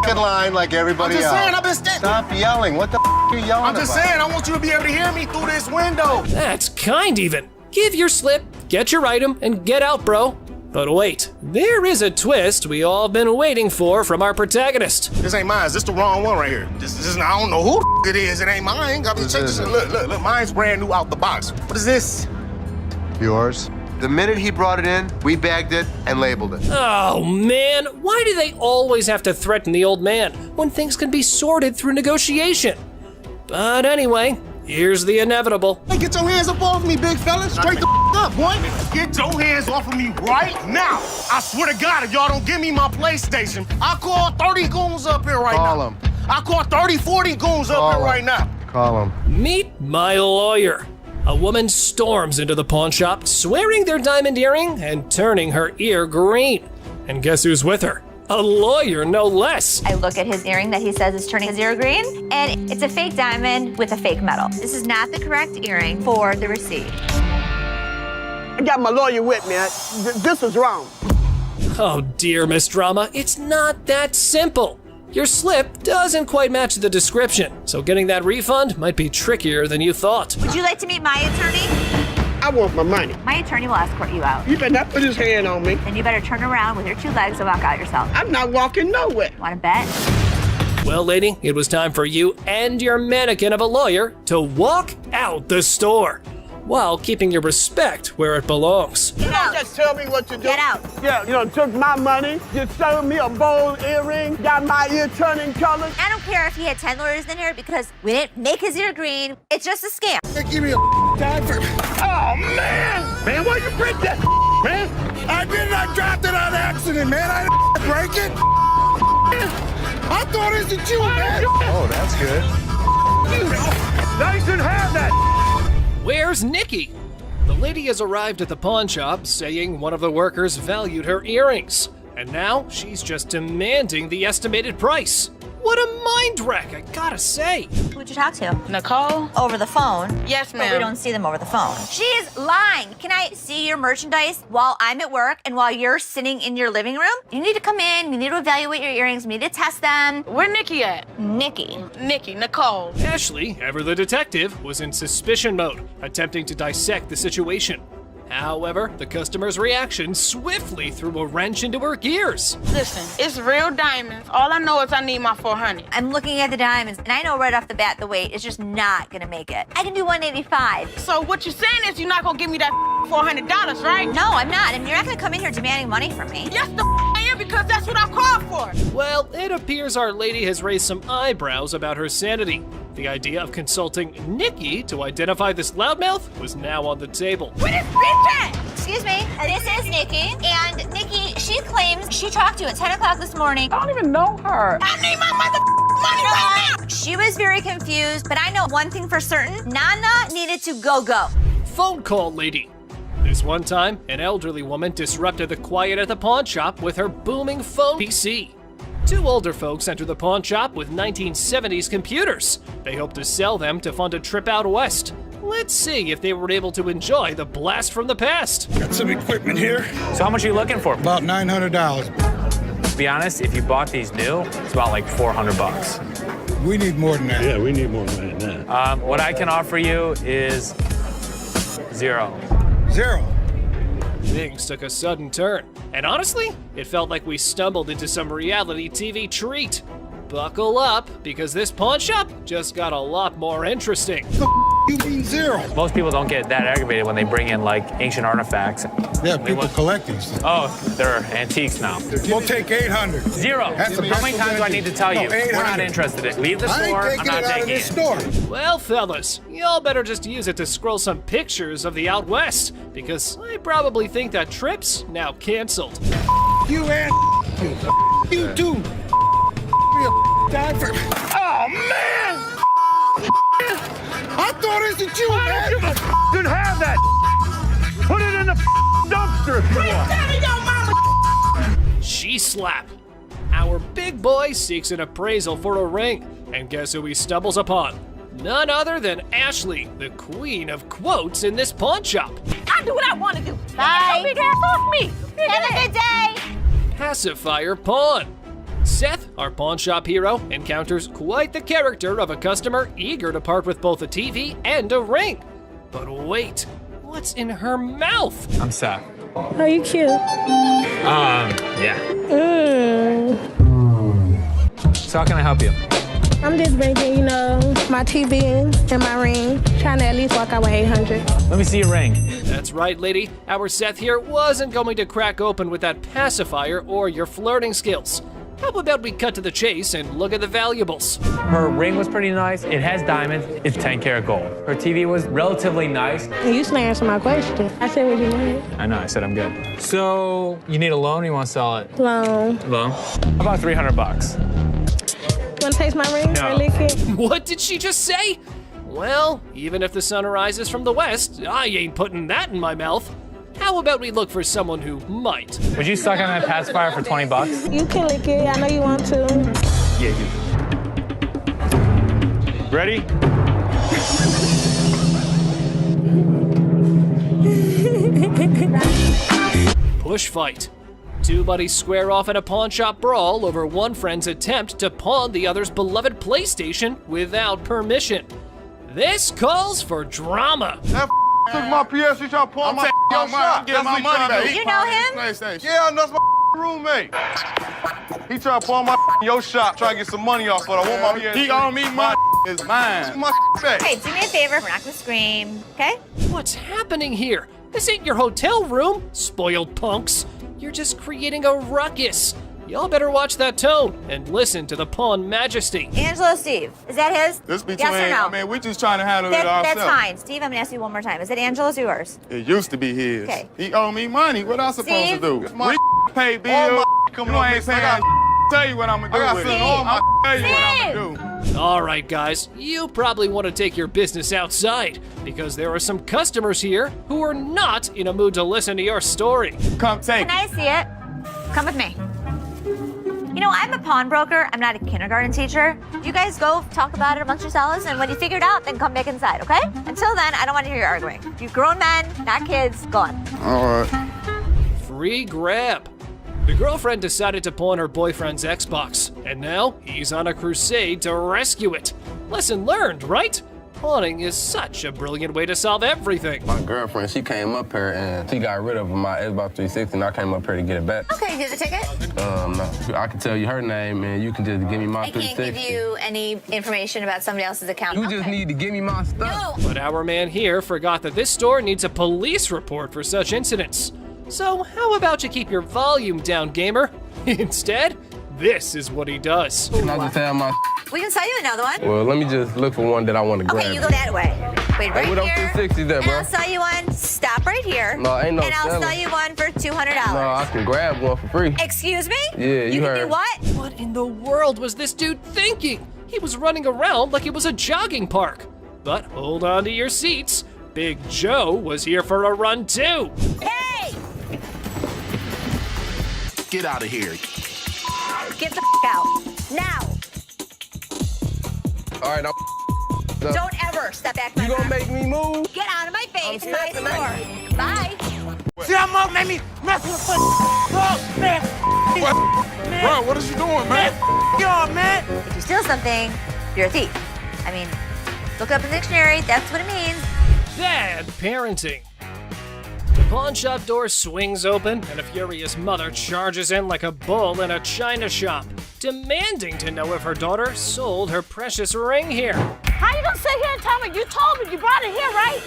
Speaker 17: in line like everybody else.
Speaker 24: I'm just saying, I've been standing.
Speaker 17: Stop yelling. What the are you yelling
Speaker 24: I'm just
Speaker 17: about?
Speaker 24: saying, I want you to be able to hear me through this window.
Speaker 8: That's kind even. Give your slip, get your item, and get out, bro. But wait, there is a twist we all been waiting for from our protagonist.
Speaker 24: This ain't mine. This the wrong one right here. This is, I don't know who it is. It ain't mine. Got me check this. Look. Mine's brand new out the box. What is this?
Speaker 17: Yours. The minute he brought it in, we bagged it and labeled it.
Speaker 8: Oh man, why do they always have to threaten the old man when things can be sorted through negotiation? But anyway, here's the inevitable.
Speaker 24: Hey, get your hands up off me, big fella. Straight the up, boy. Get your hands off of me right now. I swear to God, if y'all don't give me my PlayStation, I'll call 30 goons up here right now.
Speaker 17: Call him.
Speaker 24: I'll call 30, 40 goons up here right now.
Speaker 17: Call him.
Speaker 8: Meet my lawyer. A woman storms into the pawn shop, swearing their diamond earring and turning her ear green. And guess who's with her? A lawyer, no less.
Speaker 5: I look at his earring that he says is turning his ear green, and it's a fake diamond with a fake metal. This is not the correct earring for the receipt.
Speaker 12: I got my lawyer with me. This was wrong.
Speaker 8: Oh dear, Miss Drama, it's not that simple. Your slip doesn't quite match the description, so getting that refund might be trickier than you thought.
Speaker 5: Would you like to meet my attorney?
Speaker 12: I want my money.
Speaker 5: My attorney will escort you out.
Speaker 12: You better not put his hand on me.
Speaker 5: Then you better turn around with your 2 legs and walk out yourself.
Speaker 12: I'm not walking nowhere.
Speaker 5: Want to bet?
Speaker 8: Well, lady, it was time for you and your mannequin of a lawyer to walk out the store, while keeping your respect where it belongs.
Speaker 12: You don't just tell me what to do.
Speaker 5: Get out.
Speaker 12: Yeah, you know, took my money, just sold me a bold earring, got my ear turning colors.
Speaker 5: I don't care if he had 10 lawyers in here because we didn't make his ear green. It's just a scam.
Speaker 24: Give me a time for. Oh, man! Man, why you break that, man? I did not drop it on accident, man. I didn't break it. I thought it was you, man.
Speaker 17: Oh, that's good.
Speaker 24: Now you shouldn't have that.
Speaker 8: Where's Nikki? The lady has arrived at the pawn shop saying one of the workers valued her earrings, and now she's just demanding the estimated price. What a mind wreck, I gotta say.
Speaker 5: Who'd you talk to?
Speaker 19: Nicole?
Speaker 5: Over the phone.
Speaker 19: Yes,
Speaker 5: But
Speaker 19: ma'am.
Speaker 5: we don't see them over the phone. She is lying. Can I see your merchandise while I'm at work and while you're sitting in your living room? You need to come in, you need to evaluate your earrings, we need to test them.
Speaker 19: Where Nikki at?
Speaker 5: Nikki.
Speaker 19: Nicole.
Speaker 8: Ashley, ever the detective, was in suspicion mode, attempting to dissect the situation. However, the customer's reaction swiftly threw a wrench into her gears.
Speaker 19: Listen, it's real diamonds. All I know is I need my 400.
Speaker 5: I'm looking at the diamonds, and I know right off the bat the weight is just not gonna make it. I can do 185.
Speaker 19: So what you're saying is you're not gonna give me that $400, right?
Speaker 5: No, I'm not. And you're not gonna come in here demanding money from me.
Speaker 19: Yes, I am, because that's what I called for.
Speaker 8: Well, it appears our lady has raised some eyebrows about her sanity. The idea of consulting Nikki to identify this loudmouth was now on the table.
Speaker 19: Where this bitch at?
Speaker 5: Excuse me, this is Nikki, and Nikki, she claims she talked to you at 10 o'clock this morning.
Speaker 19: I don't even know her. I need my money right now.
Speaker 5: She was very confused, but I know one thing for certain, Nana needed to go.
Speaker 8: Phone call lady. This one time, an elderly woman disrupted the quiet at the pawn shop with her booming phone PC. 2 older folks enter the pawn shop with 1970s computers. They hope to sell them to fund a trip out west. Let's see if they were able to enjoy the blast from the past.
Speaker 24: Got some equipment here.
Speaker 9: So how much are you looking for?
Speaker 24: About $900.
Speaker 9: To be honest, if you bought these new, it's about like $400.
Speaker 24: We need more than that.
Speaker 14: Yeah, we need more than that.
Speaker 9: What I can offer you is 0.
Speaker 24: 0.
Speaker 8: Things took a sudden turn, and honestly, it felt like we stumbled into some reality TV treat. Buckle up, because this pawn shop just got a lot more interesting.
Speaker 24: You mean 0?
Speaker 9: Most people don't get that aggravated when they bring in like ancient artifacts.
Speaker 24: Yeah, people collect these.
Speaker 9: Oh, they're antiques now.
Speaker 24: We'll take 800.
Speaker 9: 0. How many times do I need to tell you? We're not interested in it. Leave the store. I'm not taking it.
Speaker 8: Well, fellas, y'all better just use it to scroll some pictures of the out west, because I probably think that trip's now canceled.
Speaker 24: you and you too. Oh man! I thought it was you, man. Didn't have that. Put it in the dumpster if you want.
Speaker 8: She slap. Our big boy seeks an appraisal for a ring, and guess who he stumbles upon? None other than Ashley, the queen of quotes in this pawn shop.
Speaker 2: I do what I want to do.
Speaker 5: Bye.
Speaker 2: Big ass off me.
Speaker 5: Have a good day.
Speaker 8: Pacifier pawn. Seth, our pawn shop hero, encounters quite the character of a customer eager to part with both a TV and a ring. But wait, what's in her mouth?
Speaker 9: I'm Seth.
Speaker 10: Oh, you cute.
Speaker 9: Yeah. So how can I help you?
Speaker 10: I'm just bringing, my TV and my ring. Trying to at least walk out with 800.
Speaker 9: Let me see your ring.
Speaker 8: That's right, lady. Our Seth here wasn't going to crack open with that pacifier or your flirting skills. How about we cut to the chase and look at the valuables?
Speaker 9: Her ring was pretty nice. It has diamonds. It's 10 karat gold. Her TV was relatively nice.
Speaker 10: You still answer my question. I said what you wanted.
Speaker 9: I know, I said I'm good. So, you need a loan or you want to sell it?
Speaker 10: Loan.
Speaker 9: Loan? About $300.
Speaker 10: You want to taste my ring?
Speaker 9: No.
Speaker 10: Or lick it?
Speaker 8: What did she just say? Well, even if the sun rises from the west, I ain't putting that in my mouth. How about we look for someone who might?
Speaker 9: Would you suck on that pacifier for $20?
Speaker 10: You can lick it. I know you want to.
Speaker 9: Yeah, you.
Speaker 18: Ready?
Speaker 8: Push fight. Two buddies square off in a pawn shop brawl over one friend's attempt to pawn the other's beloved PlayStation without permission. This calls for drama.
Speaker 24: Took my PS3 trying to pawn my shop.
Speaker 5: I'm getting my money back. You know him?
Speaker 24: Yeah, that's my roommate. He tried to pawn my your shop, try to get some money off, but I want my PS3. He owe me money. It's mine. My back.
Speaker 5: Hey, do me a favor. We're not gonna scream, okay?
Speaker 8: What's happening here? This ain't your hotel room, spoiled punks. You're just creating a ruckus. Y'all better watch that tone and listen to the pawn majesty.
Speaker 5: Angelo Steve, is that his?
Speaker 24: This between,
Speaker 5: yes or no?
Speaker 24: I mean, we just trying to handle it ourselves.
Speaker 5: That's fine. Steve, I'm gonna ask you one more time. Is it Angelo's or yours?
Speaker 24: It used to be his.
Speaker 5: Okay.
Speaker 24: He owe me money. What else supposed
Speaker 5: Steve?
Speaker 24: to do? My pay bill. Coming on, I gotta tell you what I'm gonna do. I gotta send all my tell you what I'm gonna do.
Speaker 8: All right, guys, you probably want to take your business outside because there are some customers here who are not in a mood to listen to your story.
Speaker 24: Come take
Speaker 5: Can I see it? Come with me. You know, I'm a pawnbroker. I'm not a kindergarten teacher. You guys go talk about it amongst yourselves, and when you figure it out, then come back inside, okay? Until then, I don't want to hear you arguing. You grown men, not kids, go on.
Speaker 24: All right.
Speaker 8: Free grab. The girlfriend decided to pawn her boyfriend's Xbox, and now he's on a crusade to rescue it. Lesson learned, right? Pawning is such a brilliant way to solve everything.
Speaker 7: My girlfriend, she came up here and she got rid of my Xbox 360 and I came up here to get it back.
Speaker 5: Okay, here's the ticket.
Speaker 7: No. I can tell you her name and you can just give me my
Speaker 5: I can't
Speaker 7: 360.
Speaker 5: give you any information about somebody else's account.
Speaker 7: You just need to give me my stuff.
Speaker 8: But our man here forgot that this store needs a police report for such incidents. So how about you keep your volume down, gamer? Instead, this is what he does.
Speaker 7: Can I just have my
Speaker 5: We can sell you another one.
Speaker 7: Well, let me just look for one that I want to grab.
Speaker 5: Okay, you go that way. Wait right
Speaker 7: Hey, what
Speaker 5: here.
Speaker 7: up 360 there,
Speaker 5: And
Speaker 7: bro?
Speaker 5: I'll sell you one. Stop right here.
Speaker 7: No, ain't no
Speaker 5: And I'll
Speaker 7: selling.
Speaker 5: sell you one for $200.
Speaker 7: No, I can grab one for free.
Speaker 5: Excuse me?
Speaker 7: Yeah, you
Speaker 5: can
Speaker 7: heard.
Speaker 5: do what?
Speaker 8: What in the world was this dude thinking? He was running around like it was a jogging park. But hold on to your seats. Big Joe was here for a run too.
Speaker 5: Hey!
Speaker 1: Get out of here.
Speaker 5: Get the out. Now.
Speaker 7: All right,
Speaker 5: Don't ever step back.
Speaker 7: You gonna make me move?
Speaker 5: Get out of my face. My store. Bye.
Speaker 24: See how Mark made me mess with the man. Bro, what is you doing, man? Yo, man.
Speaker 5: If you steal something, you're a thief. I mean, look up in the dictionary. That's what it means.
Speaker 8: Bad parenting. The pawn shop door swings open, and a furious mother charges in like a bull in a china shop, demanding to know if her daughter sold her precious ring here.
Speaker 2: How you gonna sit here and tell me? You told me you brought it here, right?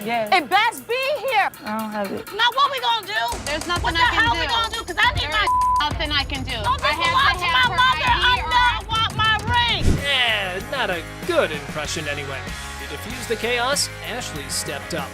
Speaker 10: Yes.
Speaker 2: It best be here.
Speaker 10: I don't have it.
Speaker 2: Now what we gonna do?
Speaker 13: There's nothing
Speaker 2: what
Speaker 13: I
Speaker 2: the
Speaker 13: can
Speaker 2: hell
Speaker 13: do.
Speaker 2: we gonna do? Cause I need my
Speaker 13: Nothing I can do.
Speaker 2: Don't
Speaker 13: I
Speaker 2: just
Speaker 13: have
Speaker 2: lie
Speaker 13: to
Speaker 2: to
Speaker 13: have
Speaker 2: my
Speaker 13: her
Speaker 2: mother.
Speaker 13: ID
Speaker 2: I'm
Speaker 13: or
Speaker 2: there. I want my ring.
Speaker 8: Not a good impression anyway. To defuse the chaos, Ashley stepped up.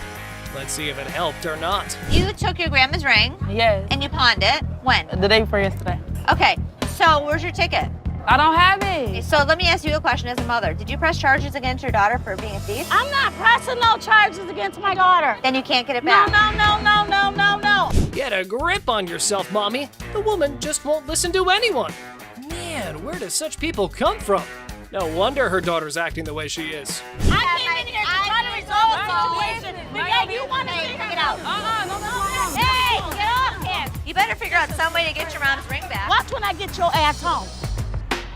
Speaker 8: Let's see if it helped or not.
Speaker 5: You took your grandma's ring.
Speaker 2: Yes.
Speaker 5: And you pawned it. When?
Speaker 2: The day before yesterday.
Speaker 5: Okay, so where's your ticket?
Speaker 2: I don't have it.
Speaker 5: So let me ask you a question as a mother. Did you press charges against your daughter for being a thief?
Speaker 2: I'm not pressing no charges against my daughter.
Speaker 5: Then you can't get it back.
Speaker 2: No.
Speaker 8: Get a grip on yourself, Mommy. The woman just won't listen to anyone. Man, where do such people come from? No wonder her daughter's acting the way she is.
Speaker 2: I came in here to try to resolve the situation. But yeah, you want to figure it out. No.
Speaker 5: Hey, get off him. You better figure out some way to get your mom's ring back.
Speaker 2: Watch when I get your ass home.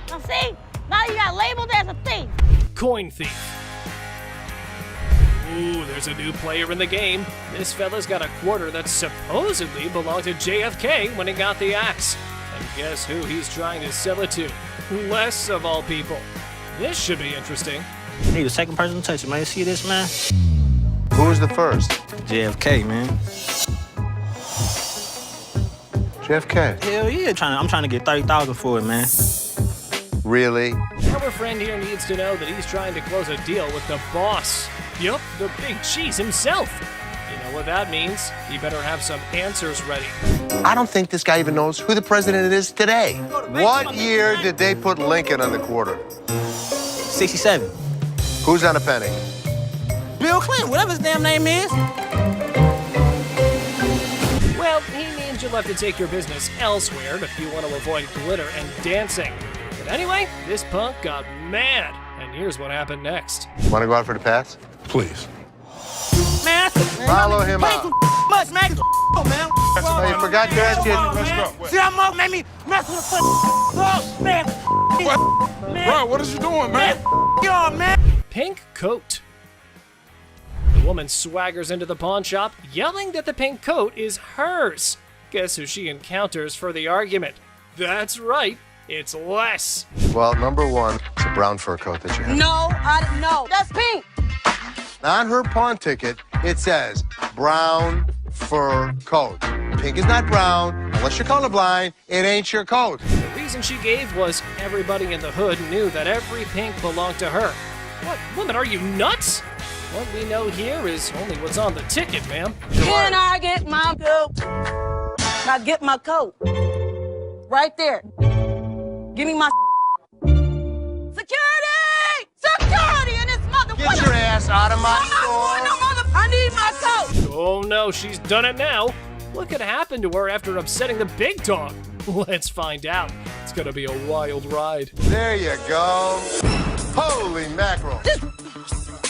Speaker 2: Now see, now you got labeled as a thief.
Speaker 8: Coin thief. Ooh, there's a new player in the game. This fella's got a quarter that supposedly belonged to JFK when he got the axe. And guess who he's trying to sell it to? Les, of all people. This should be interesting.
Speaker 4: Need a second person to touch it, man. You see this, man?
Speaker 17: Who was the first?
Speaker 4: JFK, man.
Speaker 17: JFK.
Speaker 4: Hell yeah, I'm trying to get 30,000 for it, man.
Speaker 17: Really?
Speaker 8: Our friend here needs to know that he's trying to close a deal with the boss. Yup, the big cheese himself. You know what that means? He better have some answers ready.
Speaker 17: I don't think this guy even knows who the president is today. What year did they put Lincoln on the quarter?
Speaker 4: 67.
Speaker 17: Who's on a penny?
Speaker 4: Bill Clinton, whatever his damn name is.
Speaker 8: Well, he means you'll have to take your business elsewhere if you want to avoid glitter and dancing. But anyway, this punk got mad, and here's what happened next.
Speaker 17: Want to go out for the pass?
Speaker 24: Please.
Speaker 4: Man,
Speaker 17: Follow him out.
Speaker 4: much, man. Man.
Speaker 17: Oh, you forgot to ask you.
Speaker 4: See how Mo made me mess with the oh, man.
Speaker 24: What? Bro, what is you doing, man?
Speaker 4: Yo, man.
Speaker 8: Pink coat. The woman swaggers into the pawn shop, yelling that the pink coat is hers. Guess who she encounters for the argument? That's right, it's Les.
Speaker 17: Well, number one, it's a brown fur coat that you have.
Speaker 2: No, that's pink.
Speaker 17: On her pawn ticket, it says brown fur coat. Pink is not brown. Unless you're colorblind, it ain't your coat.
Speaker 8: The reason she gave was everybody in the hood knew that every pink belonged to her. What, woman, are you nuts? What we know here is only what's on the ticket, ma'am.
Speaker 2: Can I get my coat? Now get my coat. Right there. Give me my security! Security in this mother.
Speaker 17: Get your ass out of my store.
Speaker 2: I need my coat.
Speaker 8: Oh no, she's done it now. What could happen to her after upsetting the big dog? Let's find out. It's gonna be a wild ride.
Speaker 17: There you go. Holy mackerel.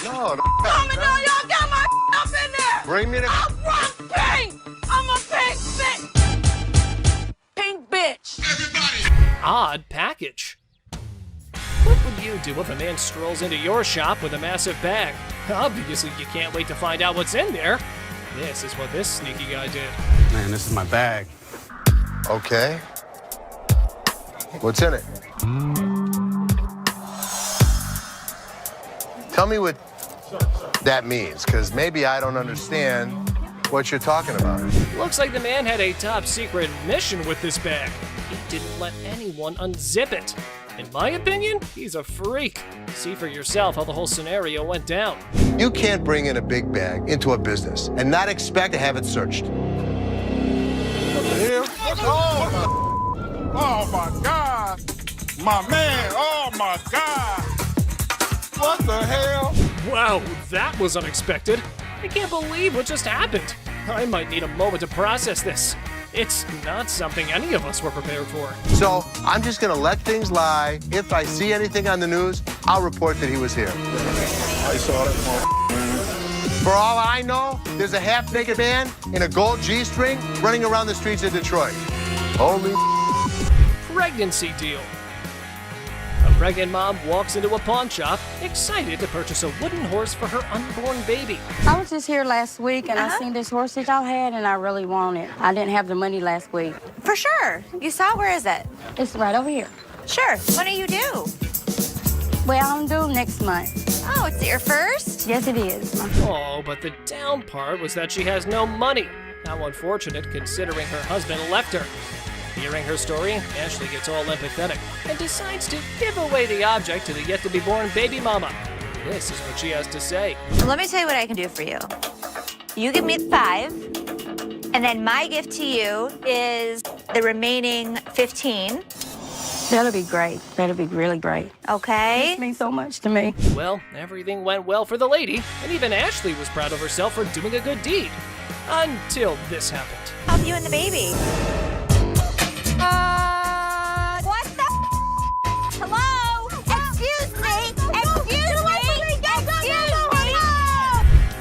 Speaker 17: No,
Speaker 2: Coming down, y'all got my up in there.
Speaker 17: Bring me the...
Speaker 2: I'm from pink. I'm a pink bitch. Pink bitch. Everybody.
Speaker 8: Odd package. What would you do if a man strolls into your shop with a massive bag? Obviously, you can't wait to find out what's in there. This is what this sneaky guy did.
Speaker 24: Man, this is my bag.
Speaker 17: Okay. What's in it? Tell me what that means, because maybe I don't understand what you're talking about.
Speaker 8: Looks like the man had a top secret mission with this bag. He didn't let anyone unzip it. In my opinion, he's a freak. See for yourself how the whole scenario went down.
Speaker 17: You can't bring in a big bag into a business and not expect to have it searched.
Speaker 24: Oh my God. My man, oh my God. What the hell?
Speaker 8: Wow, that was unexpected. I can't believe what just happened. I might need a moment to process this. It's not something any of us were prepared for.
Speaker 17: So I'm just gonna let things lie. If I see anything on the news, I'll report that he was here.
Speaker 24: I saw that.
Speaker 17: For all I know, there's a half-naked man in a gold G-string running around the streets of Detroit. Holy
Speaker 8: Pregnancy deal. A pregnant mom walks into a pawn shop, excited to purchase a wooden horse for her unborn baby.
Speaker 13: I was just here last week, and I seen this horse that y'all had, and I really want it. I didn't have the money last week.
Speaker 5: For sure. You saw it? Where is it?
Speaker 13: It's right over here.
Speaker 5: Sure. When are you due?
Speaker 13: Well, I'm due next month.
Speaker 5: Oh, it's your first?
Speaker 13: Yes, it is.
Speaker 8: Oh, but the down part was that she has no money. How unfortunate, considering her husband left her. Hearing her story, Ashley gets all empathetic and decides to give away the object to the yet-to-be-born baby mama. This is what she has to say.
Speaker 5: Let me tell you what I can do for you. You give me 5, and then my gift to you is the remaining 15.
Speaker 13: That'll be great. That'll be really great.
Speaker 5: Okay.
Speaker 13: It means so much to me.
Speaker 8: Well, everything went well for the lady, and even Ashley was proud of herself for doing a good deed. Until this happened.
Speaker 5: Help you and the baby. What the? Hello? Excuse me. Excuse me.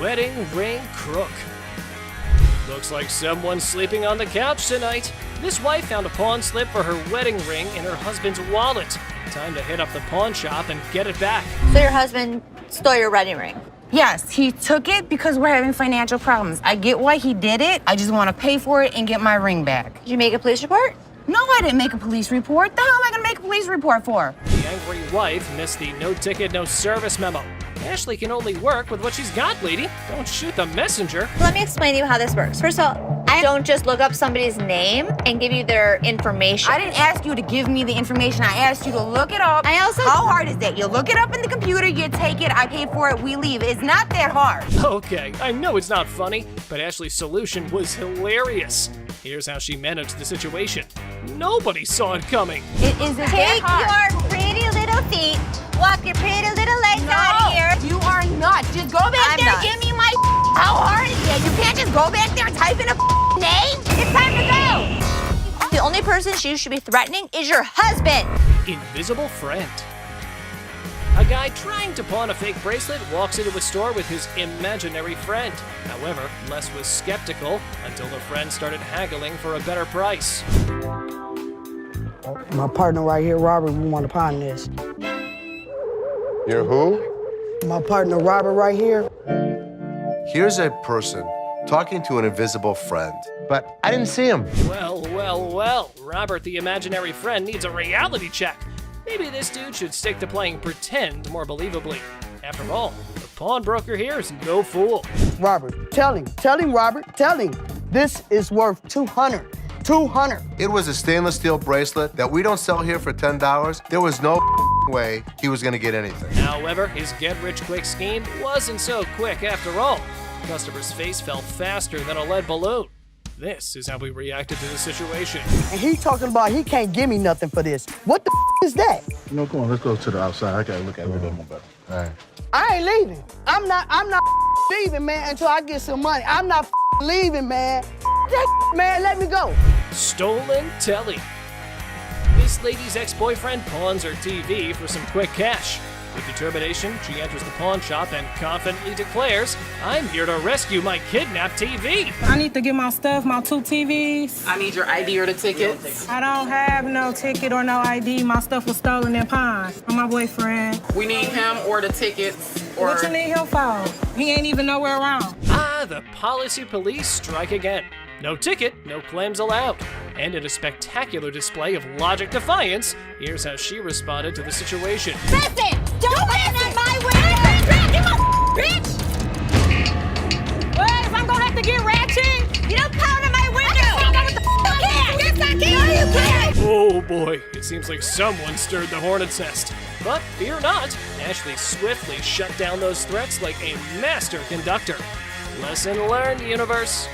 Speaker 8: Wedding ring crook. Looks like someone's sleeping on the couch tonight. This wife found a pawn slip for her wedding ring in her husband's wallet. Time to hit up the pawn shop and get it back.
Speaker 5: So your husband stole your wedding ring?
Speaker 19: Yes, he took it because we're having financial problems. I get why he did it. I just want to pay for it and get my ring back.
Speaker 5: Did you make a police report?
Speaker 19: No, I didn't make a police report. The hell am I going to make a police report for?
Speaker 8: The angry wife missed the no ticket, no service memo. Ashley can only work with what she's got, lady. Don't shoot the messenger.
Speaker 5: Let me explain to you how this works. First of all, I don't just look up somebody's name and give you their information.
Speaker 19: I didn't ask you to give me the information. I asked you to look it up. How hard is that? You look it up in the computer, you take it, I paid for it, we leave. It's not that hard.
Speaker 8: Okay, I know it's not funny, but Ashley's solution was hilarious. Here's how she managed the situation. Nobody saw it coming.
Speaker 19: It isn't
Speaker 5: Take
Speaker 19: that hard.
Speaker 5: your pretty little feet, walk your pretty little legs out of here.
Speaker 19: You are not. Just go back there and give me my. How hard is that? You can't just go back there and type in a name.
Speaker 5: It's time to go. The only person you should be threatening is your husband.
Speaker 8: Invisible friend. A guy trying to pawn a fake bracelet walks into a store with his imaginary friend. However, Les was skeptical until the friend started haggling for a better price.
Speaker 12: My partner right here, Robert, we want to pawn this.
Speaker 17: You're who?
Speaker 12: My partner, Robert, right here.
Speaker 17: Here's a person talking to an invisible friend, but I didn't see him.
Speaker 8: Well, well, well. Robert, the imaginary friend, needs a reality check. Maybe this dude should stick to playing pretend more believably. After all, the pawnbroker here is no fool.
Speaker 12: Robert, tell him, Robert, tell him. This is worth $200.
Speaker 17: It was a stainless steel bracelet that we don't sell here for $10. There was no way he was gonna get anything.
Speaker 8: However, his get-rich-quick scheme wasn't so quick after all. The customer's face fell faster than a lead balloon. This is how we reacted to the situation.
Speaker 12: And he talking about he can't give me nothing for this. What the is that?
Speaker 1: No, come on, let's go to the outside. I gotta look at it a little bit more better.
Speaker 17: All right.
Speaker 12: I ain't leaving. I'm not leaving, man, until I get some money. I'm not leaving, man. That man, let me go.
Speaker 8: Stolen telly. This lady's ex-boyfriend pawns her TV for some quick cash. With determination, she enters the pawn shop and confidently declares, "I'm here to rescue my kidnapped TV."
Speaker 3: I need to get my stuff, my 2 TVs.
Speaker 19: I need your ID or the tickets.
Speaker 3: I don't have no ticket or no ID. My stuff was stolen and pawned from my boyfriend.
Speaker 19: We need him or the tickets.
Speaker 3: What you need him for? He ain't even nowhere around.
Speaker 8: Ah, the policy police strike again. No ticket, no claims allowed. And in a spectacular display of logic defiance, here's how she responded to the situation.
Speaker 5: Listen, don't land on my window! Bitch!
Speaker 3: What? If I'm gonna have to get ratchet?
Speaker 5: You don't pound on my window! Yes, I can! No, you can't!
Speaker 8: Oh boy, it seems like someone stirred the hornet's nest. But fear not, Ashley swiftly shut down those threats like a master conductor. Lesson learned, universe.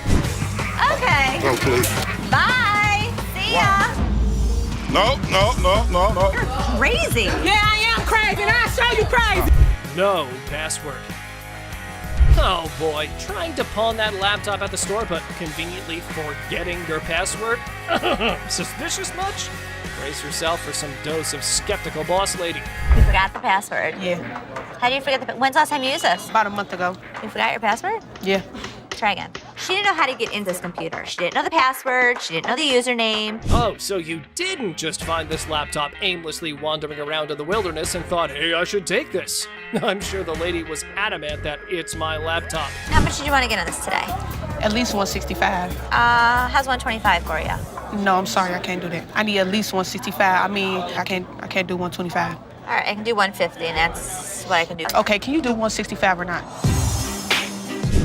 Speaker 5: Okay.
Speaker 24: Oh, please.
Speaker 5: Bye. See ya.
Speaker 24: No.
Speaker 5: You're crazy.
Speaker 3: Yeah, I am crazy, and I'll show you crazy.
Speaker 8: No password. Oh boy, trying to pawn that laptop at the store, but conveniently forgetting your password? Suspicious much? Brace yourself for some dose of skeptical boss lady.
Speaker 5: You forgot the password.
Speaker 19: Yeah.
Speaker 5: How do you forget when's the last time you used this?
Speaker 19: About a month ago.
Speaker 5: You forgot your password?
Speaker 19: Yeah.
Speaker 5: Try again. She didn't know how to get into this computer. She didn't know the password. She didn't know the username.
Speaker 8: Oh, so you didn't just find this laptop aimlessly wandering around in the wilderness and thought, hey, I should take this. I'm sure the lady was adamant that it's my laptop.
Speaker 5: How much did you want to get on this today?
Speaker 19: At least 165.
Speaker 5: How's 125 for you?
Speaker 19: No, I'm sorry, I can't do that. I need at least 165. I mean, I can't do 125.
Speaker 5: All right, I can do 150, and that's what I can do.
Speaker 19: Okay, can you do 165 or not?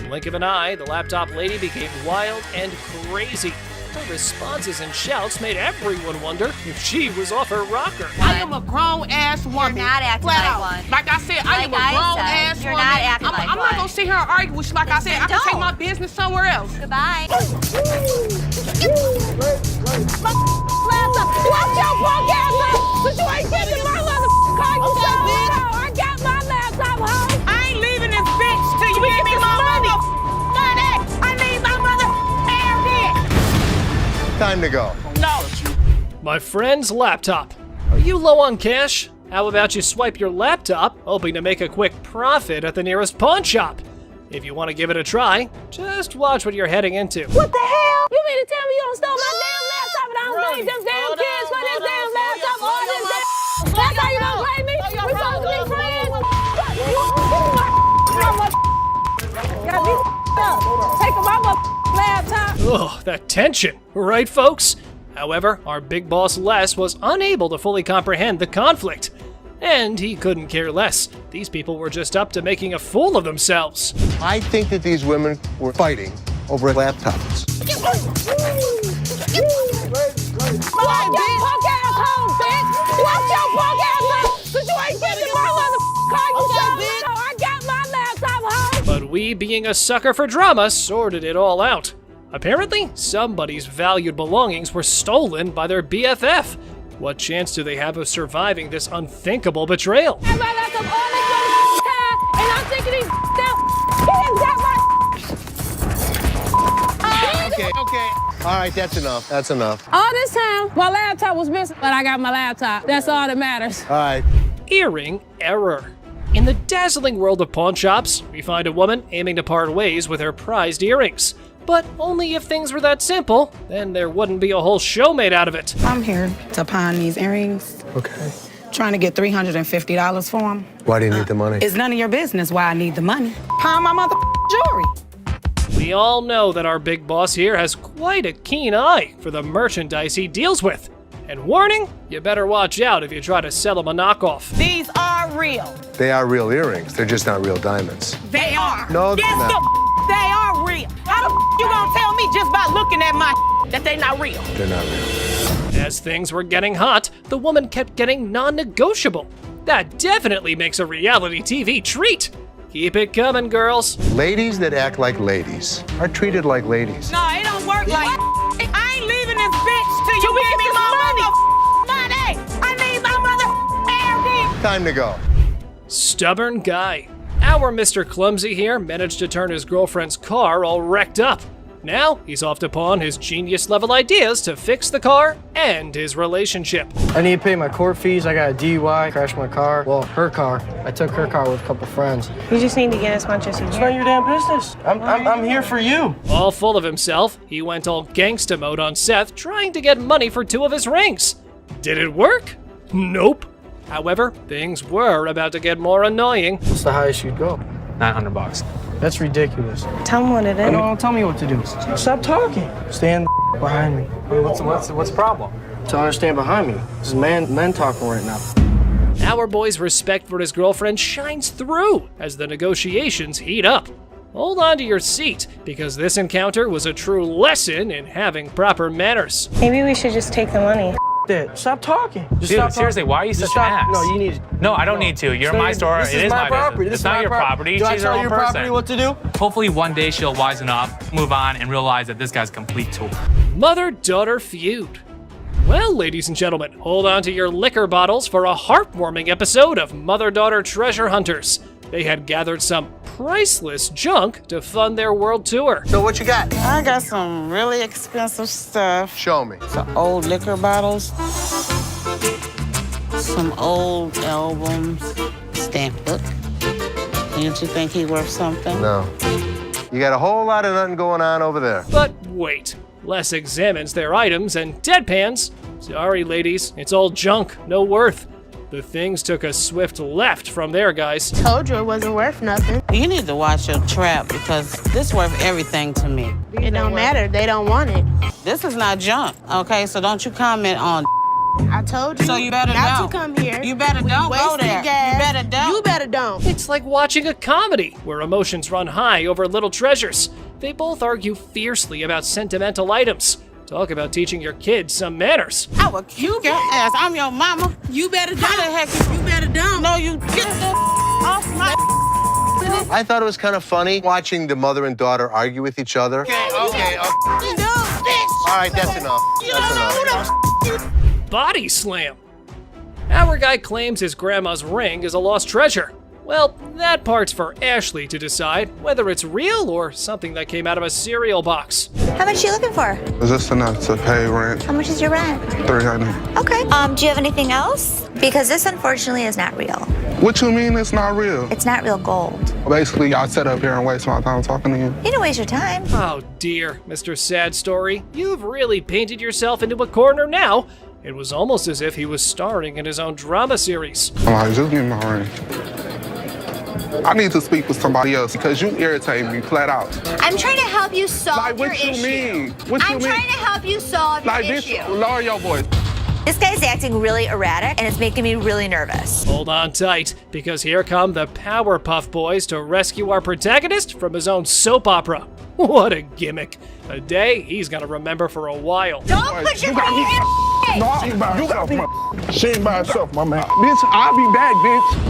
Speaker 8: Blink of an eye, the laptop lady became wild and crazy. Her responses and shouts made everyone wonder if she was off her rocker.
Speaker 19: I am a grown-ass woman.
Speaker 5: You're not acting
Speaker 19: Flat
Speaker 5: like
Speaker 19: out.
Speaker 5: one.
Speaker 19: Like I said, I am a grown-ass woman.
Speaker 5: You're not acting like
Speaker 19: I'm not
Speaker 5: one.
Speaker 19: gonna sit here and argue with you like I said. I can take my business somewhere else.
Speaker 5: Goodbye.
Speaker 2: Watch your punk ass up, but you ain't getting my motherfucking car. You I got my laptop home.
Speaker 19: I ain't leaving this bitch till you give me my money. I need my mother
Speaker 17: Time to go.
Speaker 19: No.
Speaker 8: My friend's laptop. Are you low on cash? How about you swipe your laptop, hoping to make a quick profit at the nearest pawn shop? If you want to give it a try, just watch what you're heading into.
Speaker 2: What the hell? You mean to tell me you don't stole my damn laptop and I don't blame them damn kids for this damn laptop? All this damn. That's how you gonna blame me? We supposed to be friends. Got me up. Taking my laptop.
Speaker 8: Ugh, that tension, right, folks? However, our big boss Les was unable to fully comprehend the conflict. And he couldn't care less. These people were just up to making a fool of themselves.
Speaker 17: I think that these women were fighting over laptops.
Speaker 2: Watch your punk ass home, bitch. Watch your punk ass home. Cause you ain't getting my motherfucking car. You so I got my laptop home.
Speaker 8: But we, being a sucker for drama, sorted it all out. Apparently, somebody's valued belongings were stolen by their BFF. What chance do they have of surviving this unthinkable betrayal?
Speaker 2: I my laptop all this time, and I'm thinking these down.
Speaker 17: Okay. All right, that's enough. That's enough.
Speaker 2: All this time, my laptop was missing, but I got my laptop. That's all that matters.
Speaker 17: All right.
Speaker 8: Earring error. In the dazzling world of pawn shops, we find a woman aiming to part ways with her prized earrings. But only if things were that simple, then there wouldn't be a whole show made out of it.
Speaker 6: I'm here to pawn these earrings.
Speaker 17: Okay.
Speaker 6: Trying to get $350 for them.
Speaker 17: Why do you need the money?
Speaker 6: It's none of your business why I need the money. Pawn my mother jewelry.
Speaker 8: We all know that our big boss here has quite a keen eye for the merchandise he deals with. And warning, you better watch out if you try to sell him a knockoff.
Speaker 19: These are real.
Speaker 17: They are real earrings. They're just not real diamonds.
Speaker 19: They are.
Speaker 17: No, they're
Speaker 19: yes,
Speaker 17: not.
Speaker 19: they are real. How the you gonna tell me just by looking at my that they not real?
Speaker 17: They're not real.
Speaker 8: As things were getting hot, the woman kept getting non-negotiable. That definitely makes a reality TV treat. Keep it coming, girls.
Speaker 17: Ladies that act like ladies are treated like ladies.
Speaker 19: No, it don't work like I ain't leaving this bitch till you give me my money. I need my mother.
Speaker 17: Time to go.
Speaker 8: Stubborn guy. Our Mr. Clumsy here managed to turn his girlfriend's car all wrecked up. Now he's off to pawn his genius-level ideas to fix the car and his relationship.
Speaker 11: I need to pay my court fees. I got a DUI, crashed my car. Well, her car. I took her car with a couple friends.
Speaker 3: You just need to get as much as you can.
Speaker 11: It's not your damn business. I'm here for you.
Speaker 8: All full of himself, he went all gangsta mode on Seth, trying to get money for 2 of his rings. Did it work? Nope. However, things were about to get more annoying.
Speaker 11: What's the highest you'd go?
Speaker 9: $900.
Speaker 11: That's ridiculous.
Speaker 3: Tell him what it is.
Speaker 11: Don't tell me what to do. Stop talking. Stand behind me.
Speaker 9: What's the problem?
Speaker 11: Tell her to stand behind me. This is men talking right now.
Speaker 8: Our boy's respect for his girlfriend shines through as the negotiations heat up. Hold on to your seat, because this encounter was a true lesson in having proper manners.
Speaker 3: Maybe we should just take the money.
Speaker 11: That. Stop talking. Just
Speaker 9: Dude,
Speaker 11: stop
Speaker 9: seriously, why are you
Speaker 11: Just
Speaker 9: such an
Speaker 11: stop.
Speaker 9: ass?
Speaker 11: No, you need.
Speaker 9: No, I don't need to. You're my store.
Speaker 11: This
Speaker 9: It is my
Speaker 11: property.
Speaker 9: business.
Speaker 11: This
Speaker 9: It's
Speaker 11: is
Speaker 9: not
Speaker 11: my
Speaker 9: your property.
Speaker 11: Do I
Speaker 9: She's her
Speaker 11: tell
Speaker 9: own
Speaker 11: your
Speaker 9: person.
Speaker 11: property what to do?
Speaker 9: Hopefully one day she'll wisen up, move on, and realize that this guy's a complete tool.
Speaker 8: Mother-daughter feud. Well, ladies and gentlemen, hold on to your liquor bottles for a heartwarming episode of Mother-Daughter Treasure Hunters. They had gathered some priceless junk to fund their world tour.
Speaker 17: So what you got?
Speaker 6: I got some really expensive stuff.
Speaker 17: Show me.
Speaker 6: Some old liquor bottles. Some old albums. Stamp book. Didn't you think he worth something?
Speaker 17: No. You got a whole lot of nothing going on over there.
Speaker 8: But wait, Les examines their items and deadpans. Sorry, ladies, it's all junk, no worth. The things took a swift left from there, guys.
Speaker 10: Told you it wasn't worth nothing.
Speaker 6: You need to watch your trap because this worth everything to me.
Speaker 10: It don't matter. They don't want it.
Speaker 6: This is not junk, okay? So don't you comment on
Speaker 10: I told you.
Speaker 6: So you better
Speaker 10: not
Speaker 6: don't.
Speaker 10: to come here.
Speaker 6: You better don't go
Speaker 10: wasted
Speaker 6: there.
Speaker 10: gas.
Speaker 6: You better don't.
Speaker 10: You better don't.
Speaker 8: It's like watching a comedy where emotions run high over little treasures. They both argue fiercely about sentimental items. Talk about teaching your kids some manners.
Speaker 19: I will kick your ass. I'm your mama. You better dump. How the heck you better dump? No, you get the off my.
Speaker 17: I thought it was kind of funny watching the mother and daughter argue with each other.
Speaker 19: Okay.
Speaker 17: All right, that's enough. That's enough.
Speaker 8: Body slam. Our guy claims his grandma's ring is a lost treasure. Well, that part's for Ashley to decide whether it's real or something that came out of a cereal box.
Speaker 5: How much are you looking for?
Speaker 15: Is this enough to pay rent?
Speaker 5: How much is your rent?
Speaker 15: $300.
Speaker 5: Okay. Do you have anything else? Because this unfortunately is not real.
Speaker 15: What you mean it's not real?
Speaker 5: It's not real gold.
Speaker 15: Basically, y'all sit up here and waste my time talking to you.
Speaker 5: You didn't waste your time.
Speaker 8: Oh dear, Mr. Sad Story. You've really painted yourself into a corner now. It was almost as if he was starring in his own drama series.
Speaker 15: I'm like, just give me my ring. I need to speak with somebody else because you irritate me flat out.
Speaker 5: I'm trying to help you solve
Speaker 15: like,
Speaker 5: your
Speaker 15: what you
Speaker 5: issue.
Speaker 15: mean? What you
Speaker 5: I'm
Speaker 15: mean?
Speaker 5: trying to help you solve
Speaker 15: like
Speaker 5: your
Speaker 15: this,
Speaker 5: issue.
Speaker 15: lower your voice.
Speaker 5: This guy's acting really erratic and it's making me really nervous.
Speaker 8: Hold on tight, because here come the Powerpuff Boys to rescue our protagonist from his own soap opera. What a gimmick. A day he's gonna remember for a while.
Speaker 5: Don't put your finger in
Speaker 15: No, she ain't by herself, man. She ain't by herself, my man. Bitch, I'll be back, bitch.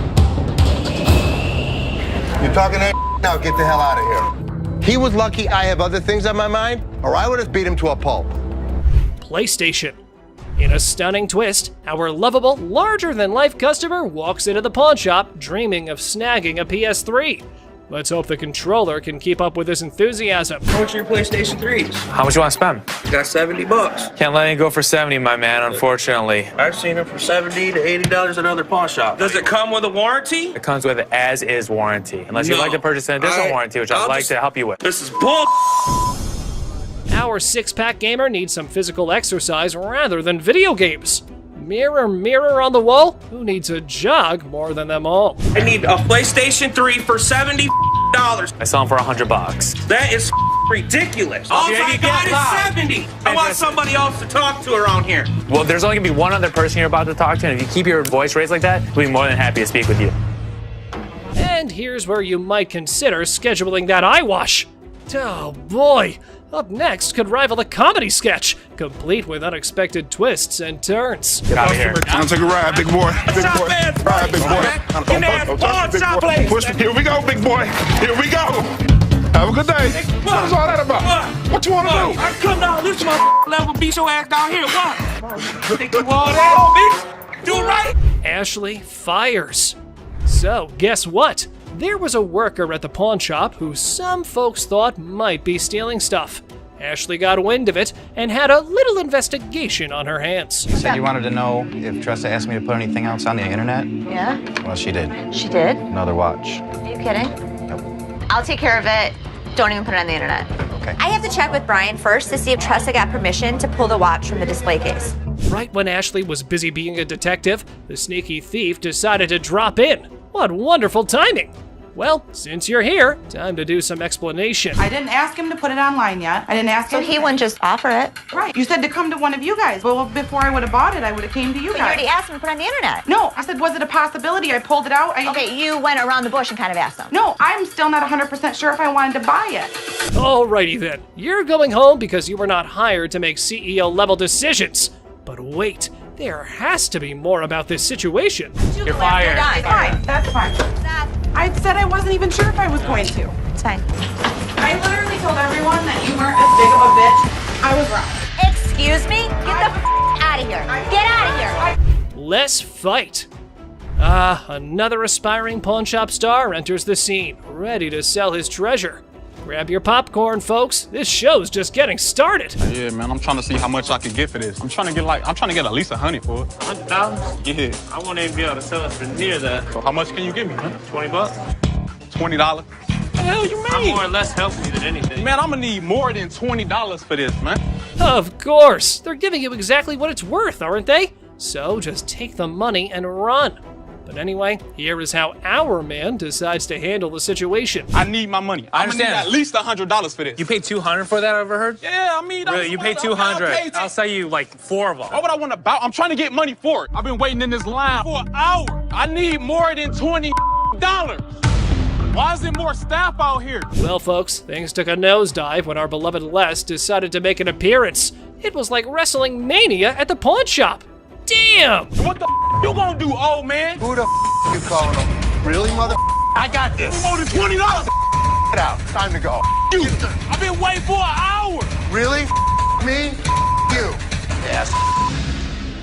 Speaker 17: You're talking that now, get the hell out of here. He was lucky I have other things on my mind, or I would have beat him to a pulp.
Speaker 8: PlayStation. In a stunning twist, our lovable, larger-than-life customer walks into the pawn shop dreaming of snagging a PS3. Let's hope the controller can keep up with his enthusiasm.
Speaker 16: How much are your PlayStation 3s?
Speaker 9: How much you want to spend?
Speaker 16: Got $70.
Speaker 9: Can't let it go for 70, my man, unfortunately.
Speaker 16: I've seen them for $70 to $80 at other pawn shops. Does it come with a warranty?
Speaker 9: It comes with an as-is warranty, unless you'd like to purchase an additional warranty, which I'd like to help you with.
Speaker 16: This is bull.
Speaker 8: Our six-pack gamer needs some physical exercise rather than video games. Mirror, mirror on the wall, who needs a jog more than them all?
Speaker 16: I need a PlayStation 3 for $70.
Speaker 9: I sell them for $100.
Speaker 16: That is ridiculous. All I got is 70. I want somebody else to talk to around here.
Speaker 9: Well, there's only gonna be one other person you're about to talk to, and if you keep your voice raised like that, we'll be more than happy to speak with you.
Speaker 8: And here's where you might consider scheduling that eye wash. Oh boy, up next could rival a comedy sketch, complete with unexpected twists and turns.
Speaker 9: Get out of here.
Speaker 15: Time to take a ride, big boy. Big boy. Ride, big boy. Push me. Here we go, big boy. Here we go. Have a good day. What's all that about? What you want to do?
Speaker 16: I come down this level, beat your ass down here. What? Think you all that, bitch? Do it right.
Speaker 8: Ashley fires. So, guess what? There was a worker at the pawn shop who some folks thought might be stealing stuff. Ashley got wind of it and had a little investigation on her hands.
Speaker 20: You said you wanted to know if Tressa asked me to put anything else on the internet?
Speaker 5: Yeah?
Speaker 20: Well, she did.
Speaker 5: She did?
Speaker 20: Another watch.
Speaker 5: Are you kidding? Nope. I'll take care of it. Don't even put it on the internet.
Speaker 20: Okay.
Speaker 5: I have to check with Brian first to see if Tressa got permission to pull the watch from the display case.
Speaker 8: Right when Ashley was busy being a detective, the sneaky thief decided to drop in. What wonderful timing! Well, since you're here, time to do some explanation.
Speaker 19: I didn't ask him to put it online yet. I didn't ask him.
Speaker 5: So he wouldn't just offer it?
Speaker 19: Right. You said to come to one of you guys. Well, before I would have bought it, I would have came to you
Speaker 5: But
Speaker 19: guys.
Speaker 5: you already asked him to put it on the internet.
Speaker 19: No, I said, was it a possibility? I pulled it out.
Speaker 5: Okay, you went around the bush and kind of asked him.
Speaker 19: No, I'm still not 100% sure if I wanted to buy it.
Speaker 8: Alrighty then, you're going home because you were not hired to make CEO-level decisions. But wait, there has to be more about this situation.
Speaker 9: You're fired.
Speaker 19: Fine, that's fine. I said I wasn't even sure if I was going to.
Speaker 5: It's fine.
Speaker 19: I literally told everyone that you weren't as big of a bitch. I was wrong.
Speaker 5: Excuse me? Get the out of here. Get out of here.
Speaker 8: Let's fight. Another aspiring pawn shop star enters the scene, ready to sell his treasure. Grab your popcorn, folks. This show's just getting started.
Speaker 18: Yeah, man, I'm trying to see how much I can get for this. I'm trying to get at least 100 for it.
Speaker 16: $100?
Speaker 18: Yeah.
Speaker 16: I won't even be able to sell it for near that.
Speaker 18: So how much can you give me, man?
Speaker 16: $20?
Speaker 18: $20? The hell you mean?
Speaker 16: I'm more or less helping you than anything.
Speaker 18: Man, I'm gonna need more than $20 for this, man.
Speaker 8: Of course. They're giving you exactly what it's worth, aren't they? So just take the money and run. But anyway, here is how our man decides to handle the situation.
Speaker 18: I need my money.
Speaker 9: I understand.
Speaker 18: I'm gonna need at least $100 for this.
Speaker 9: You paid $200 for that, I overheard?
Speaker 18: Yeah, I mean,
Speaker 9: Really, you paid $200. I'll sell you like 4 of them.
Speaker 18: Why would I want to buy? I'm trying to get money for it. I've been waiting in this line for an hour. I need more than $20. Why is there more staff out here?
Speaker 8: Well, folks, things took a nosedive when our beloved Les decided to make an appearance. It was like wrestling mania at the pawn shop. Damn!
Speaker 18: What the you gonna do, old man?
Speaker 17: Who the you calling him? Really, mother? I got this.
Speaker 18: More than $20.
Speaker 17: Get out. Time to go.
Speaker 18: You, I've been waiting for an hour.
Speaker 17: Really? Me? You. Yes.